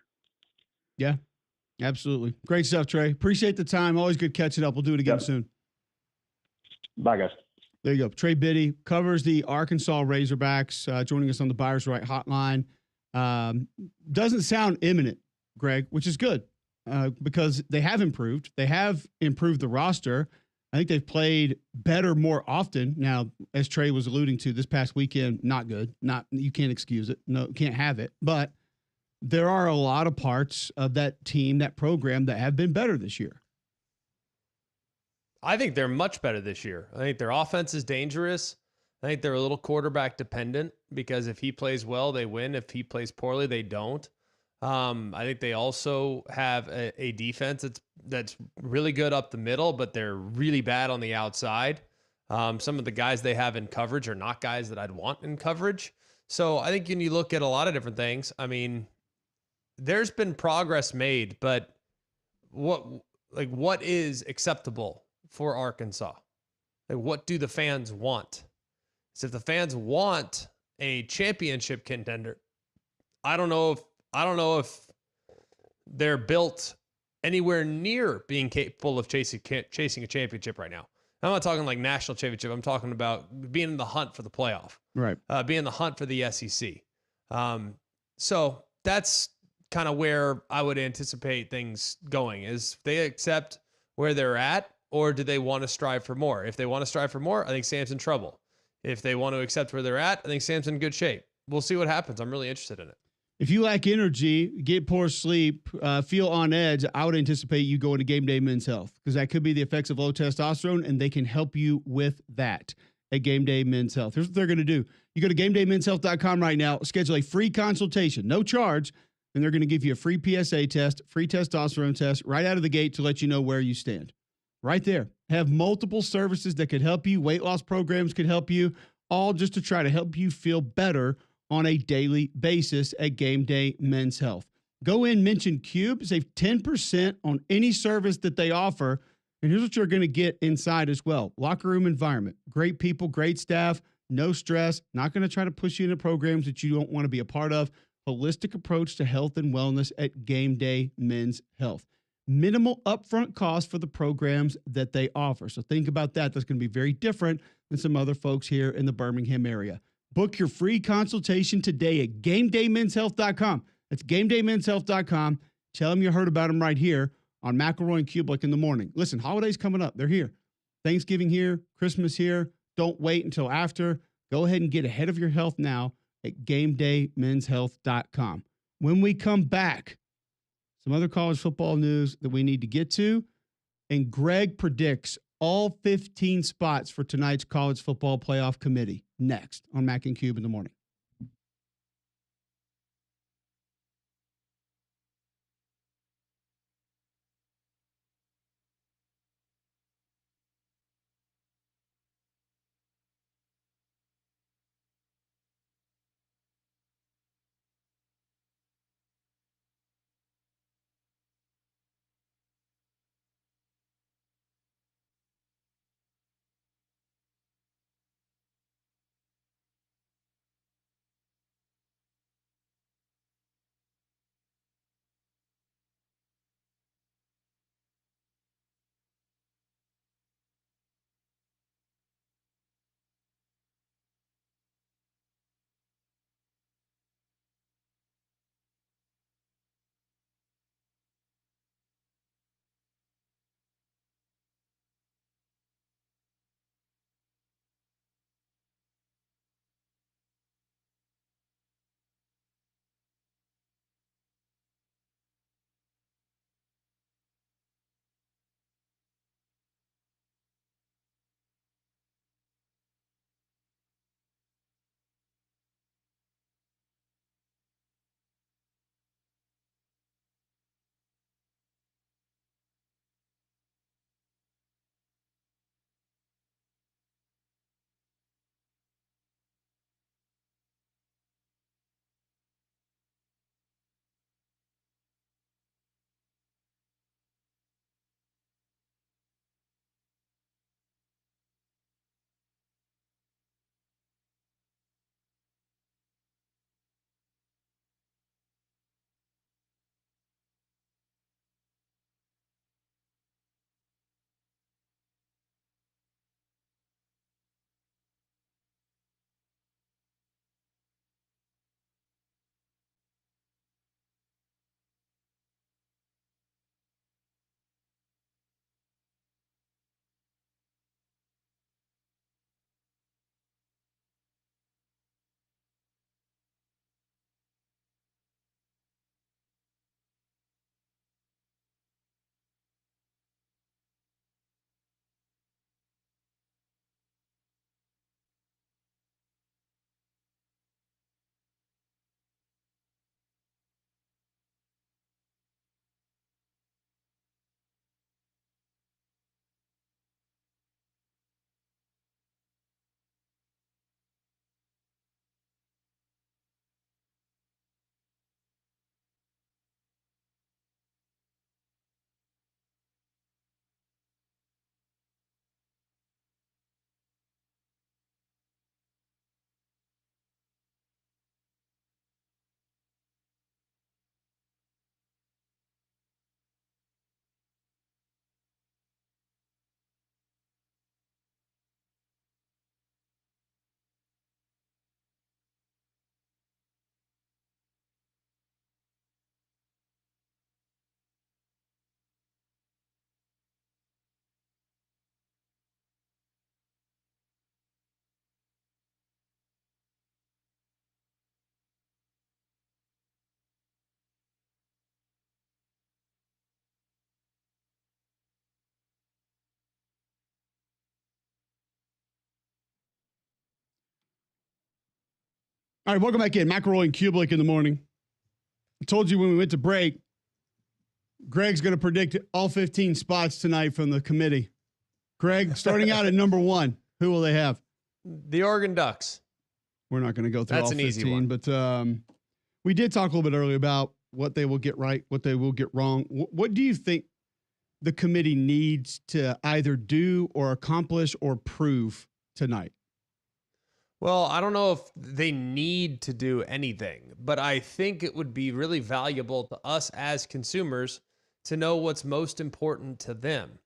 Yeah, absolutely. Great stuff, Trey. Appreciate the time. Always good catching up. We'll do it again soon. Bye, guys. There you go. Trey Biddy covers the Arkansas Razorbacks, joining us on the Buyers Right hotline. Doesn't sound imminent, Greg, which is good because they have improved. They have improved the roster. I think they've played better more often. Now, as Trey was alluding to, this past weekend, not good. You can't excuse it. No, can't have it. But there are a lot of parts of that team, that program, that have been better this year. I think they're much better this year. I think their offense is dangerous. I think they're a little quarterback dependent because if he plays well, they win. If he plays poorly, they don't. I think they also have a defense that's really good up the middle, but they're really bad on the outside. Some of the guys they have in coverage are not guys that I'd want in coverage. So I think when you look at a lot of different things, I mean, there's been progress made, but what is acceptable for Arkansas? Like, what do the fans want? So if the fans want a championship contender, I don't know if they're built anywhere near being capable of chasing a championship right now. I'm not talking like national championship. I'm talking about being in the hunt for the playoff, right? Being in the hunt for the SEC. So that's kind of where I would anticipate things going. Is they accept where they're at, or do they want to strive for more? If they want to strive for more, I think Sam's in trouble. If they want to accept where they're at, I think Sam's in good shape. We'll see what happens. I'm really interested in it. If you lack energy, get poor sleep, feel on edge, I would anticipate you going to Game Day Men's Health because that could be the effects of low testosterone, and they can help you with that. at Game Day Men's Health. Here's what they're going to do. You go to GameDayMen'sHealth.com right now, schedule a free consultation, no charge, and they're going to give you a free PSA test, free testosterone test right out of the gate to let you know where you stand. Right there. Have multiple services that could help you. Weight loss programs could help you, all just to try to help you feel better on a daily basis at Game Day Men's Health. Go in, mention Cube, save 10% on any service that they offer. And here's what you're going to get inside as well. Locker room environment, great people, great staff, no stress, not going to try to push you into programs that you don't want to be a part of. Holistic approach to health and wellness at Game Day Men's Health. Minimal upfront cost for the programs that they offer. So think about that. That's going to be very different than some other folks here in the Birmingham area. Book your free consultation today at GameDayMen'sHealth.com. That's GameDayMen'sHealth.com. Tell them you heard about them right here on McElroy and Cubelic in the morning. Listen, holidays coming up. They're here. Thanksgiving here, Christmas here. Don't wait until after. Go ahead and get ahead of your health now at GameDayMen'sHealth.com. When we come back, some other college football news that we need to get to, and Greg predicts all 15 spots for tonight's college football playoff committee next on Mac and Cube in the morning. All right, welcome back in. McElroy and Cubelic in the morning. I told you when we went to break, Greg's going to predict all 15 spots tonight from the committee. Greg, starting out at number 1, who will they have? The Oregon Ducks. We're not going to go through That's all an 15, easy one. but we did talk a little bit earlier about what they will get right, what they will get wrong. What do you think the committee needs to either do or accomplish or prove tonight? Well, I don't know if they need to do anything, but I think it would be really valuable to us as consumers to know what's most important to them.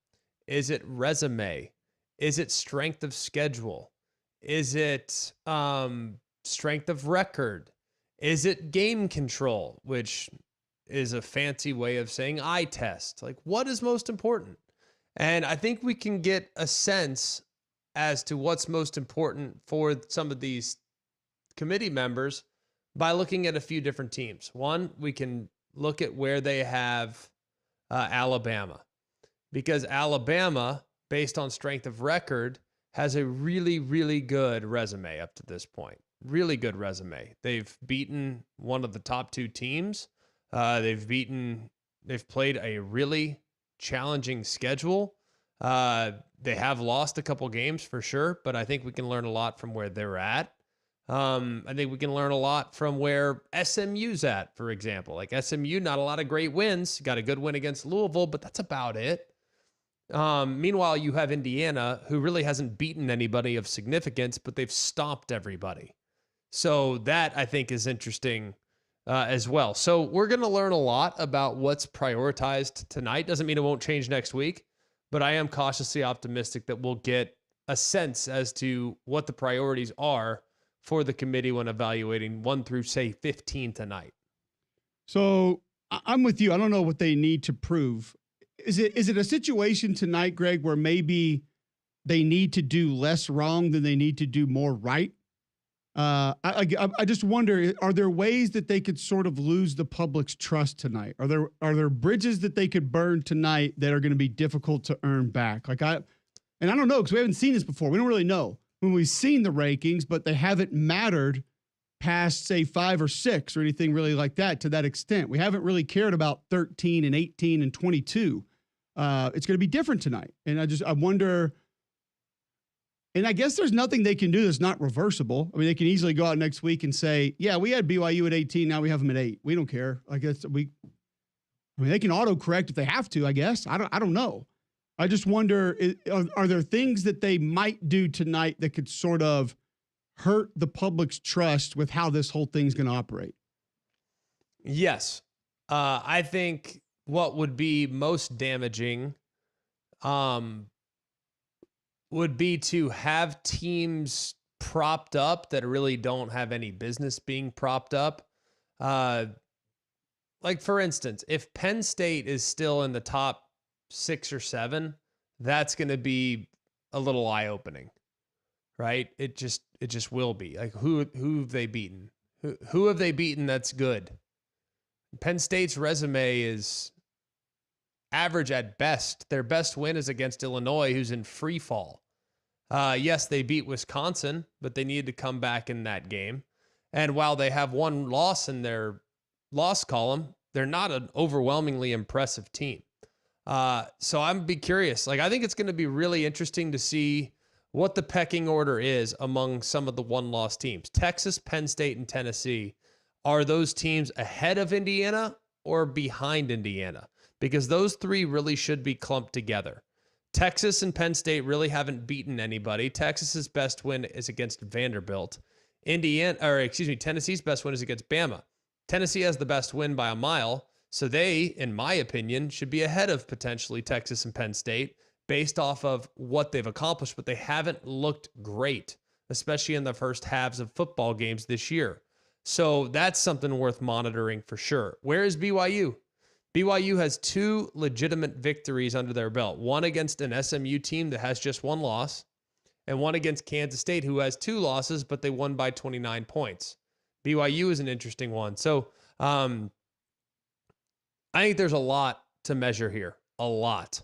Is it resume? Is it strength of schedule? Is it strength of record? Is it game control, which is a fancy way of saying eye test? Like, what is most important? And I think we can get a sense as to what's most important for some of these committee members by looking at a few different teams. One, we can look at where they have Alabama, because Alabama, based on strength of record, has a really, really good resume up to this point. Really good resume. They've beaten one of the top 2 teams. They've played a really challenging schedule. They have lost a couple games for sure, but I think we can learn a lot from where they're at. I think we can learn a lot from where SMU's at, for example. Like SMU, not a lot of great wins. Got a good win against Louisville, but that's about it. Meanwhile, you have Indiana, who really hasn't beaten anybody of significance, but they've stopped everybody. So that, I think, is interesting as well. So we're going to learn a lot about what's prioritized tonight. Doesn't mean it won't change next week, but I am cautiously optimistic that we'll get a sense as to what the priorities are for the committee when evaluating 1 through, say, 15 tonight. So I'm with you. I don't know what they need to prove. Is it a situation tonight, Greg, where maybe they need to do less wrong than they need to do more right? I just wonder, are there ways that they could sort of lose the public's trust tonight? Are there bridges that they could burn tonight that are going to be difficult to earn back? I don't know, because we haven't seen this before. We don't really know when we've seen the rankings, but they haven't mattered past, say, 5 or 6 or anything really like that to that extent. We haven't really cared about 13 and 18 and 22. It's going to be different tonight. And I wonder, and I guess there's nothing they can do that's not reversible. I mean, they can easily go out next week and say, yeah, we had BYU at 18. Now we have them at 8. We don't care. I guess they can auto-correct if they have to, I guess. I don't know. I just wonder, are there things that they might do tonight that could sort of hurt the public's trust with how this whole thing's going to operate? Yes. I think what would be most damaging would be to have teams propped up that really don't have any business being propped up. Like, for instance, if Penn State is still in the top 6 or 7, that's going to be a little eye-opening, right? It just will be. Like, who have they beaten? Who have they beaten that's good? Penn State's resume is average at best. Their best win is against Illinois, who's in free fall. Yes, they beat Wisconsin, but they needed to come back in that game. And while they have one loss in their loss column, they're not an overwhelmingly impressive team. So I'm be curious. Like, I think it's going to be really interesting to see what the pecking order is among some of the one-loss teams. Texas, Penn State, and Tennessee. Are those teams ahead of Indiana or behind Indiana? Because those 3 really should be clumped together. Texas and Penn State really haven't beaten anybody. Texas's best win is against Vanderbilt. Tennessee's best win is against Bama. Tennessee has the best win by a mile, so they, in my opinion, should be ahead of potentially Texas and Penn State based off of what they've accomplished, but they haven't looked great, especially in the first halves of football games this year. So that's something worth monitoring for sure. Where is BYU? BYU has 2 legitimate victories under their belt. One against an SMU team that has just 1 loss, and one against Kansas State, who has 2 losses, but they won by 29 points. BYU is an interesting one. So I think there's a lot to measure here, a lot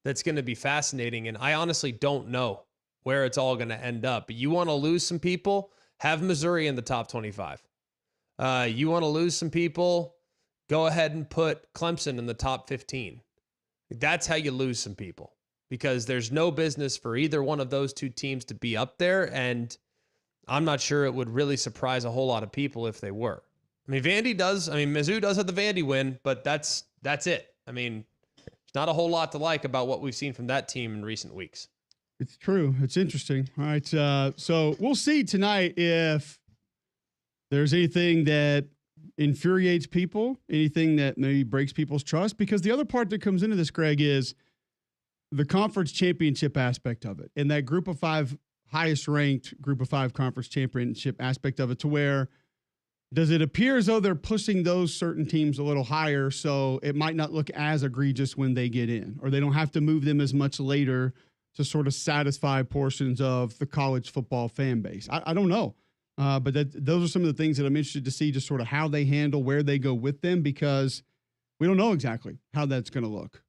that's going to be fascinating. And I honestly don't know where it's all going to end up. But you want to lose some people, Have Missouri in the top 25. You want to lose some people? Go ahead and put Clemson in the top 15. That's how you lose some people, because there's no business for either one of those two teams to be up there. And I'm not sure it would really surprise a whole lot of people if they were. I mean, Mizzou does have the Vandy win, but that's it. I mean, there's not a whole lot to like about what we've seen from that team in recent weeks. It's true. It's interesting. All right. So we'll see tonight if there's anything that infuriates people, anything that maybe breaks people's trust, because the other part that comes into this, Greg, is the conference championship aspect of it, and that group of five, highest ranked group of five conference championship aspect of it, to where does it appear as though they're pushing those certain teams a little higher, so it might not look as egregious when they get in, or they don't have to move them as much later to sort of satisfy portions of the college football fan base. I don't know. But those are some of the things that I'm interested to see, just sort of how they handle, where they go with them, because we don't know exactly how that's going to look.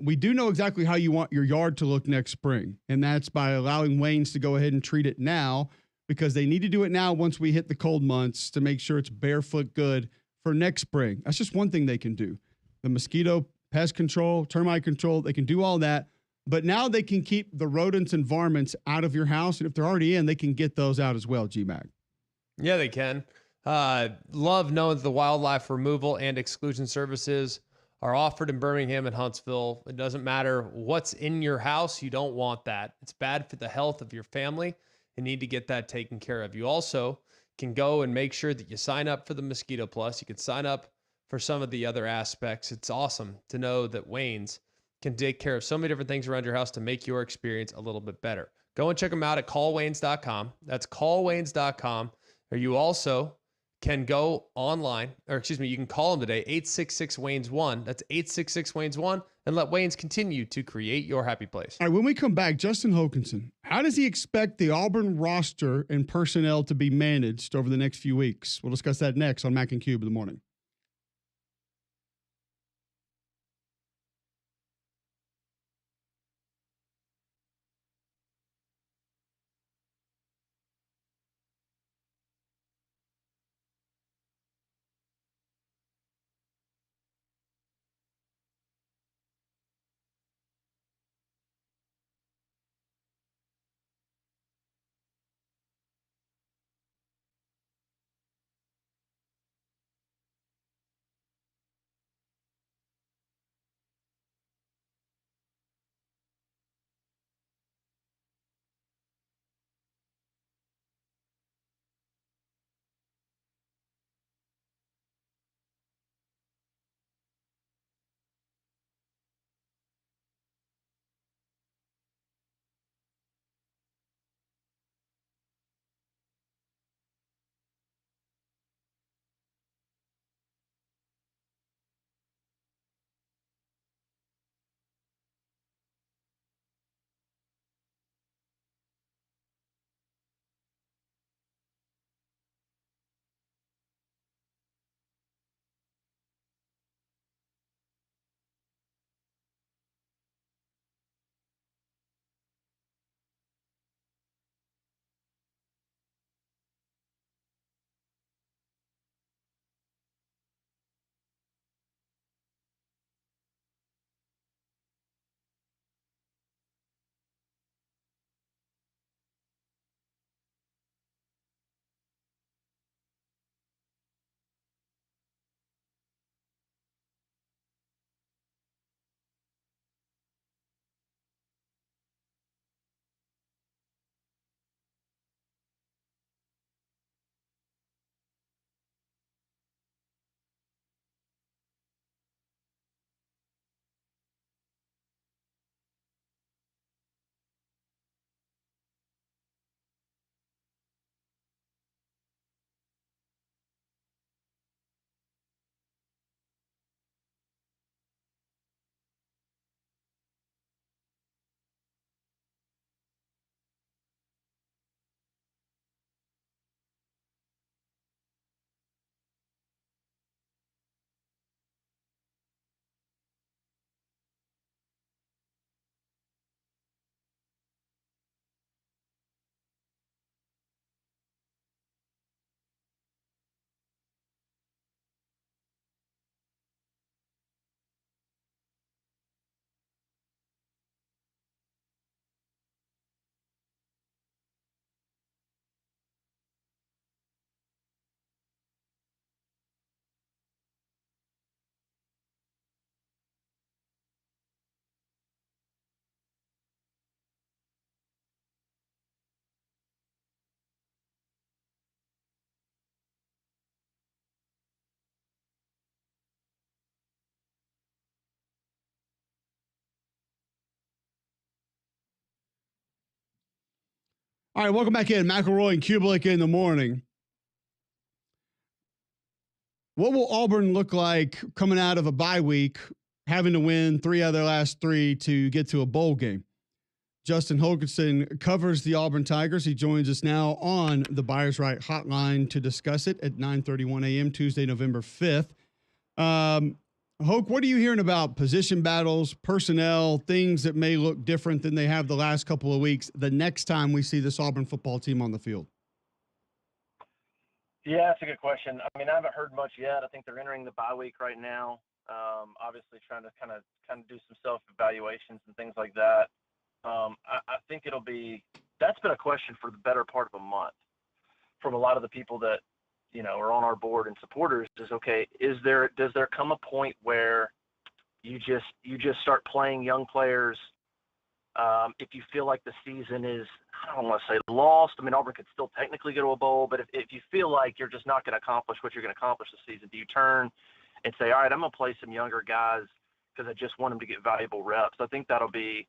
We do know exactly how you want your yard to look next spring, and that's by allowing Waynes to go ahead and treat it now, because they need to do it now once we hit the cold months to make sure it's barefoot good for next spring. That's just one thing they can do. The mosquito pest control, termite control, they can do all that. But now they can keep the rodents and varmints out of your house. And if they're already in, they can get those out as well, G-Mac. Yeah, they can. Love knowing that the wildlife removal and exclusion services are offered in Birmingham and Huntsville. It doesn't matter what's in your house. You don't want that. It's bad for the health of your family. You need to get that taken care of. You also can go and make sure that you sign up for the Mosquito Plus. You can sign up for some of the other aspects. It's awesome to know that Wayne's can take care of so many different things around your house to make your experience a little bit better. Go and check them out at callwaynes.com. That's callwaynes.com. Or you also can go online, you can call them today, 866-WAYNES-1. That's 866-WAYNES-1, and let Waynes continue to create your happy place. All right, when we come back, Justin Hokanson, how does he expect the Auburn roster and personnel to be managed over the next few weeks? We'll discuss that next on Mac and Cube in the morning. All right, welcome back in. McElroy and Cubelic in the morning. What will Auburn look like coming out of a bye week, having to win 3 out of their last 3 to get to a bowl game? Justin Holgerson covers the Auburn Tigers. He joins us now on the Buyers Right hotline to discuss it at 9:31 a.m. Tuesday, November 5th. Hoke, what are you hearing about position battles, personnel, things that may look different than they have the last couple of weeks the next time we see this Auburn football team on the field? Yeah, that's a good question. I mean, I haven't heard much yet. I think they're entering the bye week right now. Obviously trying to kind of do some self-evaluations and things like that. I think that's been a question for the better part of a month from a lot of the people that, are on our board and supporters is, okay, does there come a point where you just start playing young players if you feel like the season is, I don't want to say lost. I mean, Auburn could still technically go to a bowl, but if you feel like you're just not going to accomplish what you're going to accomplish this season, do you turn and say, all right, I'm going to play some younger guys because I just want them to get valuable reps? I think that'll be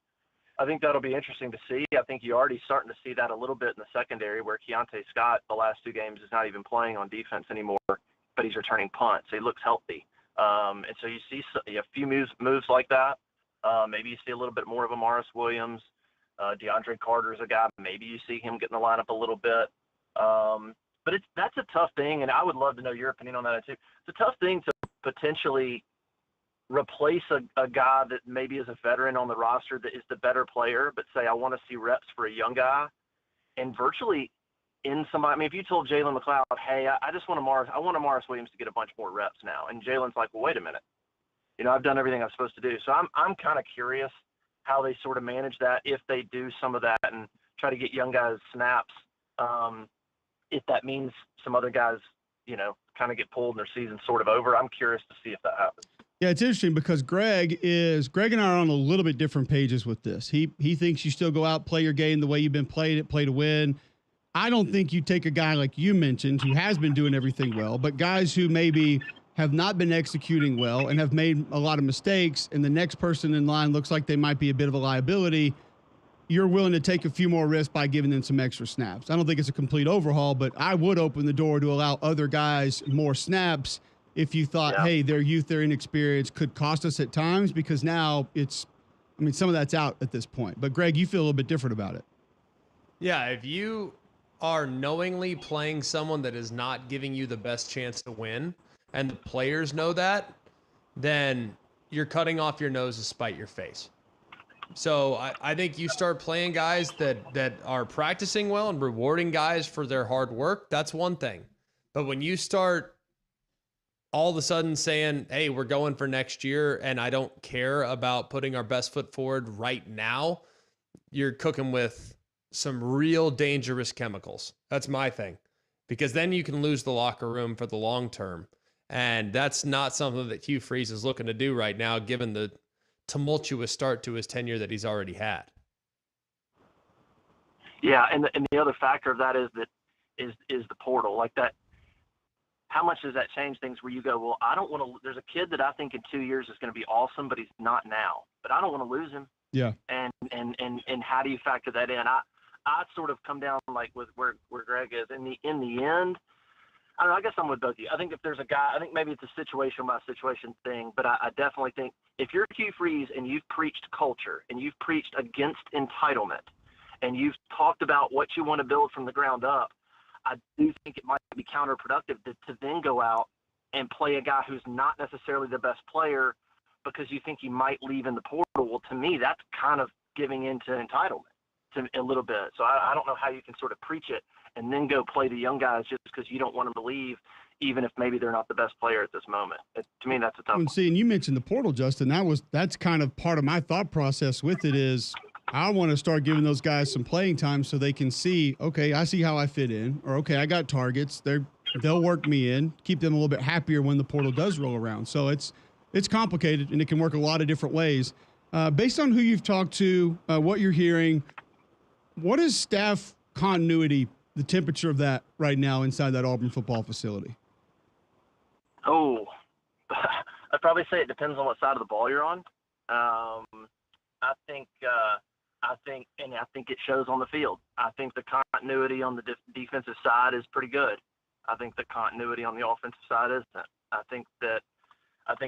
interesting to see. I think you're already starting to see that a little bit in the secondary where Keontae Scott, the last 2 games, is not even playing on defense anymore, but he's returning punts. So he looks healthy. And so you see a few moves like that. Maybe you see a little bit more of a Morris Williams. DeAndre Carter's a guy. Maybe you see him getting the lineup a little bit. But that's a tough thing, and I would love to know your opinion on that too. It's a tough thing to potentially replace a guy that maybe is a veteran on the roster that is the better player, but say, I want to see reps for a young guy, and virtually in somebody. I mean, if you told Jalen McLeod, hey, I want Morris Williams to get a bunch more reps now, and Jalen's like, well, wait a minute, I've done everything I'm supposed to do. So I'm kind of curious how they sort of manage that, if they do some of that and try to get young guys snaps. If that means some other guys, kind of get pulled and their season's sort of over. I'm curious to see if that happens. Yeah, it's interesting because Greg and I are on a little bit different pages with this. He thinks you still go out, play your game the way you've been playing it, play to win. I don't think you take a guy like you mentioned who has been doing everything well, but guys who maybe have not been executing well and have made a lot of mistakes, and the next person in line looks like they might be a bit of a liability. You're willing to take a few more risks by giving them some extra snaps. I don't think it's a complete overhaul, but I would open the door to allow other guys more snaps if you thought, hey, their youth, their inexperience could cost us at times, because now some of that's out at this point. But Greg, you feel a little bit different about it. Yeah, if you are knowingly playing someone that is not giving you the best chance to win, and the players know that, then you're cutting off your nose to spite your face. So I think you start playing guys that are practicing well and rewarding guys for their hard work. That's one thing. But when you start all of a sudden saying, hey, we're going for next year and I don't care about putting our best foot forward right now, you're cooking with some real dangerous chemicals. That's my thing. Because then you can lose the locker room for the long term. And that's not something that Hugh Freeze is looking to do right now, given the tumultuous start to his tenure that he's already had. Yeah, and the other factor of that is the portal. Like that, how much does that change things where you go, well, I don't want to – there's a kid that I think in 2 years is going to be awesome, but he's not now. But I don't want to lose him. Yeah. And how do you factor that in? I sort of come down like with where Greg is. In the end, I don't know, I guess I'm with both of you. I think if there's a guy, I think maybe it's a situation by situation thing, but I definitely think if you're Hugh Freeze and you've preached culture and you've preached against entitlement and you've talked about what you want to build from the ground up, I do think it might be counterproductive to then go out and play a guy who's not necessarily the best player because you think he might leave in the portal. Well, to me, that's kind of giving into entitlement a little bit. So I don't know how you can sort of preach it and then go play the young guys just because you don't want them to leave, even if maybe they're not the best player at this moment. To me, that's a tough one. See, and you mentioned the portal, Justin. That's kind of part of my thought process with it is I want to start giving those guys some playing time so they can see, okay, I see how I fit in, or okay, I got targets. They'll work me in, keep them a little bit happier when the portal does roll around. So it's complicated, and it can work a lot of different ways. Based on who you've talked to, what you're hearing, what is staff continuity, the temperature of that right now inside that Auburn football facility? Oh, I'd probably say it depends on what side of the ball you're on. I think I think it shows on the field. I think the continuity on the defensive side is pretty good. I think the continuity on the offensive side isn't. I think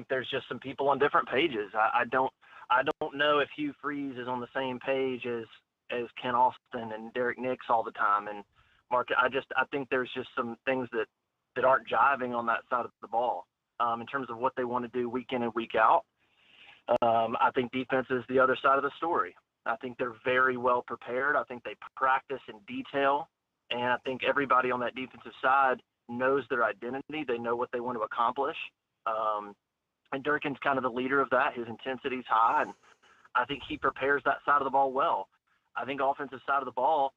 there's just some people on different pages. I don't know if Hugh Freeze is on the same page as Ken Austin and Derek Nix all the time. And Mark, I think there's just some things that aren't jiving on that side of the ball in terms of what they want to do week in and week out. I think defense is the other side of the story. I think they're very well prepared. I think they practice in detail. And I think everybody on that defensive side knows their identity. They know what they want to accomplish. And Durkin's kind of the leader of that. His intensity's high, and I think he prepares that side of the ball well. I think offensive side of the ball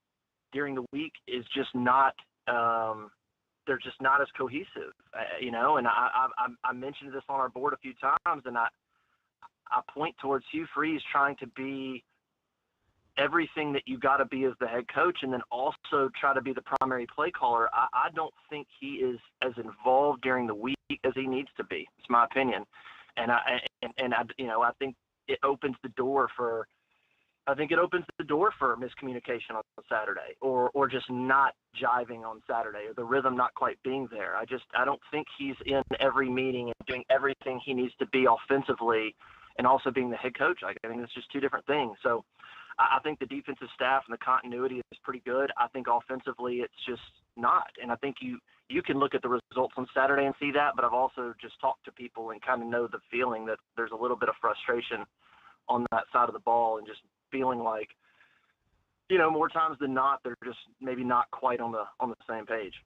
during the week is just not they're just not as cohesive, And I mentioned this on our board a few times, and I point towards Hugh Freeze trying to be everything that you got to be as the head coach, and then also try to be the primary play caller. I don't think he is as involved during the week as he needs to be. It's my opinion, and I think it opens the door for miscommunication on Saturday, or just not jiving on Saturday, or the rhythm not quite being there. I don't think he's in every meeting and doing everything he needs to be offensively, and also being the head coach. I think it's just two different things. So I think the defensive staff and the continuity is pretty good. I think offensively it's just not. And I think you can look at the results on Saturday and see that, but I've also just talked to people and kind of know the feeling that there's a little bit of frustration on that side of the ball, and just feeling like, more times than not, they're just maybe not quite on the same page.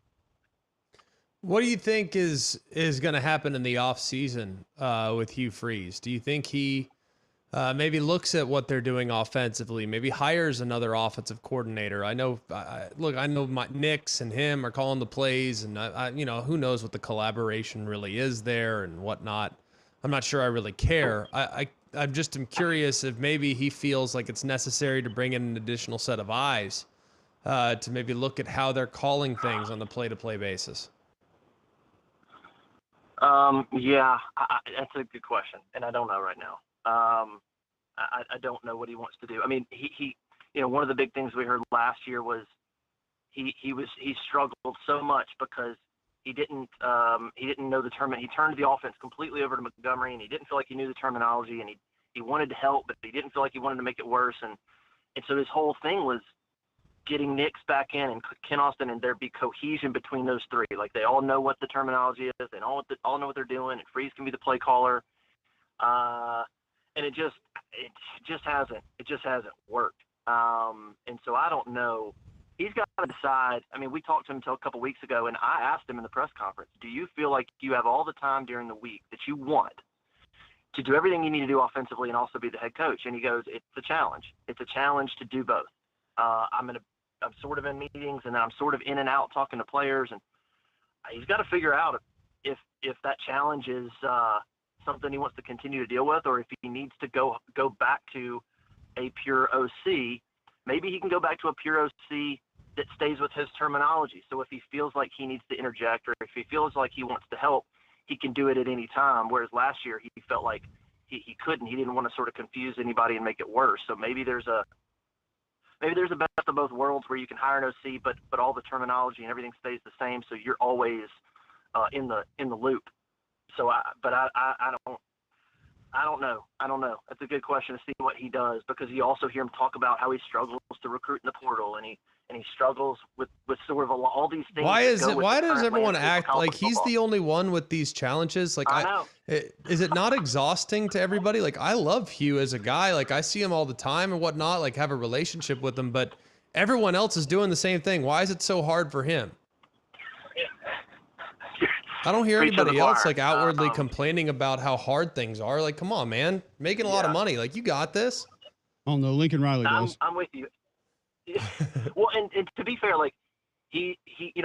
What do you think is going to happen in the offseason with Hugh Freeze? Do you think he maybe looks at what they're doing offensively, maybe hires another offensive coordinator? I know my Nix and him are calling the plays, and who knows what the collaboration really is there and whatnot. I'm not sure I really care. I'm just curious if maybe he feels like it's necessary to bring in an additional set of eyes to maybe look at how they're calling things on the play-to-play basis. Yeah, that's a good question, and I don't know right now. I don't know what he wants to do. I mean, he one of the big things we heard last year was he struggled so much because he didn't know the term. He turned the offense completely over to Montgomery, and he didn't feel like he knew the terminology, and he wanted to help, but he didn't feel like he wanted to make it worse, and so his whole thing was getting Nix back in and Ken Austin, and there be cohesion between those three. Like, they all know what the terminology is, they all know what they're doing, and Freeze can be the play caller. And it just hasn't worked. And so I don't know. He's got to decide. I mean, we talked to him until a couple weeks ago, and I asked him in the press conference, do you feel like you have all the time during the week that you want to do everything you need to do offensively and also be the head coach? And he goes, it's a challenge. It's a challenge to do both. I'm sort of in meetings, and then I'm sort of in and out talking to players, and he's got to figure out if that challenge is something he wants to continue to deal with, or if he needs to go back to a pure OC. Maybe he can go back to a pure OC that stays with his terminology. So if he feels like he needs to interject, or if he feels like he wants to help, he can do it at any time. Whereas last year he felt like he couldn't. He didn't want to sort of confuse anybody and make it worse. So maybe there's a best of both worlds where you can hire an OC, but all the terminology and everything stays the same, so you're always in the loop. So I don't know. That's a good question to see what he does, because you also hear him talk about how he struggles to recruit in the portal, and he struggles with sort of all these things. Why does everyone act like he's the only one with these challenges? Like, I know. Is it not exhausting to everybody? Like, I love Hugh as a guy. Like, I see him all the time and whatnot, like have a relationship with him, but everyone else is doing the same thing. Why is it so hard for him? I don't hear anybody else like outwardly complaining about how hard things are. Like, come on, man, making a lot of money. Like, you got this. Oh no, Lincoln Riley does. I'm with you. Well, and to be fair, like he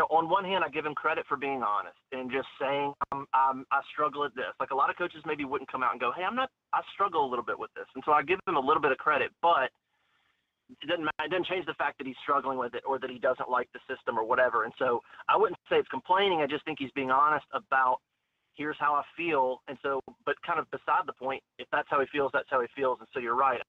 on one hand, I give him credit for being honest and just saying I struggle at this. Like, a lot of coaches maybe wouldn't come out and go, hey, I struggle a little bit with this, and so I give him a little bit of credit, but it doesn't change the fact that he's struggling with it, or that he doesn't like the system or whatever. And so I wouldn't say it's complaining. I just think he's being honest about, here's how I feel. And so, but kind of beside the point, if that's how he feels, that's how he feels. And so you're right.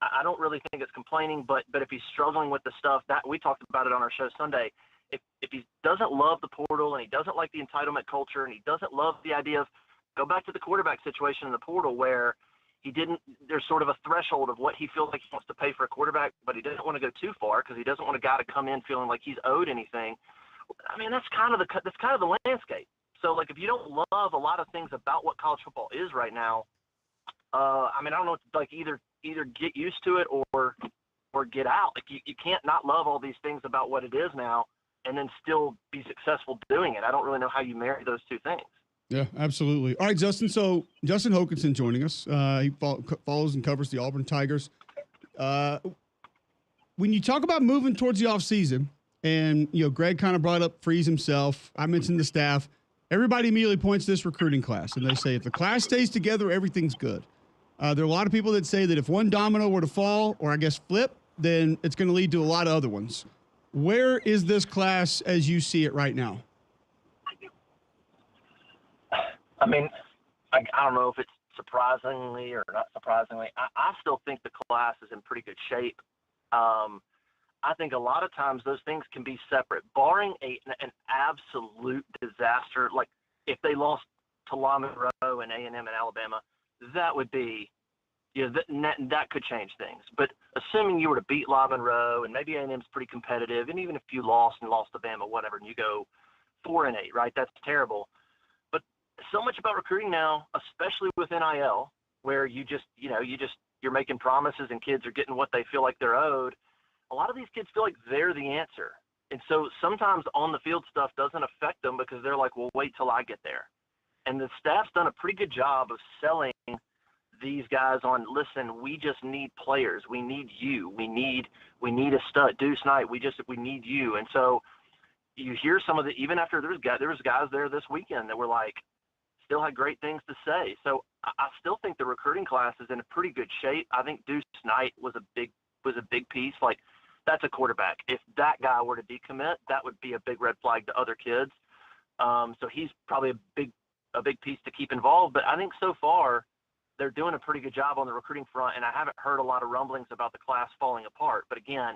I don't really think it's complaining, but if he's struggling with the stuff that we talked about it on our show Sunday, if he doesn't love the portal and he doesn't like the entitlement culture and he doesn't love the idea of go back to the quarterback situation in the portal where there's sort of a threshold of what he feels like he wants to pay for a quarterback, but he doesn't want to go too far because he doesn't want a guy to come in feeling like he's owed anything. I mean, that's kind of the landscape. So like if you don't love a lot of things about what college football is right now, I mean, I don't know, like either get used to it or get out. Like you can't not love all these things about what it is now and then still be successful doing it. I don't really know how you marry those two things. Yeah, absolutely. All right, Justin. So Justin Hokanson joining us. He follows and covers the Auburn Tigers. When you talk about moving towards the offseason, and Greg kind of brought up Freeze himself. I mentioned the staff. Everybody immediately points to this recruiting class, and they say if the class stays together, everything's good. There are a lot of people that say that if one domino were to fall, or I guess flip, then it's going to lead to a lot of other ones. Where is this class as you see it right now? I mean, I don't know if it's surprisingly or not surprisingly. I still think the class is in pretty good shape. I think a lot of times those things can be separate, barring an absolute disaster. Like if they lost to La Monroe and A&M and Alabama, that would be, that could change things. But assuming you were to beat La Monroe and maybe A&M's pretty competitive, and even if you lost to Bama, whatever, and you go 4-8, right? That's terrible. But so much about recruiting now, especially with NIL, where you're making promises and kids are getting what they feel like they're owed. A lot of these kids feel like they're the answer. And so sometimes on the field stuff doesn't affect them because they're like, well, wait till I get there. And the staff's done a pretty good job of selling these guys on, listen, we just need players. We need you. We need a stud. Deuce Knight, we need you. And so you hear some of even after there was guys there this weekend that were like, still had great things to say. So I still think the recruiting class is in a pretty good shape. I think Deuce Knight was a big piece. Like, that's a quarterback. If that guy were to decommit, that would be a big red flag to other kids. So he's probably a big piece to keep involved. But I think so far they're doing a pretty good job on the recruiting front, and I haven't heard a lot of rumblings about the class falling apart. But again,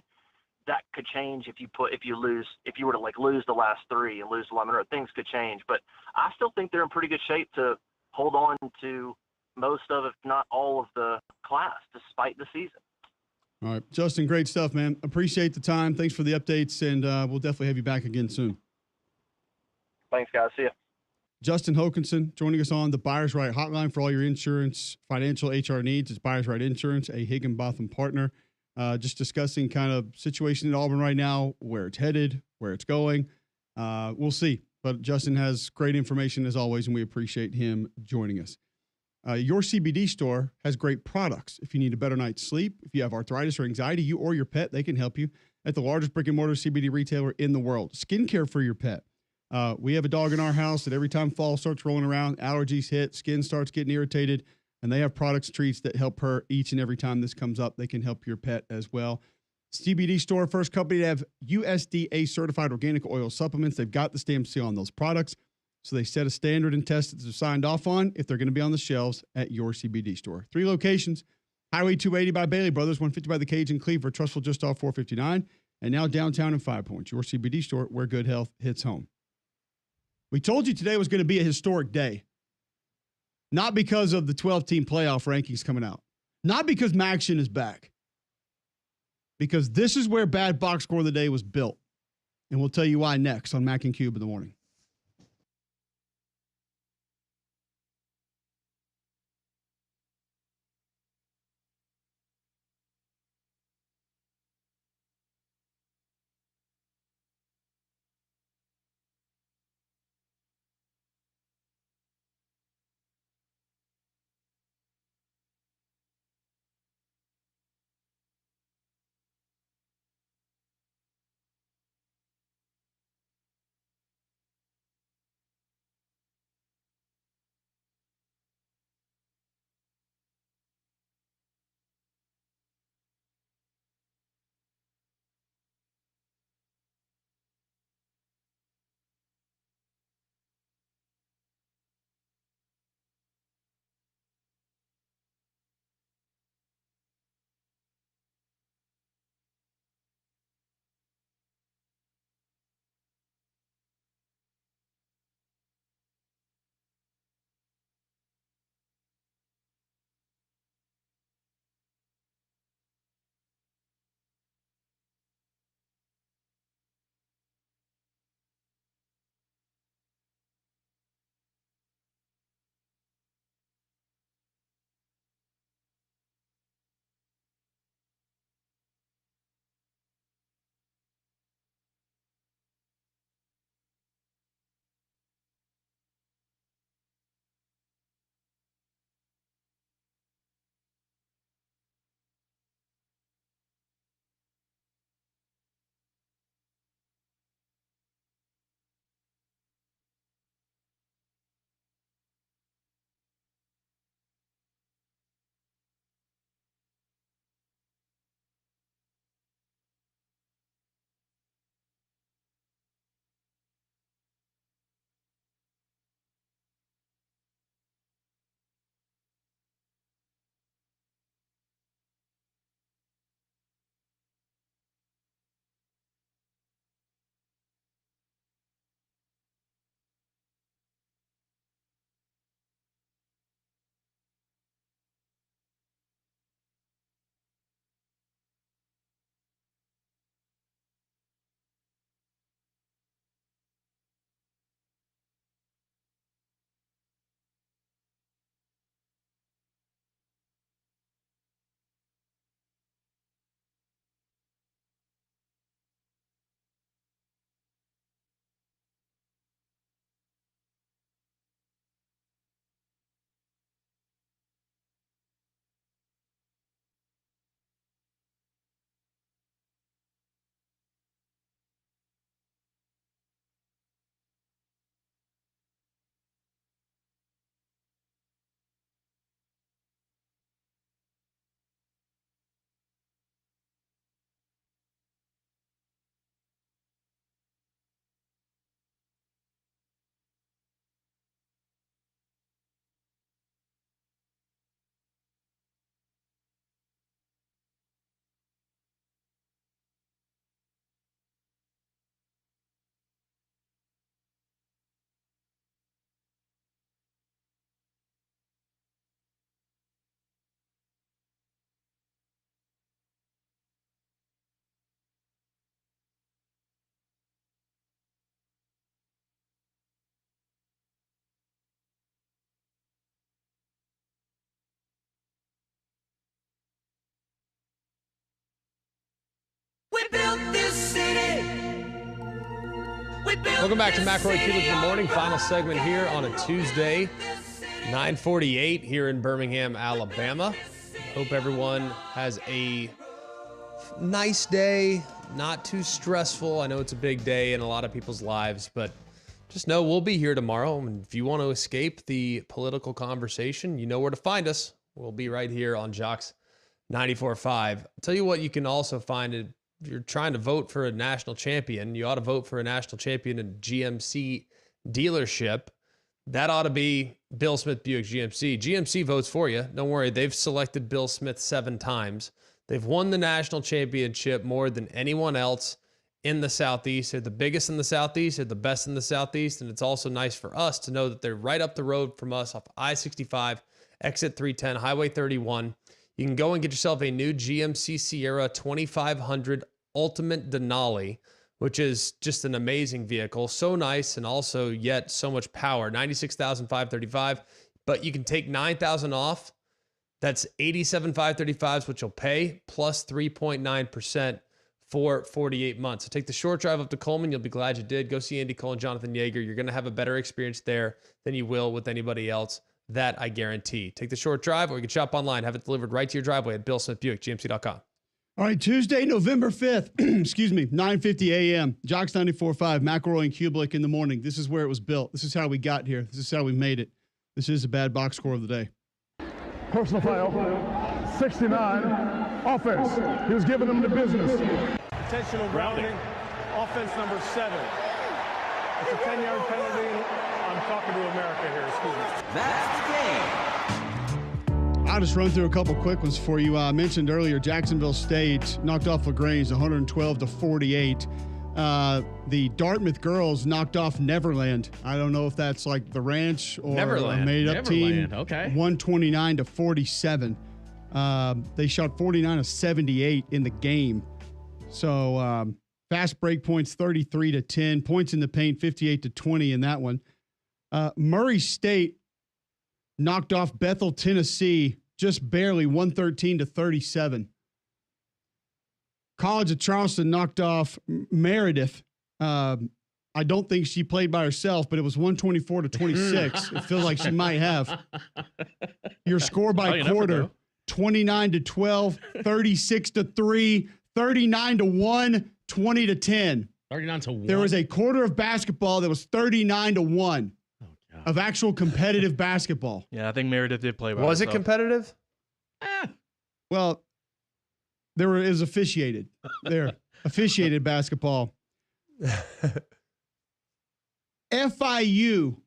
that could change if you were to like lose the last three and lose the Monroe. Things could change. But I still think they're in pretty good shape to hold on to most of, if not all of the class, despite the season. All right, Justin, great stuff, man. Appreciate the time. Thanks for the updates, and we'll definitely have you back again soon. Thanks, guys. See ya. Justin Hokanson joining us on the Buyers Right Hotline for all your insurance, financial, HR needs. It's Buyers Right Insurance, a Higginbotham partner. Just discussing kind of situation in Auburn right now, where it's headed, where it's going. We'll see. But Justin has great information as always, and we appreciate him joining us. Your CBD store has great products. If you need a better night's sleep, if you have arthritis or anxiety, you or your pet, they can help you at the largest brick and mortar CBD retailer in the world. Skincare for your pet. We have a dog in our house that every time fall starts rolling around, allergies hit, skin starts getting irritated, and they have products, treats that help her each and every time this comes up. They can help your pet as well. CBD store, first company to have USDA certified organic oil supplements. They've got the stamp seal on those products. So they set a standard and test that they're signed off on if they're going to be on the shelves at your CBD store. 3 locations, Highway 280 by Bailey Brothers, 150 by the Cage in Cleveland, Trustful just off 459, and now downtown in 5 Points. Your CBD store where good health hits home. We told you today was going to be a historic day. Not because of the 12-team playoff rankings coming out. Not because Maction is back. Because this is where Bad Box Score of the Day was built. And we'll tell you why next on Mac and Cube in the morning. built this city. Welcome back to McElroy and Cubelic in the morning. Final segment here on a Tuesday, 9:48 here in Birmingham, Alabama. Hope everyone has a nice day, not too stressful. I know it's a big day in a lot of people's lives, but just know we'll be here tomorrow. And if you want to escape the political conversation, you know where to find us. We'll be right here on Jocks 94.5. I'll tell you what you can also find. If you're trying to vote for a national champion, you ought to vote for a national champion in GMC dealership. That ought to be Bill Smith Buick GMC. GMC votes for you. Don't worry. They've selected Bill Smith 7 times. They've won the national championship more than anyone else in the Southeast. They're the biggest in the Southeast. They're the best in the Southeast. And it's also nice for us to know that they're right up the road from us off I-65, exit 310, Highway 31. You can go and get yourself a new GMC Sierra 2500 Ultimate Denali, which is just an amazing vehicle. So nice and also yet so much power. $96,535, but you can take $9,000 off. That's $87,535 is what you'll pay, plus 3.9% for 48 months. So take the short drive up to Coleman. You'll be glad you did. Go see Andy Cole and Jonathan Yeager. You're going to have a better experience there than you will with anybody else. That I guarantee. Take the short drive, or you can shop online, have it delivered right to your driveway at BillSmithBuickGMC.com. All right, Tuesday, November 5th, excuse me, 9:50 a.m., Jocks 94.5, McElroy and Cubelic in the morning. This is where it was built. This is how we got here. This is how we made it. This is a bad box score of the day. Personal foul, 69, offense. He was giving them the business. Intentional grounding, offense number 7. It's a 10-yard penalty. I'm talking to America here, excuse me. That's the game. I'll just run through a couple quick ones for you. I mentioned earlier, Jacksonville State knocked off LaGrange 112-48. The Dartmouth girls knocked off Neverland. I don't know if that's like the ranch or Neverland. a made-up team. Okay. 129-47. They shot 49 of 78 in the game. So fast break points 33-10. Points in the paint 58-20 in that one. Murray State knocked off Bethel, Tennessee, just barely 113-37. College of Charleston knocked off Meredith. I don't think she played by herself, but it was 124-26. It feels like she might have. Your score by quarter, 29-12, 36-3, 39-1, 20-10. 39-1. There was a quarter of basketball that was 39-1 of actual competitive basketball. Yeah, I think Meredith did play by Was it herself. competitive? Well, there is officiated. There, officiated basketball. FIU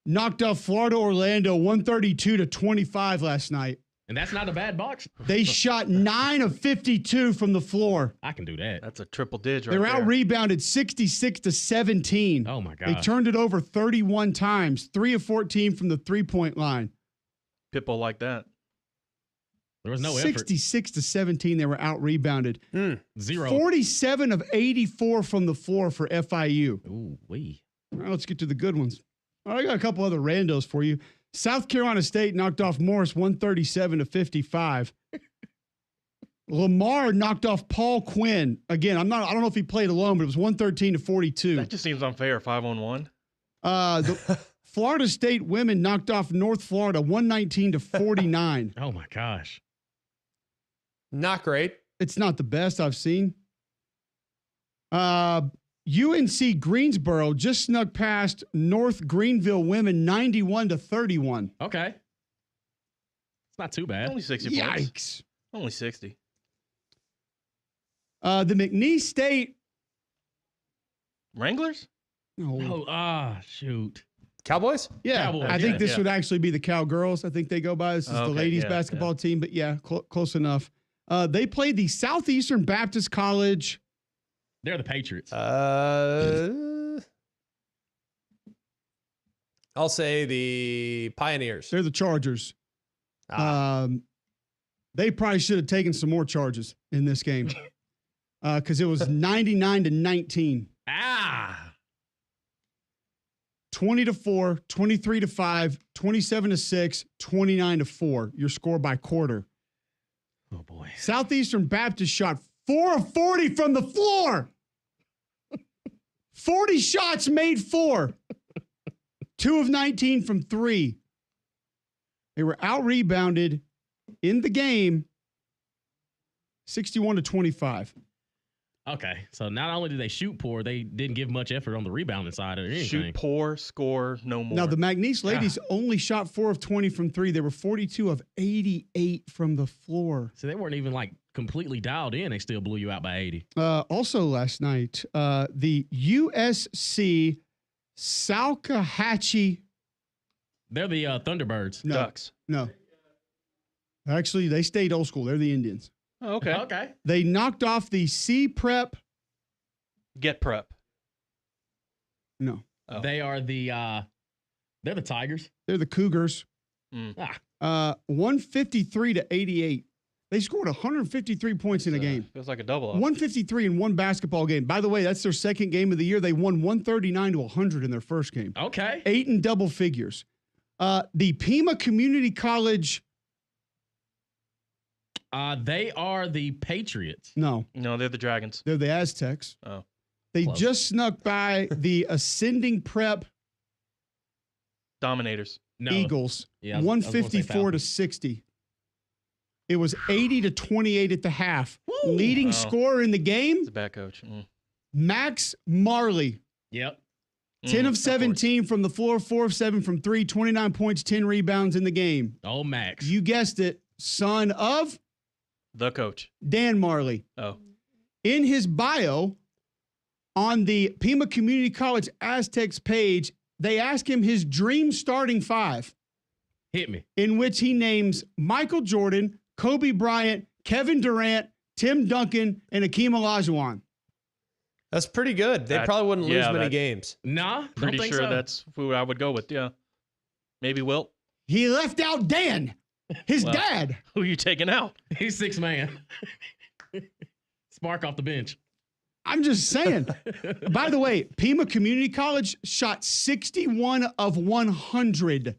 knocked off Florida Orlando 132-25 last night. And that's not a bad box. They shot 9 of 52 from the floor. I can do that. That's a triple digit. They were right out there. rebounded 66-17. Oh my They gosh. turned it over 31 times, 3 of 14 from the 3-point line. Pitbull like that. There was no effort. 66-17, they were out rebounded. 0. 47 of 84 from the floor for FIU. Ooh, wee. All right, let's get to the good ones. All right, I got a couple other randos for you. South Carolina State knocked off Morris 137-55. Lamar knocked off Paul Quinn. Again, I don't know if he played alone, but it was 113-42. That just seems unfair. 5-on-1. The Florida State women knocked off North Florida 119-49. Oh my gosh. Not great. It's not the best I've seen. UNC Greensboro just snuck past North Greenville women 91-31. Okay. It's not too bad. Only 60 points. Yikes. Only 60. The McNeese State. Wranglers? No. Shoot. Cowboys? Yeah, Cowboys, I think yeah, this yeah. would actually be the Cowgirls. I think they go by. This is the Okay, ladies yeah, basketball team, but yeah, close enough. They played the Southeastern Baptist College. They're the Patriots. I'll say the Pioneers. They're the Chargers. They probably should have taken some more charges in this game because it was 99-19. 20-4, 23-5, 27-6, 29-4. Your score by quarter. Oh boy. Southeastern Baptist shot 4 of 40 from the floor. 40 shots made 4. 2 of 19 from 3. They were out-rebounded in the game 61-25. Okay, so not only did they shoot poor, they didn't give much effort on the rebounding side or anything. Shoot poor, score no more. Now, the McNeese ladies only shot 4 of 20 from 3. They were 42 of 88 from the floor. So they weren't even like completely dialed in. They still blew you out by 80. Also last night, the USC Salkehatchie. They're the Thunderbirds. No, Ducks. No. Actually, they stayed old school. They're the Indians. Oh, okay. Okay. They knocked off the C Prep. Get prep. No. Oh. They are they're the Tigers. They're the Cougars. 153-88. They scored 153 points in a game. Feels like a double up. 153 in one basketball game. By the way, that's their second game of the year. They won 139-100 in their first game. Okay. 8 in double figures. The Pima Community College. They are the Patriots. No, they're the Dragons. they're the Aztecs. Oh. They Close. just snuck by the Ascending Prep Dominators. No. Eagles. Yeah, I was gonna say 154-60. It was 80-28 at the half. Woo! Leading scorer in the game, It's a bad coach. Max Marley. Yep. 10 of course. 17 from the floor, 4 of 7 from 3, 29 points, 10 rebounds in the game. Oh, Max. You guessed it, son of The coach. Dan Marley. Oh. In his bio on the Pima Community College Aztecs page, they ask him his dream starting 5, Hit me. in which he names Michael Jordan, Kobe Bryant, Kevin Durant, Tim Duncan, and Akeem Olajuwon. That's pretty good. They probably wouldn't lose many games. Nah, Pretty don't think sure so. that's who I would go with. Yeah. Maybe Wilt. He left out Dan, his dad. Who are you taking out? He's 6 man. Spark off the bench. I'm just saying. By the way, Pima Community College shot 61 of 100.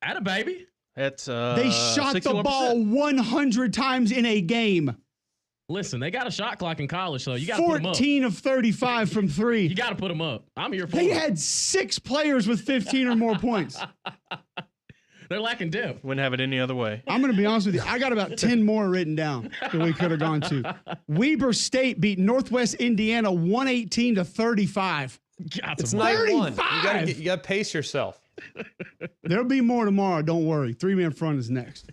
Atta baby. That's They shot the 61%. ball 100 times in a game. Listen, they got a shot clock in college, so you got to put them up. 14 of 35 from 3. You got to put them up. I'm here for They it. had 6 players with 15 or more points. They're lacking depth. Wouldn't have it any other way. I'm going to be honest with you. I got about 10 more written down that we could have gone to. Weber State beat Northwest Indiana 118-35. It's night 1. 35. You got to pace yourself. There'll be more tomorrow. Don't worry. 3-man front is next.